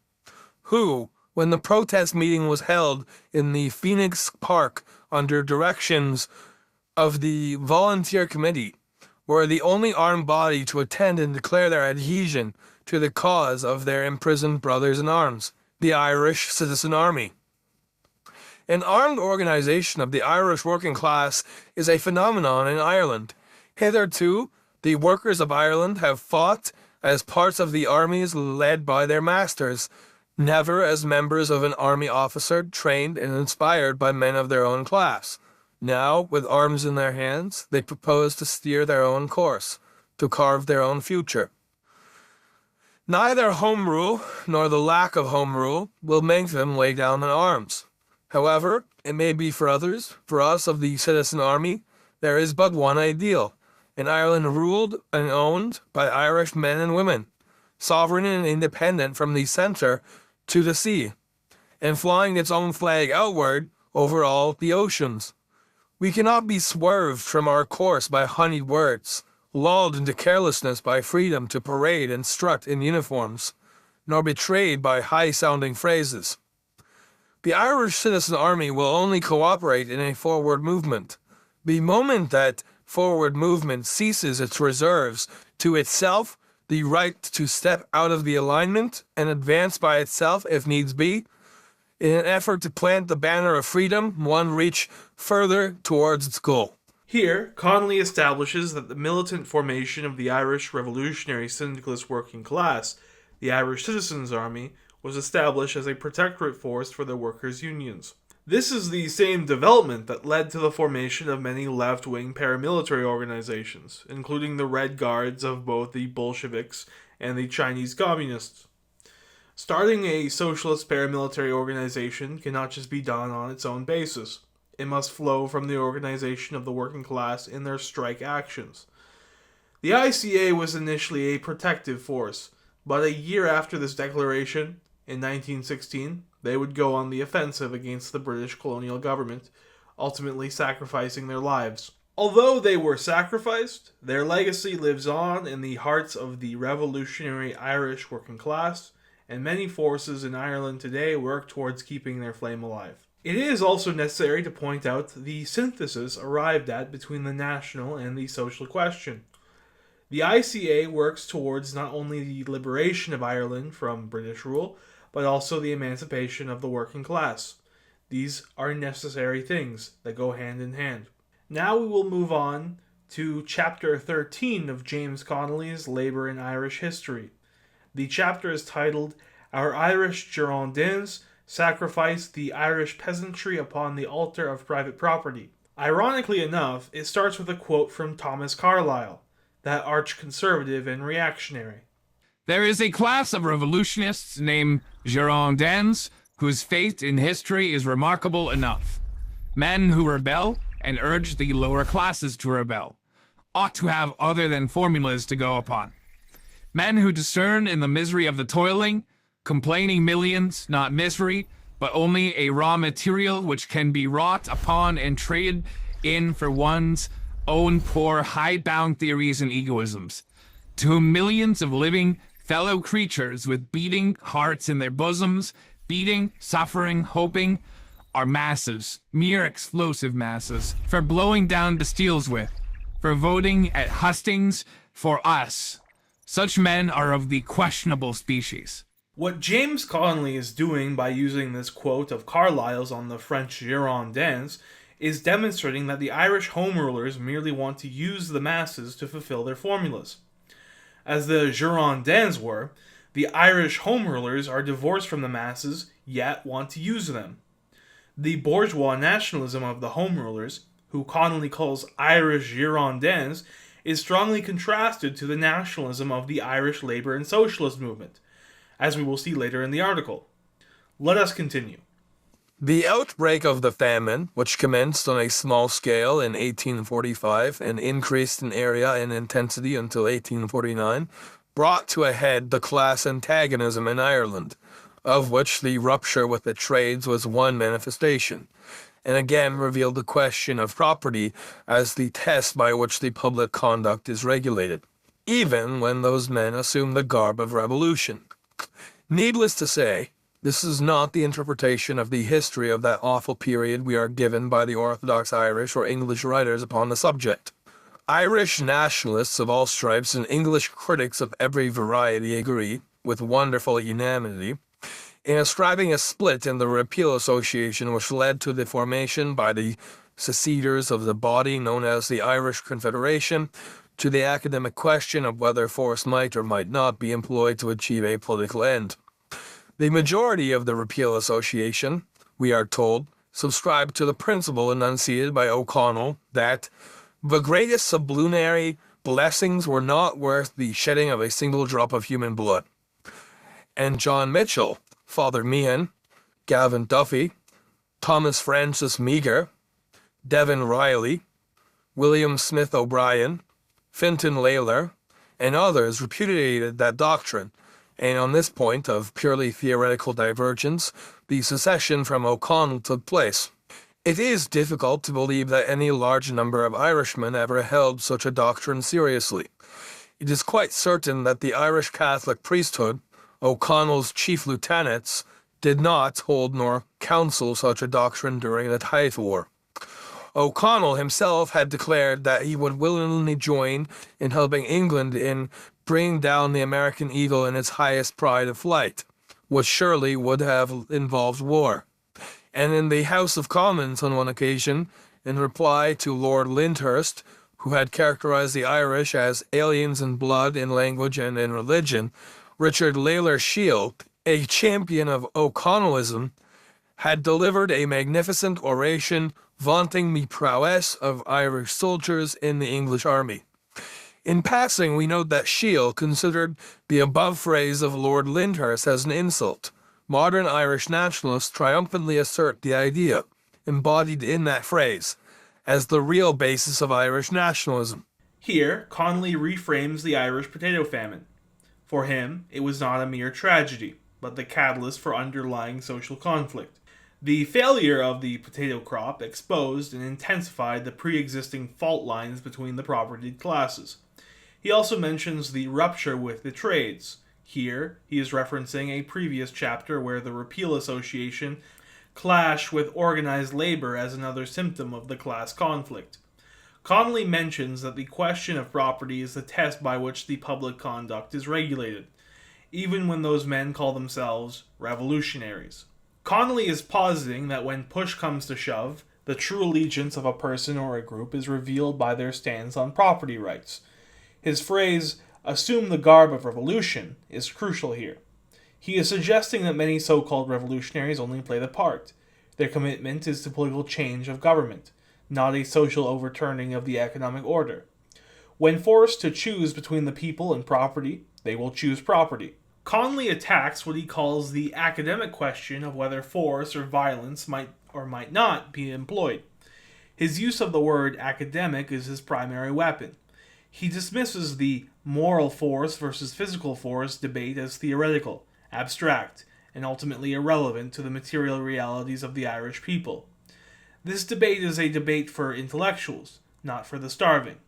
C: who, when the protest meeting was held in the Phoenix Park under directions of the Volunteer Committee, were the only armed body to attend and declare their adhesion to the cause of their imprisoned brothers in arms, the Irish Citizen Army. An armed organization of the Irish working class is a phenomenon in Ireland. Hitherto, the workers of Ireland have fought as parts of the armies led by their masters, never as members of an army officer trained and inspired by men of their own class. Now, with arms in their hands, they propose to steer their own course, to carve their own future. Neither home rule nor the lack of home rule will make them lay down in arms. However, it may be for others, for us of the Citizen Army, there is but one ideal, an Ireland ruled and owned by Irish men and women, sovereign and independent from the center to the sea, and flying its own flag outward over all the oceans. We cannot be swerved from our course by honeyed words, lulled into carelessness by freedom to parade and strut in uniforms, nor betrayed by high-sounding phrases. The Irish Citizen Army will only cooperate in a forward movement. The moment that forward movement ceases its reserves to itself the right to step out of the alignment and advance by itself if needs be, in an effort to plant the banner of freedom, one reach further towards its goal.
B: Here, Connolly establishes that the militant formation of the Irish Revolutionary Syndicalist working class, the Irish Citizens' Army, was established as a protectorate force for the workers' unions. This is the same development that led to the formation of many left-wing paramilitary organizations, including the Red Guards of both the Bolsheviks and the Chinese Communists. Starting a socialist paramilitary organization cannot just be done on its own basis. It must flow from the organization of the working class in their strike actions. The ICA was initially a protective force, but a year after this declaration, in 1916, they would go on the offensive against the British colonial government, ultimately sacrificing their lives. Although they were sacrificed, their legacy lives on in the hearts of the revolutionary Irish working class, and many forces in Ireland today work towards keeping their flame alive. It is also necessary to point out the synthesis arrived at between the national and the social question. The ICA works towards not only the liberation of Ireland from British rule, but also the emancipation of the working class. These are necessary things that go hand in hand. Now we will move on to Chapter 13 of James Connolly's Labour in Irish History. The chapter is titled, Our Irish Girondins Sacrificed the Irish Peasantry upon the Altar of Private Property. Ironically enough, it starts with a quote from Thomas Carlyle, that arch-conservative and reactionary.
E: There is a class of revolutionists named Girondins whose fate in history is remarkable enough. Men who rebel and urge the lower classes to rebel ought to have other than formulas to go upon. Men who discern in the misery of the toiling, complaining millions, not misery, but only a raw material which can be wrought upon and traded in for one's own poor, hidebound theories and egoisms, to whom millions of living fellow creatures with beating hearts in their bosoms, beating, suffering, hoping, are masses, mere explosive masses, for blowing down Bastilles with, for voting at hustings for us. Such men are of the questionable species.
B: What James Connolly is doing by using this quote of Carlyle's on the French Girondins is demonstrating that the Irish home rulers merely want to use the masses to fulfill their formulas. As the Girondins were, the Irish home rulers are divorced from the masses, yet want to use them. The bourgeois nationalism of the home rulers, who Connolly calls Irish Girondins, is strongly contrasted to the nationalism of the Irish labor and socialist movement, as we will see later in the article. Let us continue.
C: The outbreak of the famine, which commenced on a small scale in 1845 and increased in area and intensity until 1849, brought to a head the class antagonism in Ireland, of which the rupture with the trades was one manifestation, and again revealed the question of property as the test by which the public conduct is regulated, even when those men assume the garb of revolution. Needless to say, this is not the interpretation of the history of that awful period we are given by the Orthodox Irish or English writers upon the subject. Irish nationalists of all stripes and English critics of every variety agree, with wonderful unanimity, in ascribing a split in the Repeal Association which led to the formation by the seceders of the body known as the Irish Confederation to the academic question of whether force might or might not be employed to achieve a political end. The majority of the Repeal Association, we are told, subscribed to the principle enunciated by O'Connell that the greatest sublunary blessings were not worth the shedding of a single drop of human blood. And John Mitchell, Father Meehan, Gavin Duffy, Thomas Francis Meagher, Devin Riley, William Smith O'Brien, Fintan Lalor, and others repudiated that doctrine, and on this point of purely theoretical divergence, the secession from O'Connell took place. It is difficult to believe that any large number of Irishmen ever held such a doctrine seriously. It is quite certain that the Irish Catholic priesthood, O'Connell's chief lieutenants, did not hold nor counsel such a doctrine during the Tithe War. O'Connell himself had declared that he would willingly join in helping England in bringing down the American eagle in its highest pride of flight, which surely would have involved war. And in the House of Commons on one occasion, in reply to Lord Lyndhurst, who had characterized the Irish as aliens in blood, in language, and in religion, Richard Lalor Shield, a champion of O'Connellism, had delivered a magnificent oration vaunting the prowess of Irish soldiers in the English army. In passing, we note that Shield considered the above phrase of Lord Lyndhurst as an insult. Modern Irish nationalists triumphantly assert the idea, embodied in that phrase, as the real basis of Irish nationalism.
B: Here, Connolly reframes the Irish potato famine. For him, it was not a mere tragedy, but the catalyst for underlying social conflict. The failure of the potato crop exposed and intensified the pre-existing fault lines between the propertied classes. He also mentions the rupture with the trades. Here, he is referencing a previous chapter where the Repeal Association clashed with organized labor as another symptom of the class conflict. Connolly mentions that the question of property is the test by which the public conduct is regulated, even when those men call themselves revolutionaries. Connolly is positing that when push comes to shove, the true allegiance of a person or a group is revealed by their stance on property rights. His phrase, "assume the garb of revolution," is crucial here. He is suggesting that many so-called revolutionaries only play the part. Their commitment is to political change of government, not a social overturning of the economic order. When forced to choose between the people and property, they will choose property. Connolly attacks what he calls the academic question of whether force or violence might or might not be employed. His use of the word academic is his primary weapon. He dismisses the moral force versus physical force debate as theoretical, abstract, and ultimately irrelevant to the material realities of the Irish people. This debate is a debate for intellectuals, not for the starving.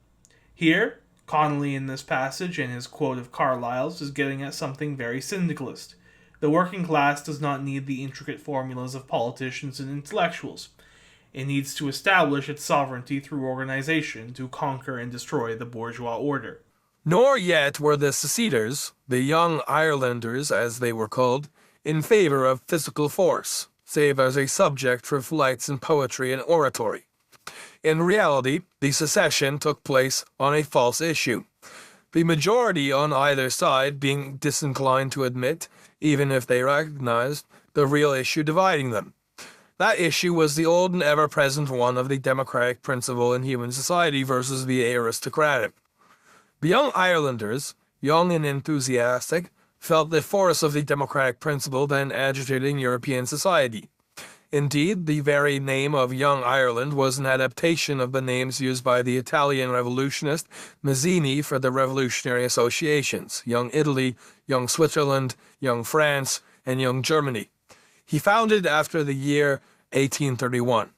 B: Here, Connolly in this passage and his quote of Carlyle's is getting at something very syndicalist. The working class does not need the intricate formulas of politicians and intellectuals. It needs to establish its sovereignty through organization to conquer and destroy the bourgeois order.
C: Nor yet were the seceders, the Young Irelanders as they were called, in favor of physical force, save as a subject for flights in poetry and oratory. In reality, the secession took place on a false issue, the majority on either side being disinclined to admit, even if they recognized, the real issue dividing them. That issue was the old and ever-present one of the democratic principle in human society versus the aristocratic. The Young Irelanders, young and enthusiastic, felt the force of the democratic principle then agitating European society. Indeed, the very name of Young Ireland was an adaptation of the names used by the Italian revolutionist Mazzini for the revolutionary associations, Young Italy, Young Switzerland, Young France, and Young Germany. He founded after the year 1831.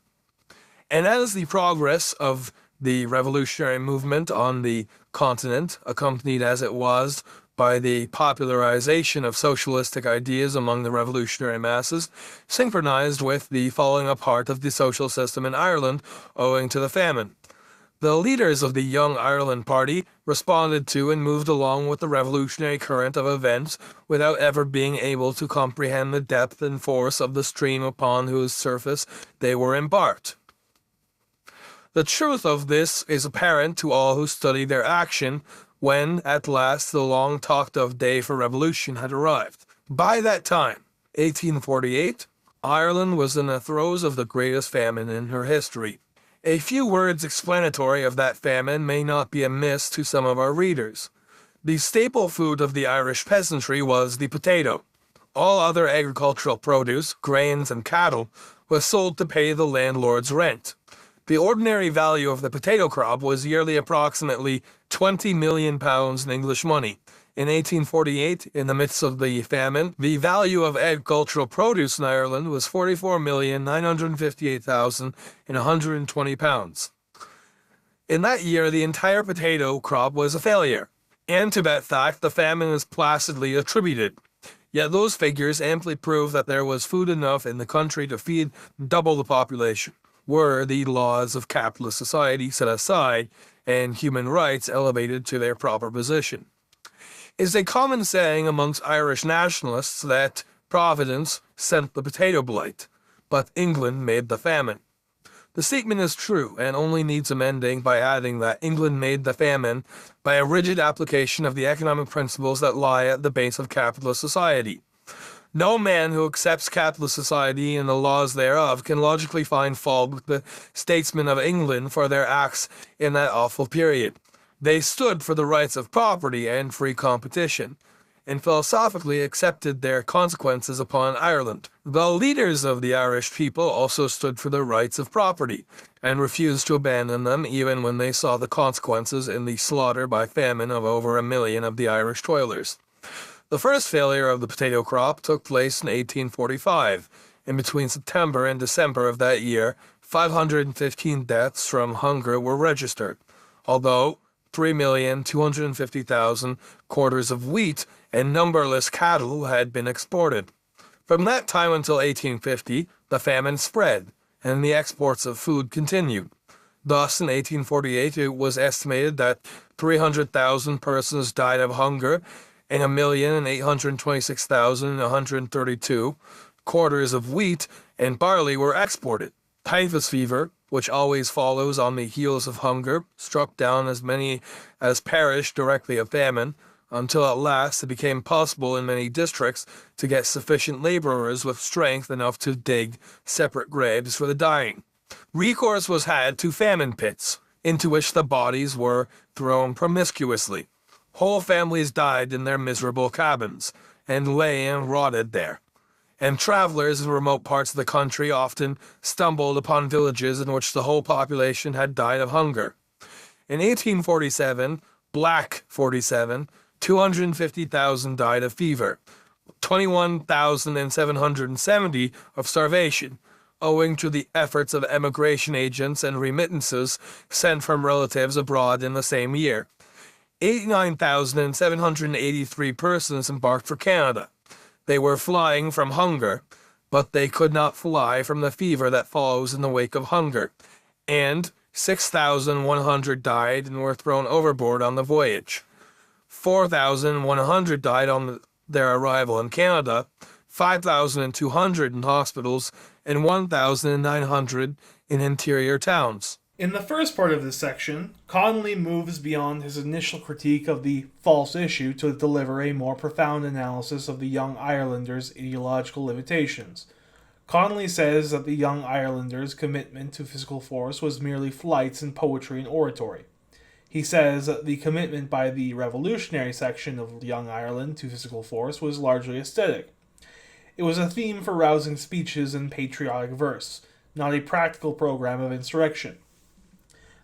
C: And as the progress of the revolutionary movement on the continent, accompanied as it was by the popularization of socialistic ideas among the revolutionary masses, synchronized with the falling apart of the social system in Ireland owing to the famine. The leaders of the Young Ireland Party responded to and moved along with the revolutionary current of events without ever being able to comprehend the depth and force of the stream upon whose surface they were embarked. The truth of this is apparent to all who study their action when, at last, the long-talked-of day for revolution had arrived. By that time, 1848, Ireland was in the throes of the greatest famine in her history. A few words explanatory of that famine may not be amiss to some of our readers. The staple food of the Irish peasantry was the potato. All other agricultural produce, grains, and cattle was sold to pay the landlord's rent. The ordinary value of the potato crop was yearly approximately £20 million in English money, In 1848, in the midst of the famine, the value of agricultural produce in Ireland was £44,958,120. In that year, the entire potato crop was a failure, and to that fact, the famine is placidly attributed. Yet those figures amply prove that there was food enough in the country to feed double the population, were the laws of capitalist society set aside and human rights elevated to their proper position. It is a common saying amongst Irish nationalists that Providence sent the potato blight, but England made the famine. The statement is true and only needs amending by adding that England made the famine by a rigid application of the economic principles that lie at the base of capitalist society. No man who accepts capitalist society and the laws thereof can logically find fault with the statesmen of England for their acts in that awful period. They stood for the rights of property and free competition, and philosophically accepted their consequences upon Ireland. The leaders of the Irish people also stood for the rights of property, and refused to abandon them even when they saw the consequences in the slaughter by famine of over 1 million of the Irish toilers. The first failure of the potato crop took place in 1845, and between September and December of that year, 515 deaths from hunger were registered, although 3,250,000 quarters of wheat and numberless cattle had been exported. From that time until 1850, the famine spread, and the exports of food continued. Thus, in 1848, it was estimated that 300,000 persons died of hunger, and 1,826,132 quarters of wheat and barley were exported. Typhus fever, which always follows on the heels of hunger, struck down as many as perished directly of famine, until at last it became possible in many districts to get sufficient laborers with strength enough to dig separate graves for the dying. Recourse was had to famine pits, into which the bodies were thrown promiscuously. Whole families died in their miserable cabins, and lay and rotted there. And travelers in remote parts of the country often stumbled upon villages in which the whole population had died of hunger. In 1847, Black 47, 250,000 died of fever, 21,770 of starvation, owing to the efforts of emigration agents and remittances sent from relatives abroad in the same year. 89,783 persons embarked for Canada. They were flying from hunger, but they could not fly from the fever that follows in the wake of hunger, and 6,100 died and were thrown overboard on the voyage. 4,100 died on their arrival in Canada, 5,200 in hospitals, and 1,900 in interior towns.
B: In the first part of this section, Connolly moves beyond his initial critique of the false issue to deliver a more profound analysis of the Young Irelanders' ideological limitations. Connolly says that the Young Irelanders' commitment to physical force was merely flights in poetry and oratory. He says that the commitment by the revolutionary section of Young Ireland to physical force was largely aesthetic. It was a theme for rousing speeches and patriotic verse, not a practical program of insurrection.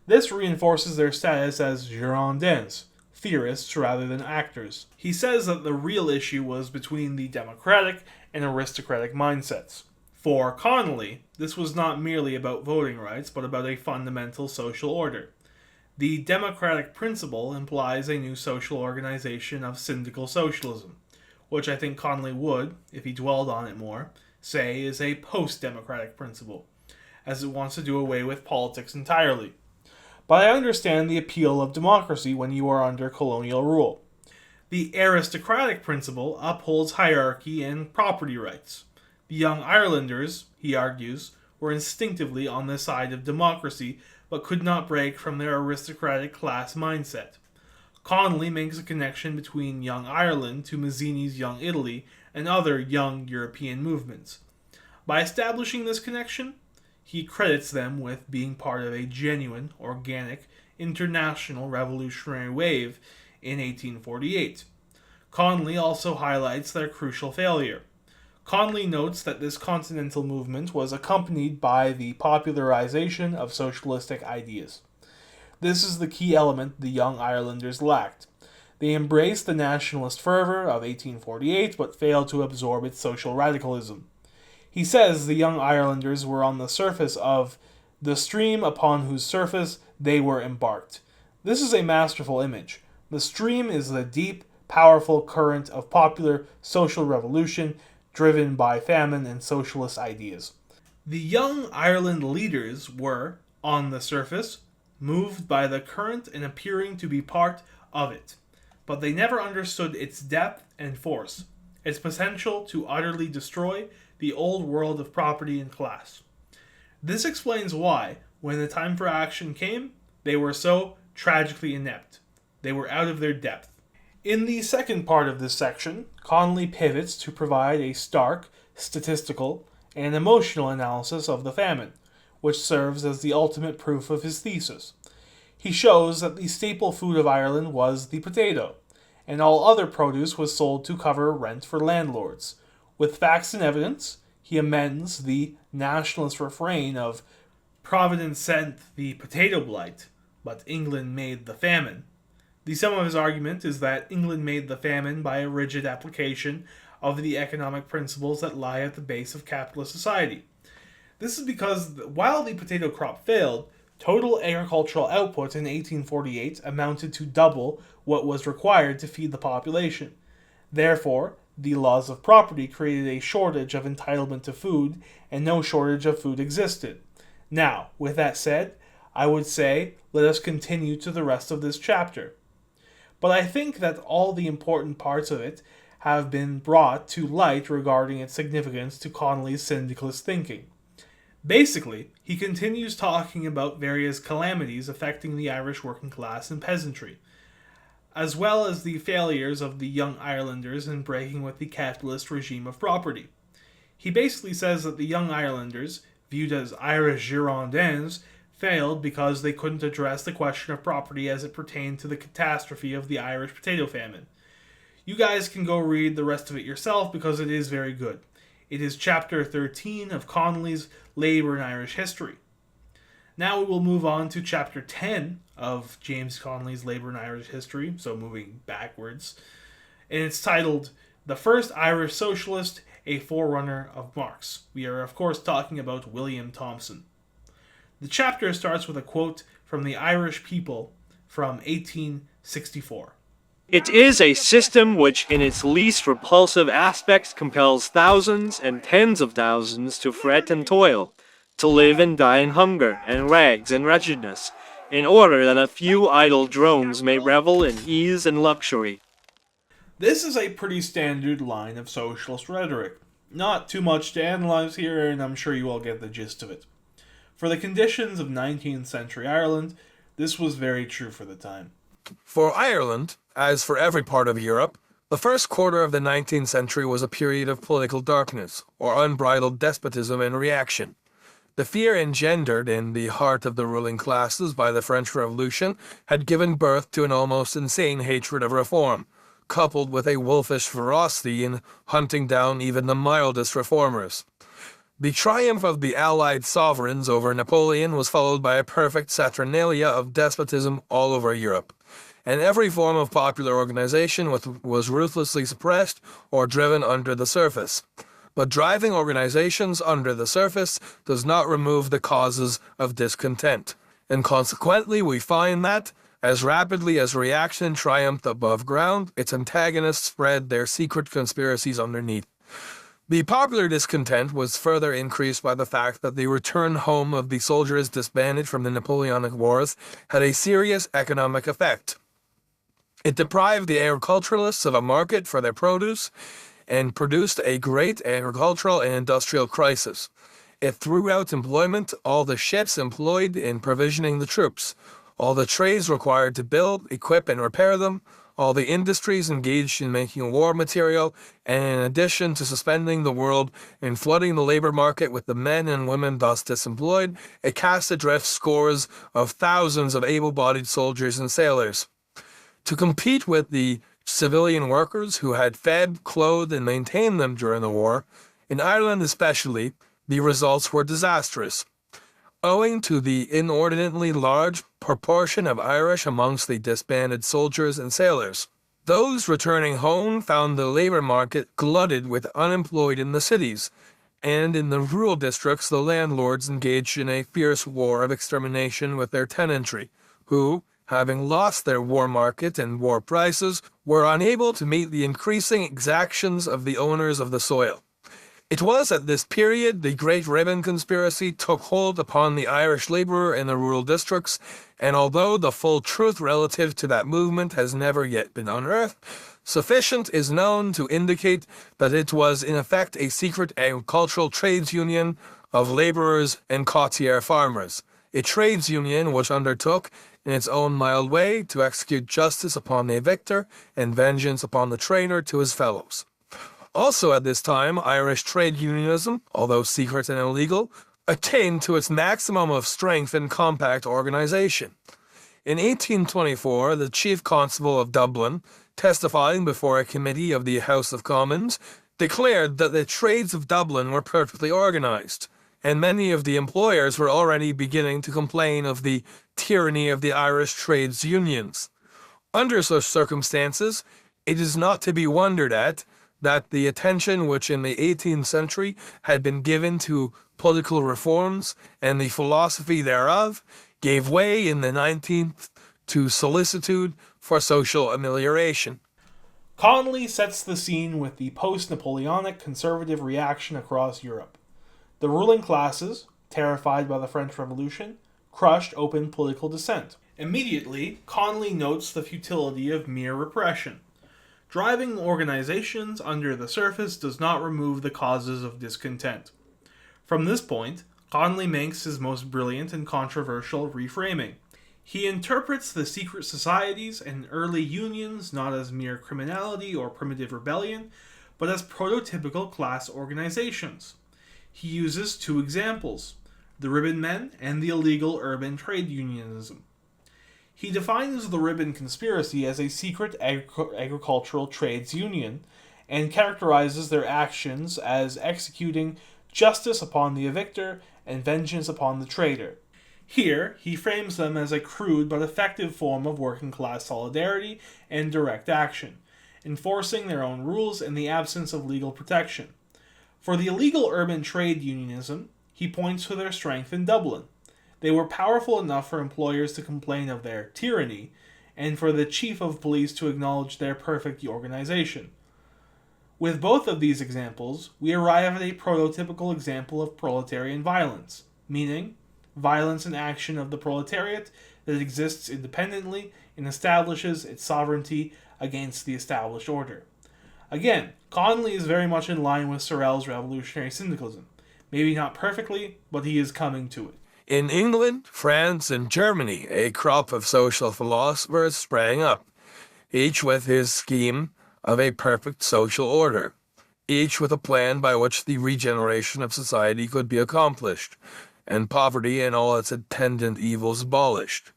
B: This reinforces their status as Girondins, theorists rather than actors. He says that the real issue was between the democratic and aristocratic mindsets. For Connolly, this was not merely about voting rights, but about a fundamental social order. The democratic principle implies a new social organization of syndical socialism, which I think Connolly would, if he dwelled on it more, say is a post-democratic principle, as it wants to do away with politics entirely. But I understand the appeal of democracy when you are under colonial rule. The aristocratic principle upholds hierarchy and property rights. The Young Irelanders, he argues, were instinctively on the side of democracy, but could not break from their aristocratic class mindset. Connolly makes a connection between Young Ireland to Mazzini's Young Italy and other young European movements. By establishing this connection, he credits them with being part of a genuine, organic, international revolutionary wave in 1848. Connolly also highlights their crucial failure. Connolly notes that this continental movement was accompanied by the popularization of socialistic ideas. This is the key element the Young Irelanders lacked. They embraced the nationalist fervor of 1848 but failed to absorb its social radicalism. He says the young Irelanders were on the surface of the stream upon whose surface they were embarked. This is a masterful image. The stream is the deep, powerful current of popular social revolution driven by famine and socialist ideas. The young Ireland leaders were, on the surface, moved by the current and appearing to be part of it, but they never understood its depth and force, its potential to utterly destroy the old world of property and class. This explains why, when the time for action came, they were so tragically inept. They were out of their depth. In the second part of this section, Connolly pivots to provide a stark, statistical, and emotional analysis of the famine, which serves as the ultimate proof of his thesis. He shows that the staple food of Ireland was the potato, and all other produce was sold to cover rent for landlords. With facts and evidence, he amends the nationalist refrain of "Providence sent the potato blight, but England made the famine." The sum of his argument is that England made the famine by a rigid application of the economic principles that lie at the base of capitalist society. This is because while the potato crop failed, total agricultural output in 1848 amounted to double what was required to feed the population. Therefore, the laws of property created a shortage of entitlement to food, and no shortage of food existed. Now, with that said, I would say let us continue to the rest of this chapter. But I think that all the important parts of it have been brought to light regarding its significance to Connolly's syndicalist thinking. Basically, he continues talking about various calamities affecting the Irish working class and peasantry, as well as the failures of the young Irelanders in breaking with the capitalist regime of property. He basically says that the young Irelanders, viewed as Irish Girondins, failed because they couldn't address the question of property as it pertained to the catastrophe of the Irish potato famine. You guys can go read the rest of it yourself because it is very good. It is chapter 13 of Connolly's Labour in Irish History. Now we will move on to chapter 10 of James Connolly's Labour in Irish History, so moving backwards. And it's titled, "The First Irish Socialist, a Forerunner of Marx." We are, of course, talking about William Thomson. The chapter starts with a quote from the Irish People from 1864.
G: It is a system which in its least repulsive aspects compels thousands and tens of thousands to fret and toil, to live and die in hunger and rags and wretchedness, in order that a few idle drones may revel in ease and luxury.
B: This is a pretty standard line of socialist rhetoric. Not too much to analyze here, and I'm sure you all get the gist of it. For the conditions of 19th century Ireland, this was very true for the time.
C: For Ireland, as for every part of Europe, the first quarter of the 19th century was a period of political darkness, or unbridled despotism and reaction. The fear engendered in the heart of the ruling classes by the French Revolution had given birth to an almost insane hatred of reform, coupled with a wolfish ferocity in hunting down even the mildest reformers. The triumph of the Allied sovereigns over Napoleon was followed by a perfect saturnalia of despotism all over Europe, and every form of popular organization was ruthlessly suppressed or driven under the surface. But driving organizations under the surface does not remove the causes of discontent, and consequently we find that, as rapidly as reaction triumphed above ground, its antagonists spread their secret conspiracies underneath. The popular discontent was further increased by the fact that the return home of the soldiers disbanded from the Napoleonic Wars had a serious economic effect. It deprived the agriculturalists of a market for their produce and produced a great agricultural and industrial crisis. It threw out employment, all the ships employed in provisioning the troops, all the trades required to build, equip, and repair them, all the industries engaged in making war material, and in addition to suspending the world and flooding the labor market with the men and women thus disemployed, it cast adrift scores of thousands of able-bodied soldiers and sailors. To compete with the civilian workers who had fed, clothed, and maintained them during the war, in Ireland especially, the results were disastrous. Owing to the inordinately large proportion of Irish amongst the disbanded soldiers and sailors, Those returning home found the labor market glutted with unemployed in the cities, and in the rural districts the landlords engaged in a fierce war of extermination with their tenantry, who, having lost their war market and war prices, were unable to meet the increasing exactions of the owners of the soil. It was at this period the Great Ribbon Conspiracy took hold upon the Irish laborer in the rural districts, and although the full truth relative to that movement has never yet been unearthed, sufficient is known to indicate that it was in effect a secret agricultural trades union of laborers and courtier farmers, a trades union which undertook, in its own mild way, to execute justice upon the victor and vengeance upon the traitor to his fellows. Also at this time, Irish trade unionism, although secret and illegal, attained to its maximum of strength and compact organization. In 1824, the Chief Constable of Dublin, testifying before a committee of the House of Commons, declared that the trades of Dublin were perfectly organized, and many of the employers were already beginning to complain of the tyranny of the Irish trades unions. Under such circumstances, it is not to be wondered at that the attention which in the 18th century had been given to political reforms and the philosophy thereof gave way in the 19th to solicitude for social amelioration.
B: Connolly sets the scene with the post-Napoleonic conservative reaction across Europe. The ruling classes, terrified by the French Revolution, crushed open political dissent. Immediately, Connolly notes the futility of mere repression. Driving organizations under the surface does not remove the causes of discontent. From this point, Connolly makes his most brilliant and controversial reframing. He interprets the secret societies and early unions not as mere criminality or primitive rebellion, but as prototypical class organizations. He uses two examples, the Ribbon Men and the illegal urban trade unionism. He defines the Ribbon Conspiracy as a secret agricultural trades union and characterizes their actions as executing justice upon the victor and vengeance upon the traitor. Here, he frames them as a crude but effective form of working class solidarity and direct action, enforcing their own rules in the absence of legal protection. For the illegal urban trade unionism, he points to their strength in Dublin. They were powerful enough for employers to complain of their tyranny, and for the chief of police to acknowledge their perfect organization. With both of these examples, we arrive at a prototypical example of proletarian violence, meaning violence and action of the proletariat that exists independently and establishes its sovereignty against the established order. Again, Connolly is very much in line with Sorel's revolutionary syndicalism. Maybe not perfectly, but he is coming to it.
C: In England, France, and Germany, a crop of social philosophers sprang up, each with his scheme of a perfect social order, each with a plan by which the regeneration of society could be accomplished, and poverty and all its attendant evils abolished.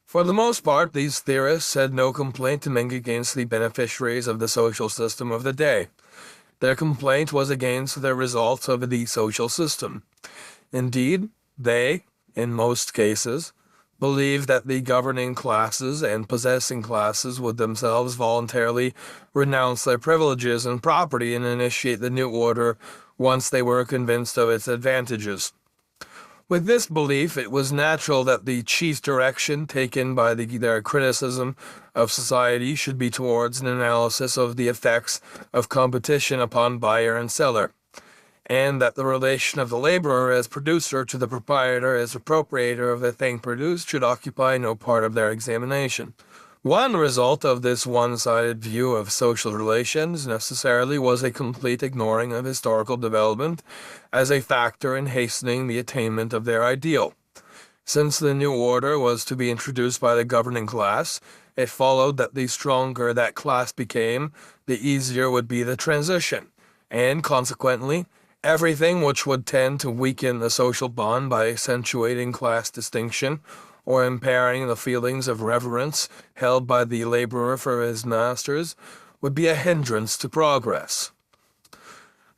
C: For the most part, these theorists had no complaint to make against the beneficiaries of the social system of the day. Their complaint was against the results of the social system. Indeed, they, in most cases, believed that the governing classes and possessing classes would themselves voluntarily renounce their privileges and property and initiate the new order once they were convinced of its advantages. With this belief, it was natural that the chief direction taken by their criticism of society should be towards an analysis of the effects of competition upon buyer and seller, and that the relation of the laborer as producer to the proprietor as appropriator of the thing produced should occupy no part of their examination. One result of this one-sided view of social relations necessarily was a complete ignoring of historical development as a factor in hastening the attainment of their ideal. Since the new order was to be introduced by the governing class, it followed that the stronger that class became, the easier would be the transition, and consequently, everything which would tend to weaken the social bond by accentuating class distinction or impairing the feelings of reverence held by the laborer for his masters would be a hindrance to progress.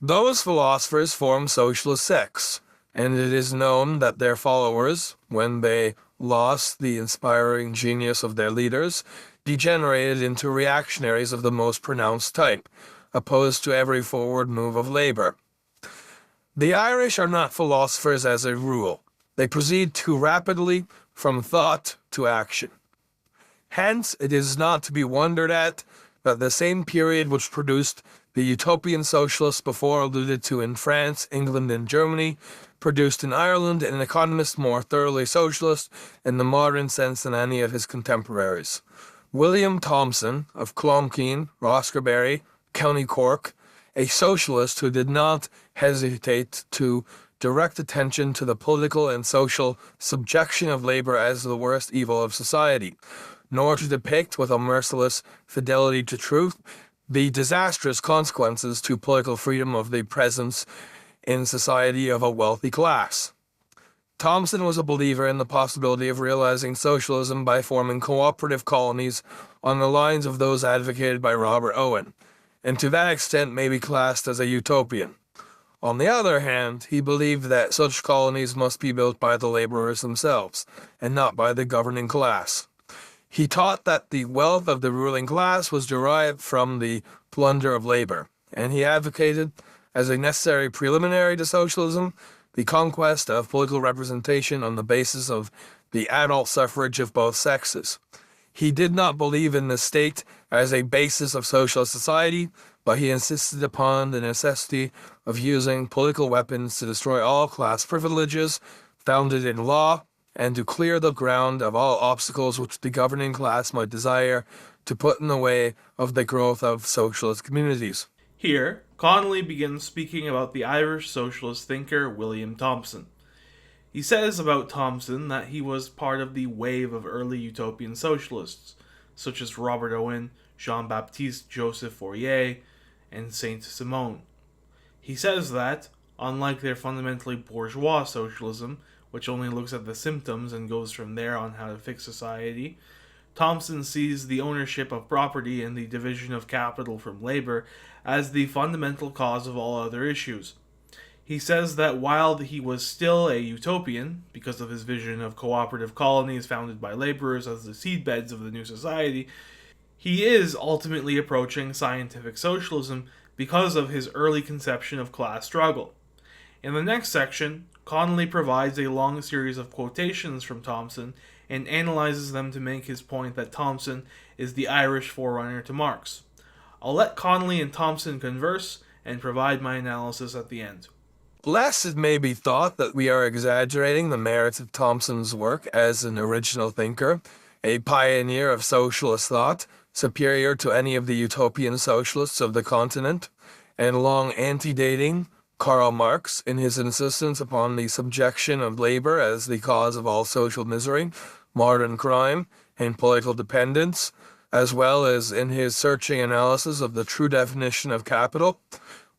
C: Those philosophers formed socialist sects, and it is known that their followers, when they lost the inspiring genius of their leaders, degenerated into reactionaries of the most pronounced type, opposed to every forward move of labor. The Irish are not philosophers as a rule. They proceed too rapidly from thought to action. Hence, it is not to be wondered at that the same period which produced the utopian socialists before alluded to in France, England, and Germany, produced in Ireland an economist more thoroughly socialist in the modern sense than any of his contemporaries. William Thomson of Clonkeene, Roscarbery, County Cork, a socialist who did not hesitate to direct attention to the political and social subjection of labor as the worst evil of society, nor to depict with a merciless fidelity to truth the disastrous consequences to political freedom of the presence in society of a wealthy class. Thomson was a believer in the possibility of realizing socialism by forming cooperative colonies on the lines of those advocated by Robert Owen, and to that extent may be classed as a utopian. On the other hand, he believed that such colonies must be built by the laborers themselves, and not by the governing class. He taught that the wealth of the ruling class was derived from the plunder of labor, and he advocated, as a necessary preliminary to socialism, the conquest of political representation on the basis of the adult suffrage of both sexes. He did not believe in the state as a basis of socialist society, but he insisted upon the necessity of using political weapons to destroy all class privileges founded in law and to clear the ground of all obstacles which the governing class might desire to put in the way of the growth of socialist communities.
B: Here, Connolly begins speaking about the Irish socialist thinker William Thomson. He says about Thomson that he was part of the wave of early utopian socialists, such as Robert Owen, Jean-Baptiste Joseph Fourier, and Saint-Simon. He says that, unlike their fundamentally bourgeois socialism, which only looks at the symptoms and goes from there on how to fix society, Thomson sees the ownership of property and the division of capital from labor as the fundamental cause of all other issues. He says that while he was still a utopian, because of his vision of cooperative colonies founded by laborers as the seedbeds of the new society, he is ultimately approaching scientific socialism because of his early conception of class struggle. In the next section, Connolly provides a long series of quotations from Thomson and analyzes them to make his point that Thomson is the Irish forerunner to Marx. I'll let Connolly and Thomson converse and provide my analysis at the end.
C: Lest it may be thought that we are exaggerating the merits of Thomson's work as an original thinker, a pioneer of socialist thought, superior to any of the utopian socialists of the continent, and long antedating Karl Marx in his insistence upon the subjection of labor as the cause of all social misery, modern crime, and political dependence, as well as in his searching analysis of the true definition of capital,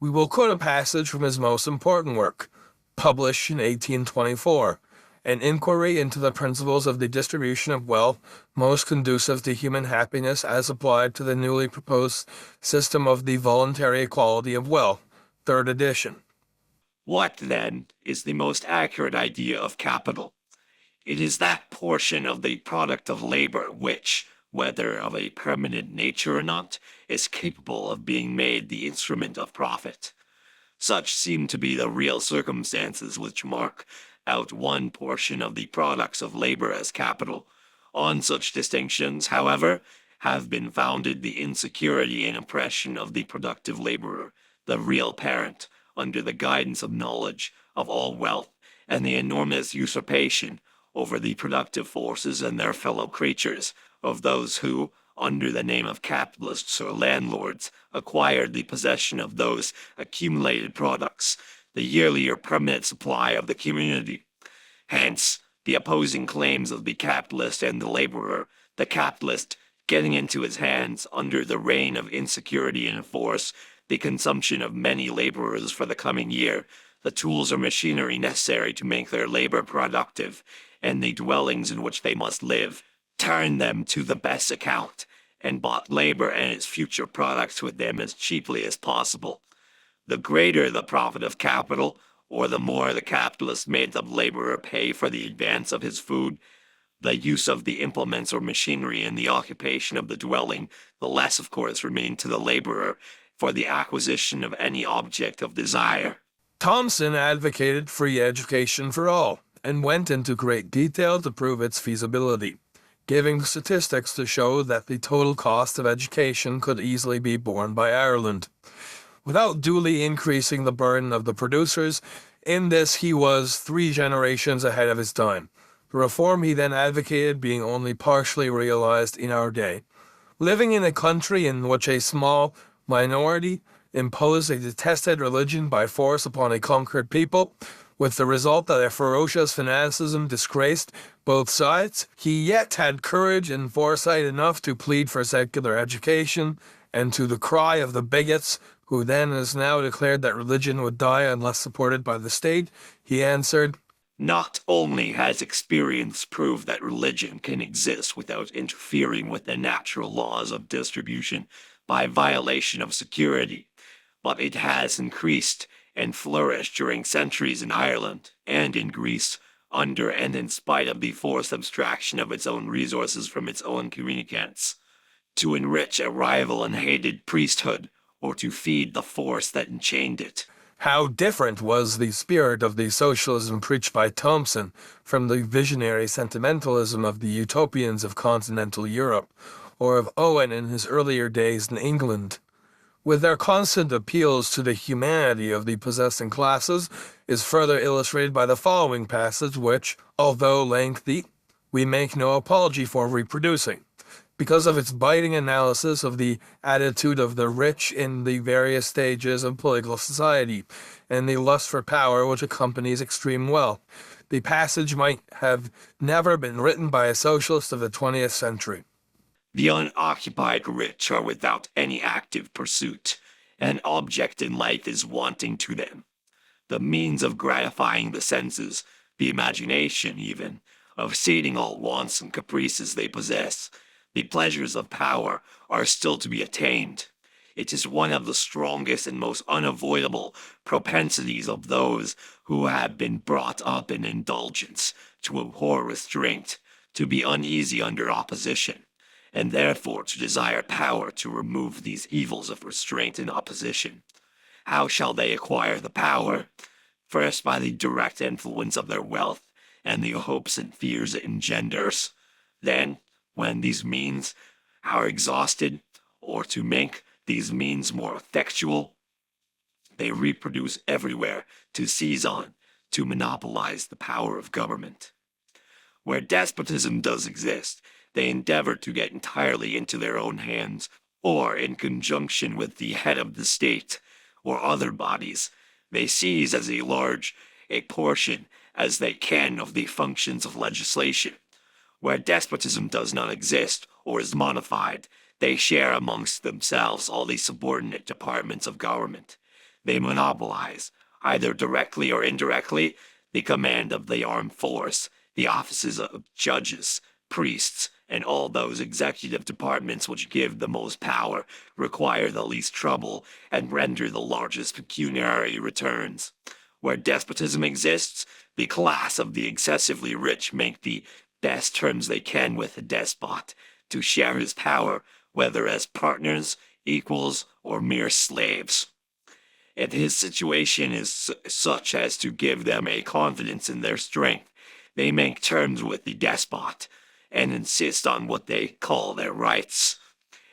C: we will quote a passage from his most important work, published in 1824, An Inquiry into the Principles of the Distribution of Wealth Most Conducive to Human Happiness as Applied to the Newly Proposed System of the Voluntary Equality of Wealth, 3rd edition.
H: What, then, is the most accurate idea of capital? It is that portion of the product of labor which, whether of a permanent nature or not, is capable of being made the instrument of profit. Such seem to be the real circumstances which mark out one portion of the products of labor as capital. On such distinctions, however, have been founded the insecurity and oppression of the productive laborer, the real parent, under the guidance of knowledge of all wealth, and the enormous usurpation over the productive forces and their fellow creatures of those who, under the name of capitalists or landlords, acquired the possession of those accumulated products, the yearly or permanent supply of the community. Hence, the opposing claims of the capitalist and the laborer, the capitalist getting into his hands, under the reign of insecurity and force, the consumption of many laborers for the coming year, the tools or machinery necessary to make their labor productive, and the dwellings in which they must live, turn them to the best account, and bought labor and its future products with them as cheaply as possible. The greater the profit of capital, or the more the capitalist made the laborer pay for the advance of his food, the use of the implements or machinery in the occupation of the dwelling, the less, of course, remained to the laborer for the acquisition of any object of desire.
C: Thomson advocated free education for all, and went into great detail to prove its feasibility, giving statistics to show that the total cost of education could easily be borne by Ireland, without duly increasing the burden of the producers. In this he was 3 generations ahead of his time, the reform he then advocated being only partially realized in our day. Living in a country in which a small minority imposed a detested religion by force upon a conquered people, with the result that a ferocious fanaticism disgraced both sides, he yet had courage and foresight enough to plead for secular education, and to the cry of the bigots, who then as now declared that religion would die unless supported by the state, he answered,
H: Not only has experience proved that religion can exist without interfering with the natural laws of distribution by violation of security, but it has increased and flourished during centuries in Ireland and in Greece, under and in spite of the forced abstraction of its own resources from its own communicants, to enrich a rival and hated priesthood, or to feed the force that enchained it.
C: How different was the spirit of the socialism preached by Thomson from the visionary sentimentalism of the utopians of continental Europe, or of Owen in his earlier days in England. With their constant appeals to the humanity of the possessing classes is further illustrated by the following passage which, although lengthy, we make no apology for reproducing, because of its biting analysis of the attitude of the rich in the various stages of political society, and the lust for power which accompanies extreme wealth. The passage might have never been written by a socialist of the 20th century.
H: The unoccupied rich are without any active pursuit. An object in life is wanting to them. The means of gratifying the senses, the imagination even, of sating all wants and caprices they possess, the pleasures of power, are still to be attained. It is one of the strongest and most unavoidable propensities of those who have been brought up in indulgence, to abhor restraint, to be uneasy under opposition, and therefore to desire power to remove these evils of restraint and opposition. How shall they acquire the power? First, by the direct influence of their wealth and the hopes and fears it engenders. Then, when these means are exhausted, or to make these means more effectual, they reproduce everywhere to seize on, to monopolize the power of government. Where despotism does exist, they endeavor to get entirely into their own hands, or in conjunction with the head of the state, or other bodies, they seize as large a portion as they can of the functions of legislation. Where despotism does not exist, or is modified, they share amongst themselves all the subordinate departments of government. They monopolize, either directly or indirectly, the command of the armed force, the offices of judges, priests, and all those executive departments which give the most power, require the least trouble, and render the largest pecuniary returns. Where despotism exists, the class of the excessively rich make the best terms they can with the despot, to share his power, whether as partners, equals, or mere slaves. If his situation is such as to give them a confidence in their strength, they make terms with the despot, and insist on what they call their rights.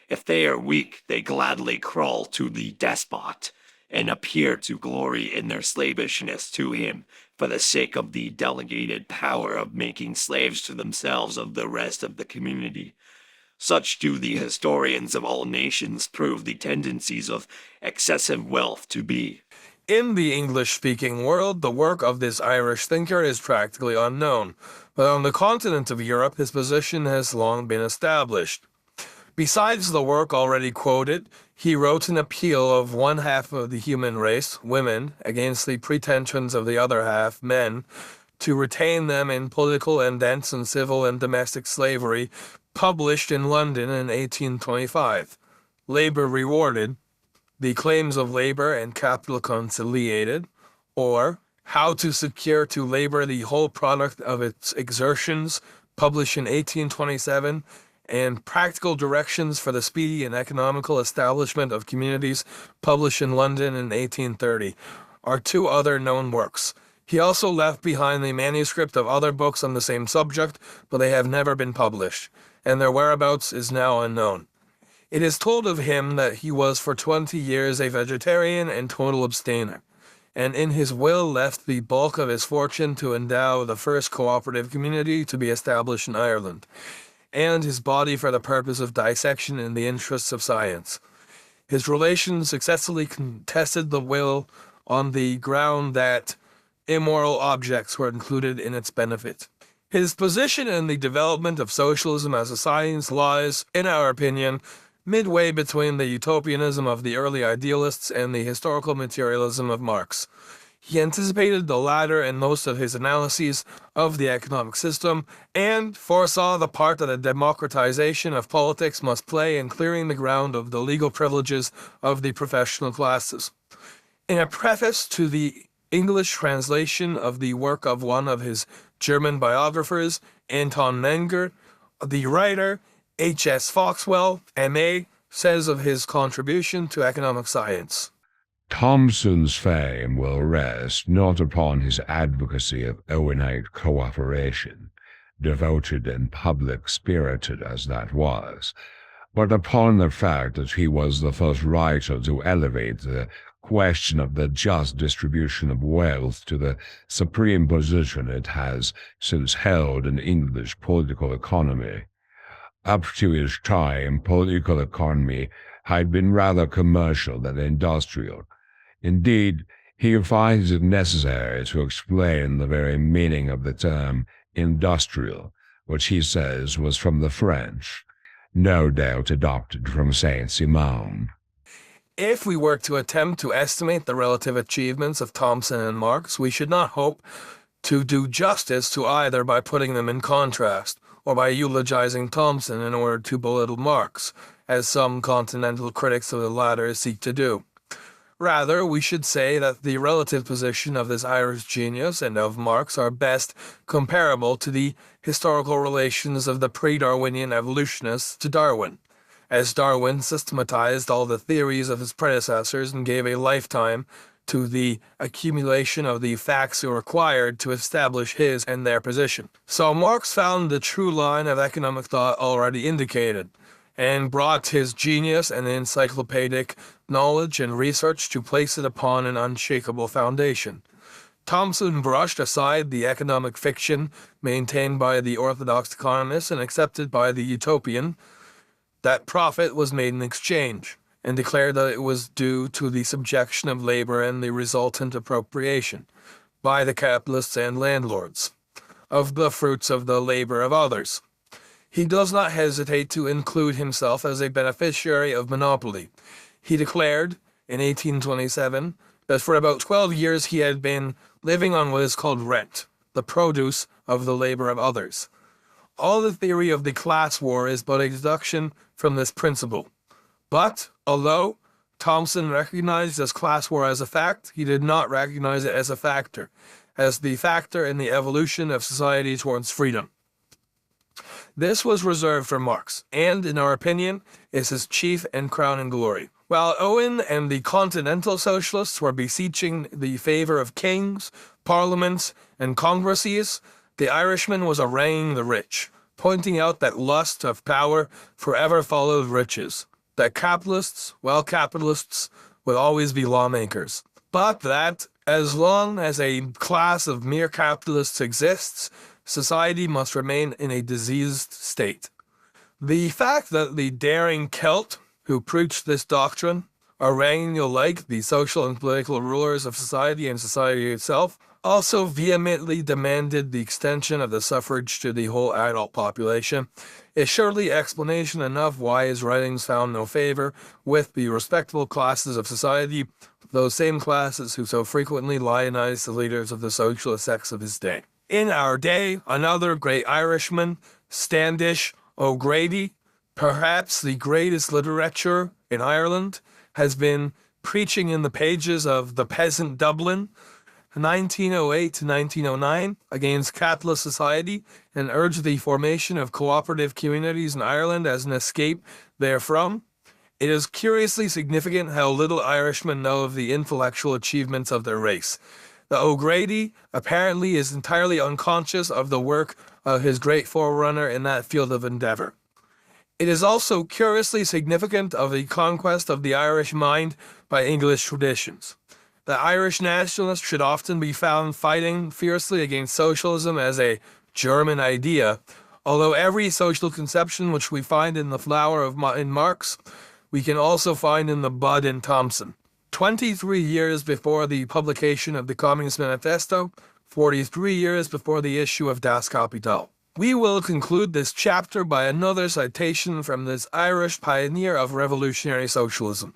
H: If they are weak, they gladly crawl to the despot, and appear to glory in their slavishness to him, for the sake of the delegated power of making slaves to themselves of the rest of the community. Such do the historians of all nations prove the tendencies of excessive wealth to be.
C: In the English-speaking world, the work of this Irish thinker is practically unknown, but on the continent of Europe his position has long been established. Besides the work already quoted, he wrote an appeal of one half of the human race, women, against the pretensions of the other half, men, to retain them in political and thence in civil and domestic slavery, published in London in 1825. Labor Rewarded, The Claims of Labor and Capital Conciliated, or How to Secure to Labor the Whole Product of Its Exertions, published in 1827, and Practical Directions for the Speedy and Economical Establishment of Communities, published in London in 1830, are two other known works. He also left behind the manuscript of other books on the same subject, but they have never been published, and their whereabouts is now unknown. It is told of him that he was for 20 years a vegetarian and total abstainer, and in his will left the bulk of his fortune to endow the first cooperative community to be established in Ireland, and his body for the purpose of dissection in the interests of science. His relations successfully contested the will on the ground that immoral objects were included in its benefit. His position in the development of socialism as a science lies, in our opinion, midway between the utopianism of the early idealists and the historical materialism of Marx. He anticipated the latter in most of his analyses of the economic system and foresaw the part that a democratization of politics must play in clearing the ground of the legal privileges of the professional classes. In a preface to the English translation of the work of one of his German biographers, Anton Menger, the writer H.S. Foxwell, M.A., says of his contribution to economic science.
F: Thomson's fame will rest not upon his advocacy of Owenite cooperation, devoted and public-spirited as that was, but upon the fact that he was the first writer to elevate the question of the just distribution of wealth to the supreme position it has since held in English political economy. Up to his time, political economy had been rather commercial than industrial. Indeed, he finds it necessary to explain the very meaning of the term industrial, which he says was from the French, no doubt adopted from Saint-Simon.
C: If we were to attempt to estimate the relative achievements of Thomson and Marx, we should not hope to do justice to either by putting them in contrast, or by eulogizing Thomson in order to belittle Marx, as some continental critics of the latter seek to do. Rather, we should say that the relative position of this Irish genius and of Marx are best comparable to the historical relations of the pre-Darwinian evolutionists to Darwin, as Darwin systematized all the theories of his predecessors and gave a lifetime to the accumulation of the facts required to establish his and their position. So Marx found the true line of economic thought already indicated, and brought his genius and encyclopedic knowledge and research to place it upon an unshakable foundation. Thomson brushed aside the economic fiction maintained by the orthodox economists and accepted by the utopian that profit was made in exchange, and declared that it was due to the subjection of labor and the resultant appropriation, by the capitalists and landlords, of the fruits of the labor of others. He does not hesitate to include himself as a beneficiary of monopoly. He declared, in 1827, that for about 12 years he had been living on what is called rent, the produce of the labor of others. All the theory of the class war is but a deduction from this principle. But, although Thomson recognized this class war as a fact, he did not recognize it as a factor, as the factor in the evolution of society towards freedom. This was reserved for Marx, and, in our opinion, is his chief and crowning glory. While Owen and the continental socialists were beseeching the favor of kings, parliaments, and congresses, the Irishman was arraying the rich, pointing out that lust of power forever followed riches, that capitalists, would always be lawmakers, but that, as long as a class of mere capitalists exists, society must remain in a diseased state. The fact that the daring Celt who preached this doctrine are reigning alike the social and political rulers of society and society itself, also vehemently demanded the extension of the suffrage to the whole adult population, is surely explanation enough why his writings found no favor with the respectable classes of society, those same classes who so frequently lionized the leaders of the socialist sects of his day. In our day, another great Irishman, Standish O'Grady, perhaps the greatest literature in Ireland, has been preaching in the pages of The Peasant Dublin, 1908 to 1909 against capitalist society and urged the formation of cooperative communities in Ireland as an escape therefrom. It is curiously significant how little Irishmen know of the intellectual achievements of their race. The O'Grady apparently is entirely unconscious of the work of his great forerunner in that field of endeavor. It is also curiously significant of the conquest of the Irish mind by English traditions. The Irish nationalists should often be found fighting fiercely against socialism as a German idea, although every social conception which we find in the flower in Marx, we can also find in the bud in Thomson. 23 years before the publication of the Communist Manifesto, 43 years before the issue of Das Kapital. We will conclude this chapter by another citation from this Irish pioneer of revolutionary socialism.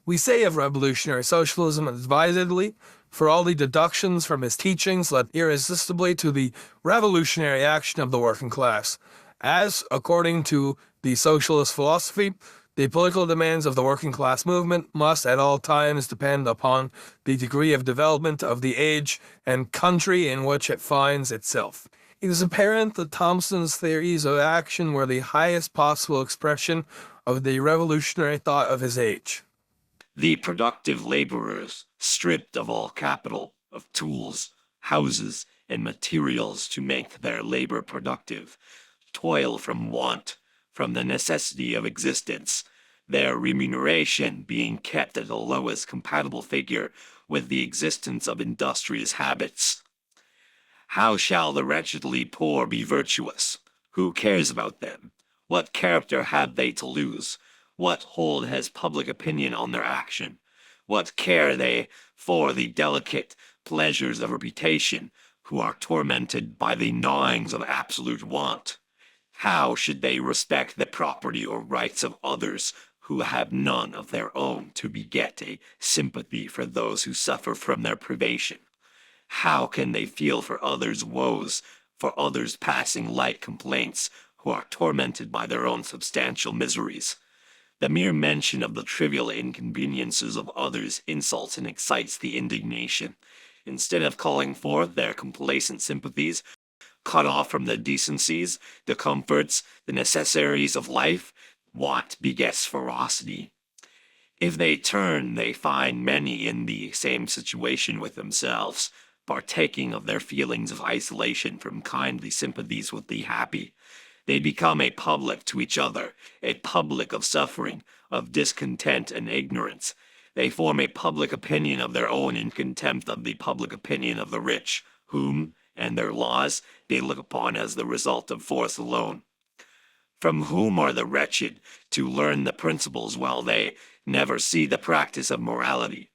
C: We say of revolutionary socialism advisedly, for all the deductions from his teachings led irresistibly to the revolutionary action of the working class, as, according to the socialist philosophy, the political demands of the working class movement must at all times depend upon the degree of development of the age and country in which it finds itself. It is apparent that Thomson's theories of action were the highest possible expression of the revolutionary thought of his age.
H: The productive laborers, stripped of all capital, of tools, houses, and materials to make their labor productive, toil from want, from the necessity of existence, their remuneration being kept at the lowest compatible figure with the existence of industrious habits. How shall the wretchedly poor be virtuous? Who cares about them? What character have they to lose? What hold has public opinion on their action? What care they for the delicate pleasures of reputation, who are tormented by the gnawings of absolute want? How should they respect the property or rights of others who have none of their own to beget a sympathy for those who suffer from their privation? How can they feel for others' woes, for others' passing light complaints, who are tormented by their own substantial miseries? The mere mention of the trivial inconveniences of others insults and excites the indignation. Instead of calling forth their complacent sympathies, cut off from the decencies, the comforts, the necessaries of life, want begets ferocity. If they turn, they find many in the same situation with themselves, partaking of their feelings of isolation from kindly sympathies with the happy. They become a public to each other, a public of suffering, of discontent and ignorance. They form a public opinion of their own in contempt of the public opinion of the rich, whom, and their laws, they look upon as the result of force alone. From whom are the wretched to learn the principles while they never see the practice of morality,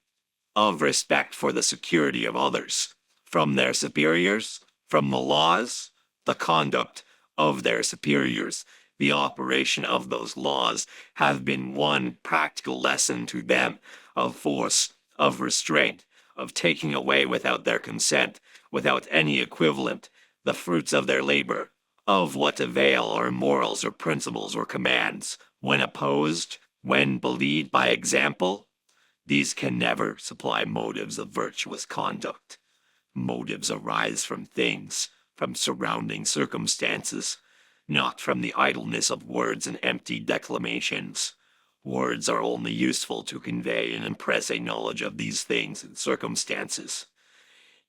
H: of respect for the security of others? From their superiors, from the laws, the conduct of their superiors, the operation of those laws have been one practical lesson to them of force, of restraint, of taking away without their consent, without any equivalent, the fruits of their labor. Of what avail are morals or principles or commands, when opposed, when belied by example? These can never supply motives of virtuous conduct. Motives arise from things, from surrounding circumstances, not from the idleness of words and empty declamations. Words are only useful to convey and impress a knowledge of these things and circumstances.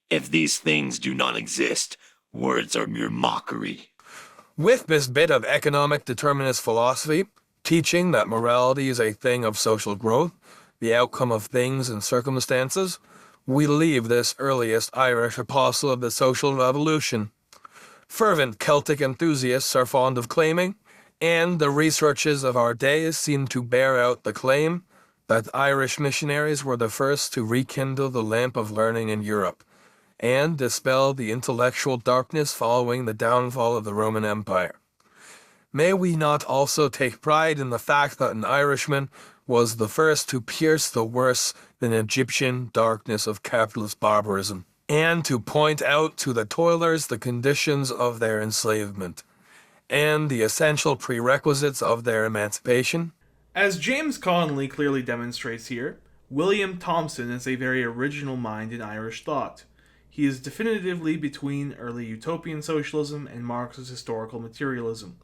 H: If these things do not exist, words are mere mockery.
C: With this bit of economic determinist philosophy, teaching that morality is a thing of social growth, the outcome of things and circumstances, we leave this earliest Irish apostle of the social revolution. Fervent Celtic enthusiasts are fond of claiming, and the researches of our days seem to bear out the claim, that Irish missionaries were the first to rekindle the lamp of learning in Europe, and dispel the intellectual darkness following the downfall of the Roman Empire. May we not also take pride in the fact that an Irishman was the first to pierce the worse than Egyptian darkness of capitalist barbarism, and to point out to the toilers the conditions of their enslavement, and the essential prerequisites of their emancipation?
B: As James Connolly clearly demonstrates here, William Thomson is a very original mind in Irish thought. He is definitively between early utopian socialism and Marx's historical materialism.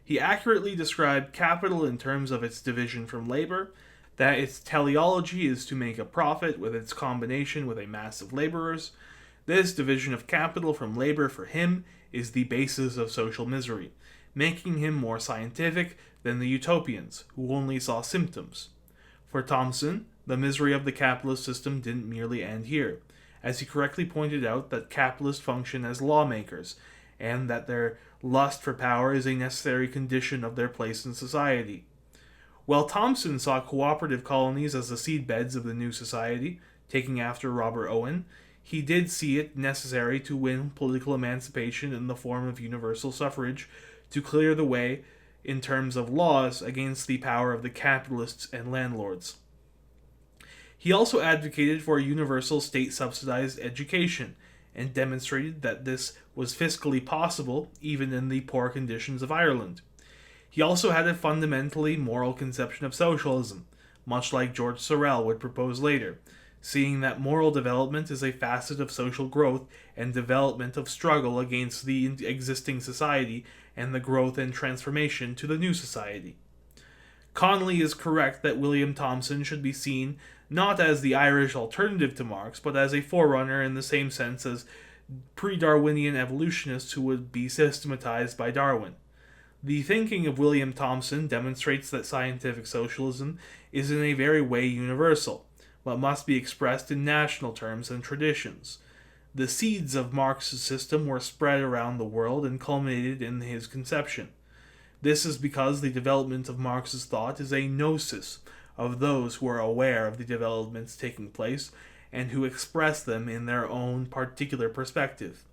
B: He accurately described capital in terms of its division from labor, that its teleology is to make a profit with its combination with a mass of laborers. This division of capital from labor for him is the basis of social misery, making him more scientific than the utopians, who only saw symptoms. For Thomson, the misery of the capitalist system didn't merely end here, as he correctly pointed out that capitalists function as lawmakers, and that their lust for power is a necessary condition of their place in society. While Thomson saw cooperative colonies as the seedbeds of the new society, taking after Robert Owen, he did see it necessary to win political emancipation in the form of universal suffrage to clear the way, in terms of laws, against the power of the capitalists and landlords. He also advocated for a universal state-subsidized education, and demonstrated that this was fiscally possible even in the poor conditions of Ireland. He also had a fundamentally moral conception of socialism, much like George Sorel would propose later, seeing that moral development is a facet of social growth and development of struggle against the existing society and the growth and transformation to the new society. Connolly is correct that William Thomson should be seen not as the Irish alternative to Marx, but as a forerunner in the same sense as pre-Darwinian evolutionists who would be systematized by Darwin. The thinking of William Thomson demonstrates that scientific socialism is in a very way universal, but must be expressed in national terms and traditions. The seeds of Marx's system were spread around the world and culminated in his conception. This is because the development of Marx's thought is a gnosis of those who are aware of the developments taking place and who express them in their own particular perspective,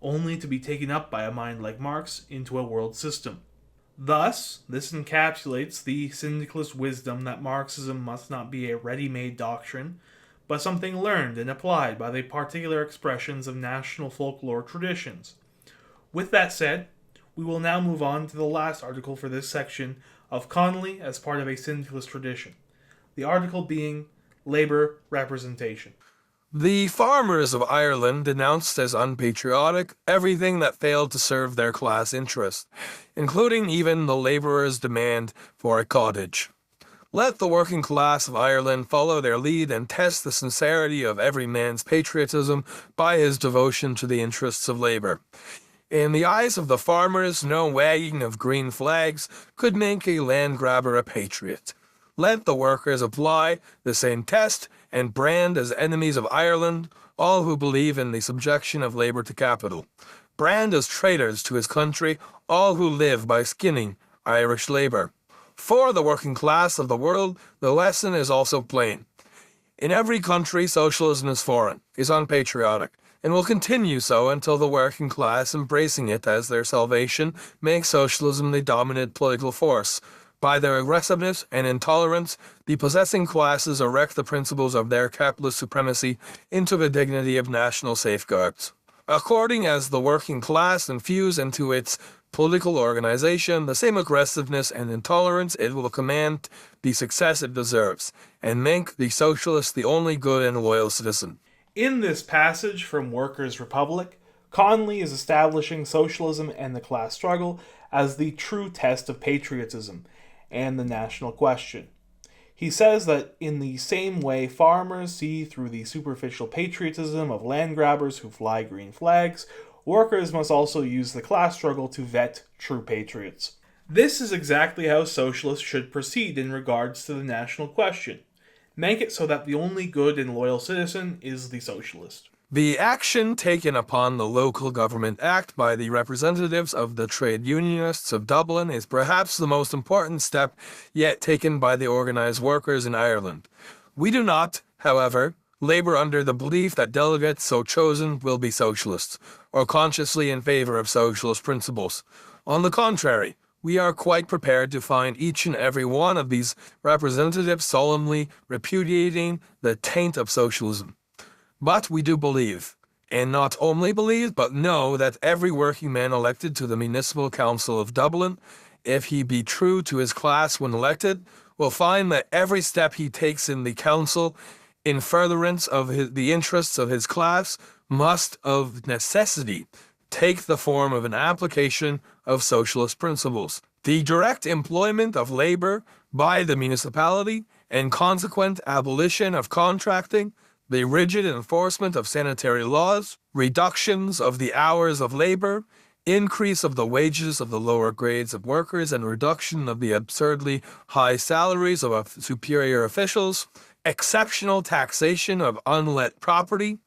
B: only to be taken up by a mind like Marx into a world system. Thus, this encapsulates the syndicalist wisdom that Marxism must not be a ready-made doctrine, but something learned and applied by the particular expressions of national folklore traditions. With that said, we will now move on to the last article for this section of Connolly as part of a syndicalist tradition, the article being Labour Representation.
C: The farmers of Ireland denounced as unpatriotic everything that failed to serve their class interest, including even the labourers' demand for a cottage. Let the working class of Ireland follow their lead and test the sincerity of every man's patriotism by his devotion to the interests of labour. In the eyes of the farmers, no wagging of green flags could make a land grabber a patriot. Let the workers apply the same test and brand as enemies of Ireland all who believe in the subjection of labour to capital. Brand as traitors to his country all who live by skinning Irish labour. For the working class of the world, the lesson is also plain. In every country, socialism is foreign, is unpatriotic, and will continue so until the working class, embracing it as their salvation, makes socialism the dominant political force. By their aggressiveness and intolerance, the possessing classes erect the principles of their capitalist supremacy into the dignity of national safeguards. According as the working class infuse into its political organization the same aggressiveness and intolerance, it will command the success it deserves, and make the socialist the only good and loyal citizen.
B: In this passage from Workers' Republic, Connolly is establishing socialism and the class struggle as the true test of patriotism and the national question. He says that in the same way farmers see through the superficial patriotism of land grabbers who fly green flags, workers must also use the class struggle to vet true patriots. This is exactly how socialists should proceed in regards to the national question. Make it so that the only good and loyal citizen is the socialist.
C: The action taken upon the Local Government Act by the representatives of the trade unionists of Dublin is perhaps the most important step yet taken by the organised workers in Ireland. We do not, however, labour under the belief that delegates so chosen will be socialists, or consciously in favour of socialist principles. On the contrary, we are quite prepared to find each and every one of these representatives solemnly repudiating the taint of socialism. But we do believe, and not only believe, but know that every working man elected to the Municipal Council of Dublin, if he be true to his class when elected, will find that every step he takes in the council in furtherance of the interests of his class, must of necessity take the form of an application of socialist principles. The direct employment of labor by the municipality and consequent abolition of contracting, the rigid enforcement of sanitary laws, reductions of the hours of labor, increase of the wages of the lower grades of workers, and reduction of the absurdly high salaries of superior officials, exceptional taxation of unlet property.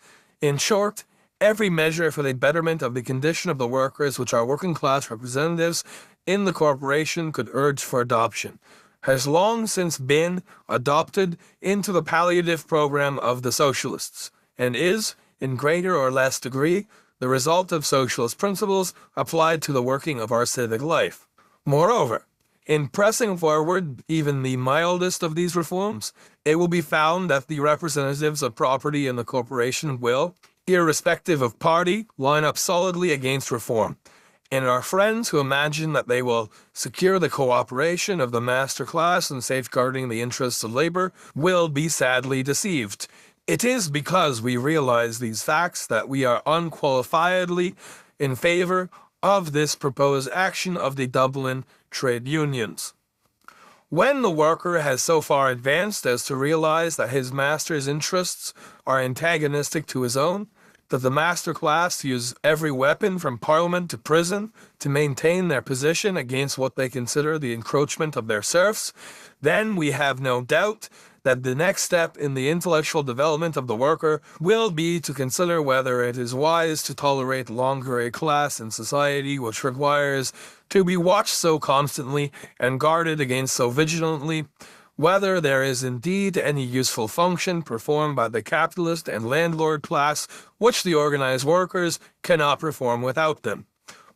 C: In short, every measure for the betterment of the condition of the workers which our working class representatives in the corporation could urge for adoption, has long since been adopted into the palliative program of the socialists, and is, in greater or less degree, the result of socialist principles applied to the working of our civic life. Moreover, in pressing forward even the mildest of these reforms, it will be found that the representatives of property in the corporation will, irrespective of party, line up solidly against reform. And our friends who imagine that they will secure the cooperation of the master class in safeguarding the interests of labor will be sadly deceived. It is because we realize these facts that we are unqualifiedly in favor of this proposed action of the Dublin trade unions. When the worker has so far advanced as to realize that his master's interests are antagonistic to his own, that the master class use every weapon from parliament to prison to maintain their position against what they consider the encroachment of their serfs, then we have no doubt that the next step in the intellectual development of the worker will be to consider whether it is wise to tolerate longer a class in society which requires to be watched so constantly and guarded against so vigilantly, whether there is indeed any useful function performed by the capitalist and landlord class which the organized workers cannot perform without them,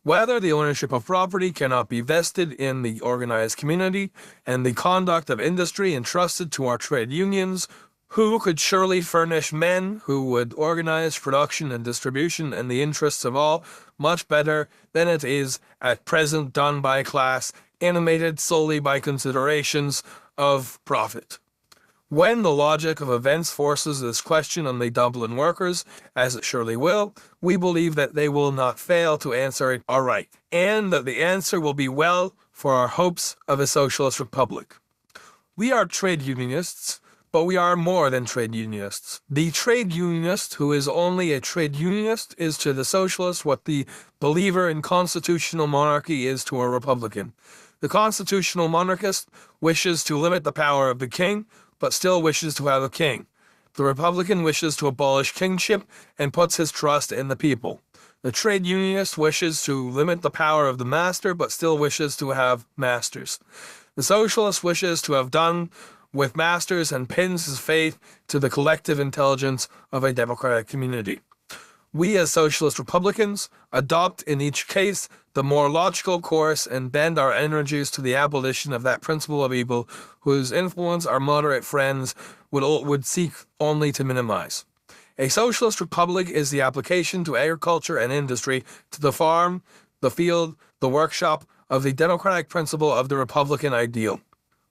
C: whether the ownership of property cannot be vested in the organized community, and the conduct of industry entrusted to our trade unions, who could surely furnish men who would organize production and distribution in the interests of all much better than it is at present done by a class animated solely by considerations of profit. When the logic of events forces this question on the Dublin workers, as it surely will, we believe that they will not fail to answer it aright, and that the answer will be well for our hopes of a socialist republic. We are trade unionists, but we are more than trade unionists. The trade unionist who is only a trade unionist is to the socialist what the believer in constitutional monarchy is to a republican. The constitutional monarchist wishes to limit the power of the king, but still wishes to have a king. The Republican wishes to abolish kingship and puts his trust in the people. The trade unionist wishes to limit the power of the master, but still wishes to have masters. The socialist wishes to have done with masters and pins his faith to the collective intelligence of a democratic community. We as socialist Republicans adopt in each case the more logical course and bend our energies to the abolition of that principle of evil whose influence our moderate friends would seek only to minimize. A socialist republic is the application to agriculture and industry, to the farm, the field, the workshop, of the democratic principle of the Republican ideal.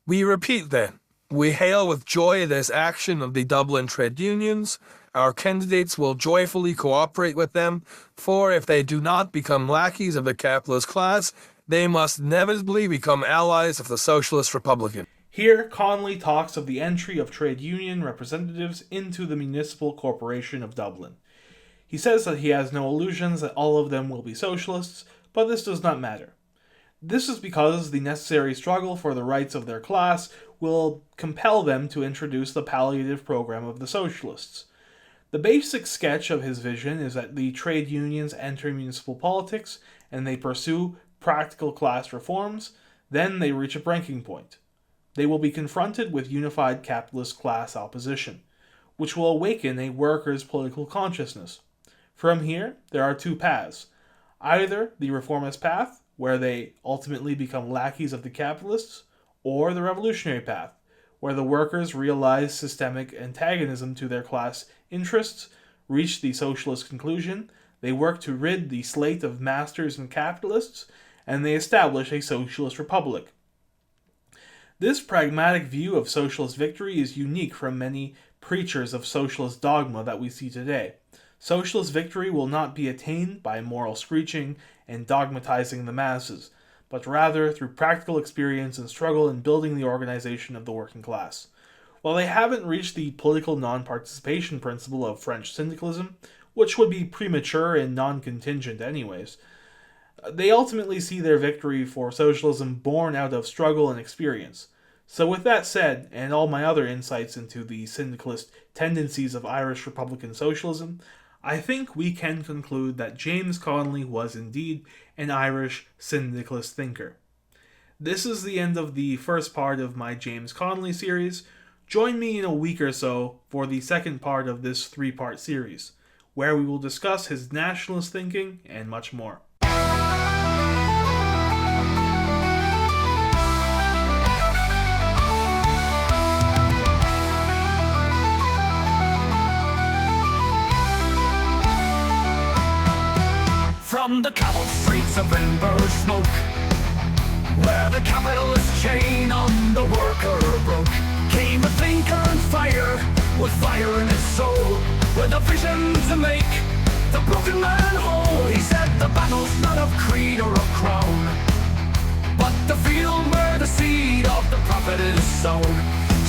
C: We repeat then, we hail with joy this action of the Dublin trade unions. Our candidates will joyfully cooperate with them, for if they do not become lackeys of the capitalist class, they must inevitably become allies of the socialist Republican.
B: Here, Connolly talks of the entry of trade union representatives into the Municipal Corporation of Dublin. He says that he has no illusions that all of them will be socialists, but this does not matter. This is because the necessary struggle for the rights of their class will compel them to introduce the palliative program of the socialists. The basic sketch of his vision is that the trade unions enter municipal politics and they pursue practical class reforms, then they reach a breaking point. They will be confronted with unified capitalist class opposition, which will awaken a workers' political consciousness. From here, there are two paths. Either the reformist path, where they ultimately become lackeys of the capitalists, or the revolutionary path, where the workers realize systemic antagonism to their class interests, reach the socialist conclusion, they work to rid the slate of masters and capitalists, and they establish a socialist republic. This pragmatic view of socialist victory is unique from many preachers of socialist dogma that we see today. Socialist victory will not be attained by moral screeching and dogmatizing the masses, but rather through practical experience and struggle in building the organization of the working class. While they haven't reached the political non-participation principle of French syndicalism, which would be premature and non-contingent anyways, they ultimately see their victory for socialism born out of struggle and experience. So with that said, and all my other insights into the syndicalist tendencies of Irish Republican socialism, I think we can conclude that James Connolly was indeed an Irish syndicalist thinker. This is the end of the first part of my James Connolly series. Join me in a week or so for the second part of this 3-part series, where we will discuss his nationalist thinking and much more.
A: From the cobbled streets of Edinburgh smoke, where the capitalist chain on the worker broke, came a thinker on fire, with fire in his soul, with a vision to make the broken man whole. He said the battle's not of creed or of crown, but the field where the seed of the prophet is sown.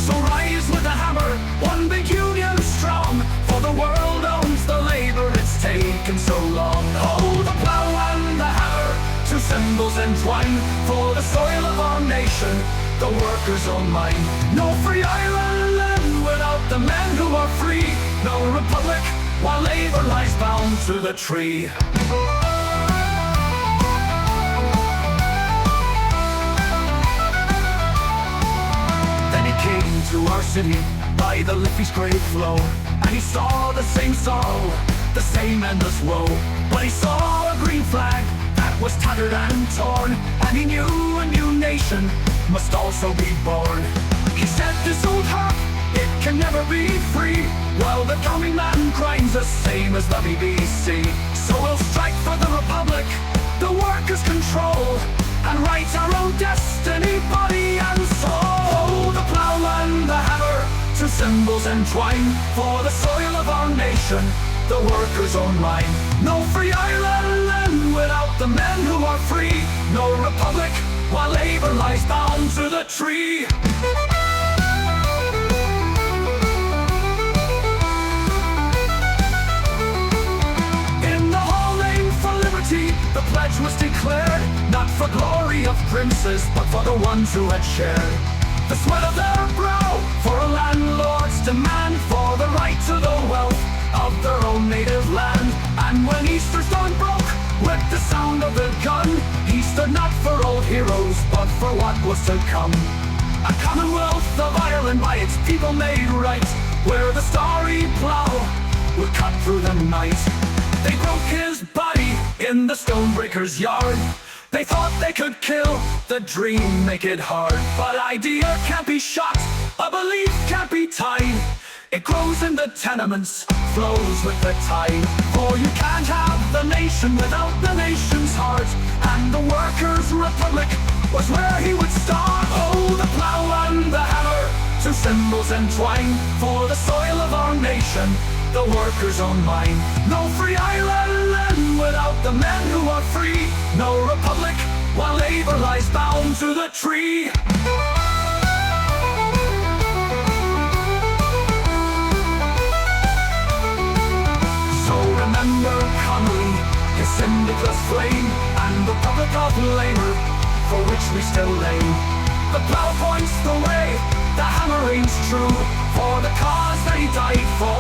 A: So rise with the hammer, one big union strong, for the world owns the labor it's taken so long. Hold the plow and the hammer, two symbols entwined, for the soil of our nation, the workers' own mind. No free Ireland without the men who are free, no republic while labor lies bound to the tree. Came to our city by the Liffey's great flow, and he saw the same sorrow, the same endless woe. But he saw a green flag that was tattered and torn, and he knew a new nation must also be born. He said this old heart, it can never be free, while the coming man grinds the same as the BBC. So we'll strike for the republic, the workers' control, and write our own destiny, body and soul. The plow and the hammer, two symbols entwined, for the soil of our nation, the workers' own mind. No free Ireland without the men who are free, no republic while labor lies bound to the tree. The pledge was declared, not for glory of princes, but for the ones who had shared the sweat of their brow, for a landlord's demand for the right to the wealth of their own native land. And when Easter's dawn broke with the sound of the gun, he stood not for old heroes, but for what was to come. A commonwealth of Ireland by its people made right, where the starry plough would cut through the night. They broke his body in the stonebreaker's yard. They thought they could kill the dream, make it hard. But idea can't be shot, a belief can't be tied. It grows in the tenements, flows with the tide. For you can't have the nation without the nation's heart, and the workers' republic was where he would start. Oh, the plow and the hammer, two symbols entwined, for the soil of our nation, the workers' own mind. No free Ireland without the men who are free, no republic while labor lies bound to the tree. So remember Connolly, his syndicalist flame, and the public of labor for which we still lay. The plow points the way, the hammer rings true, for the cause that he died for.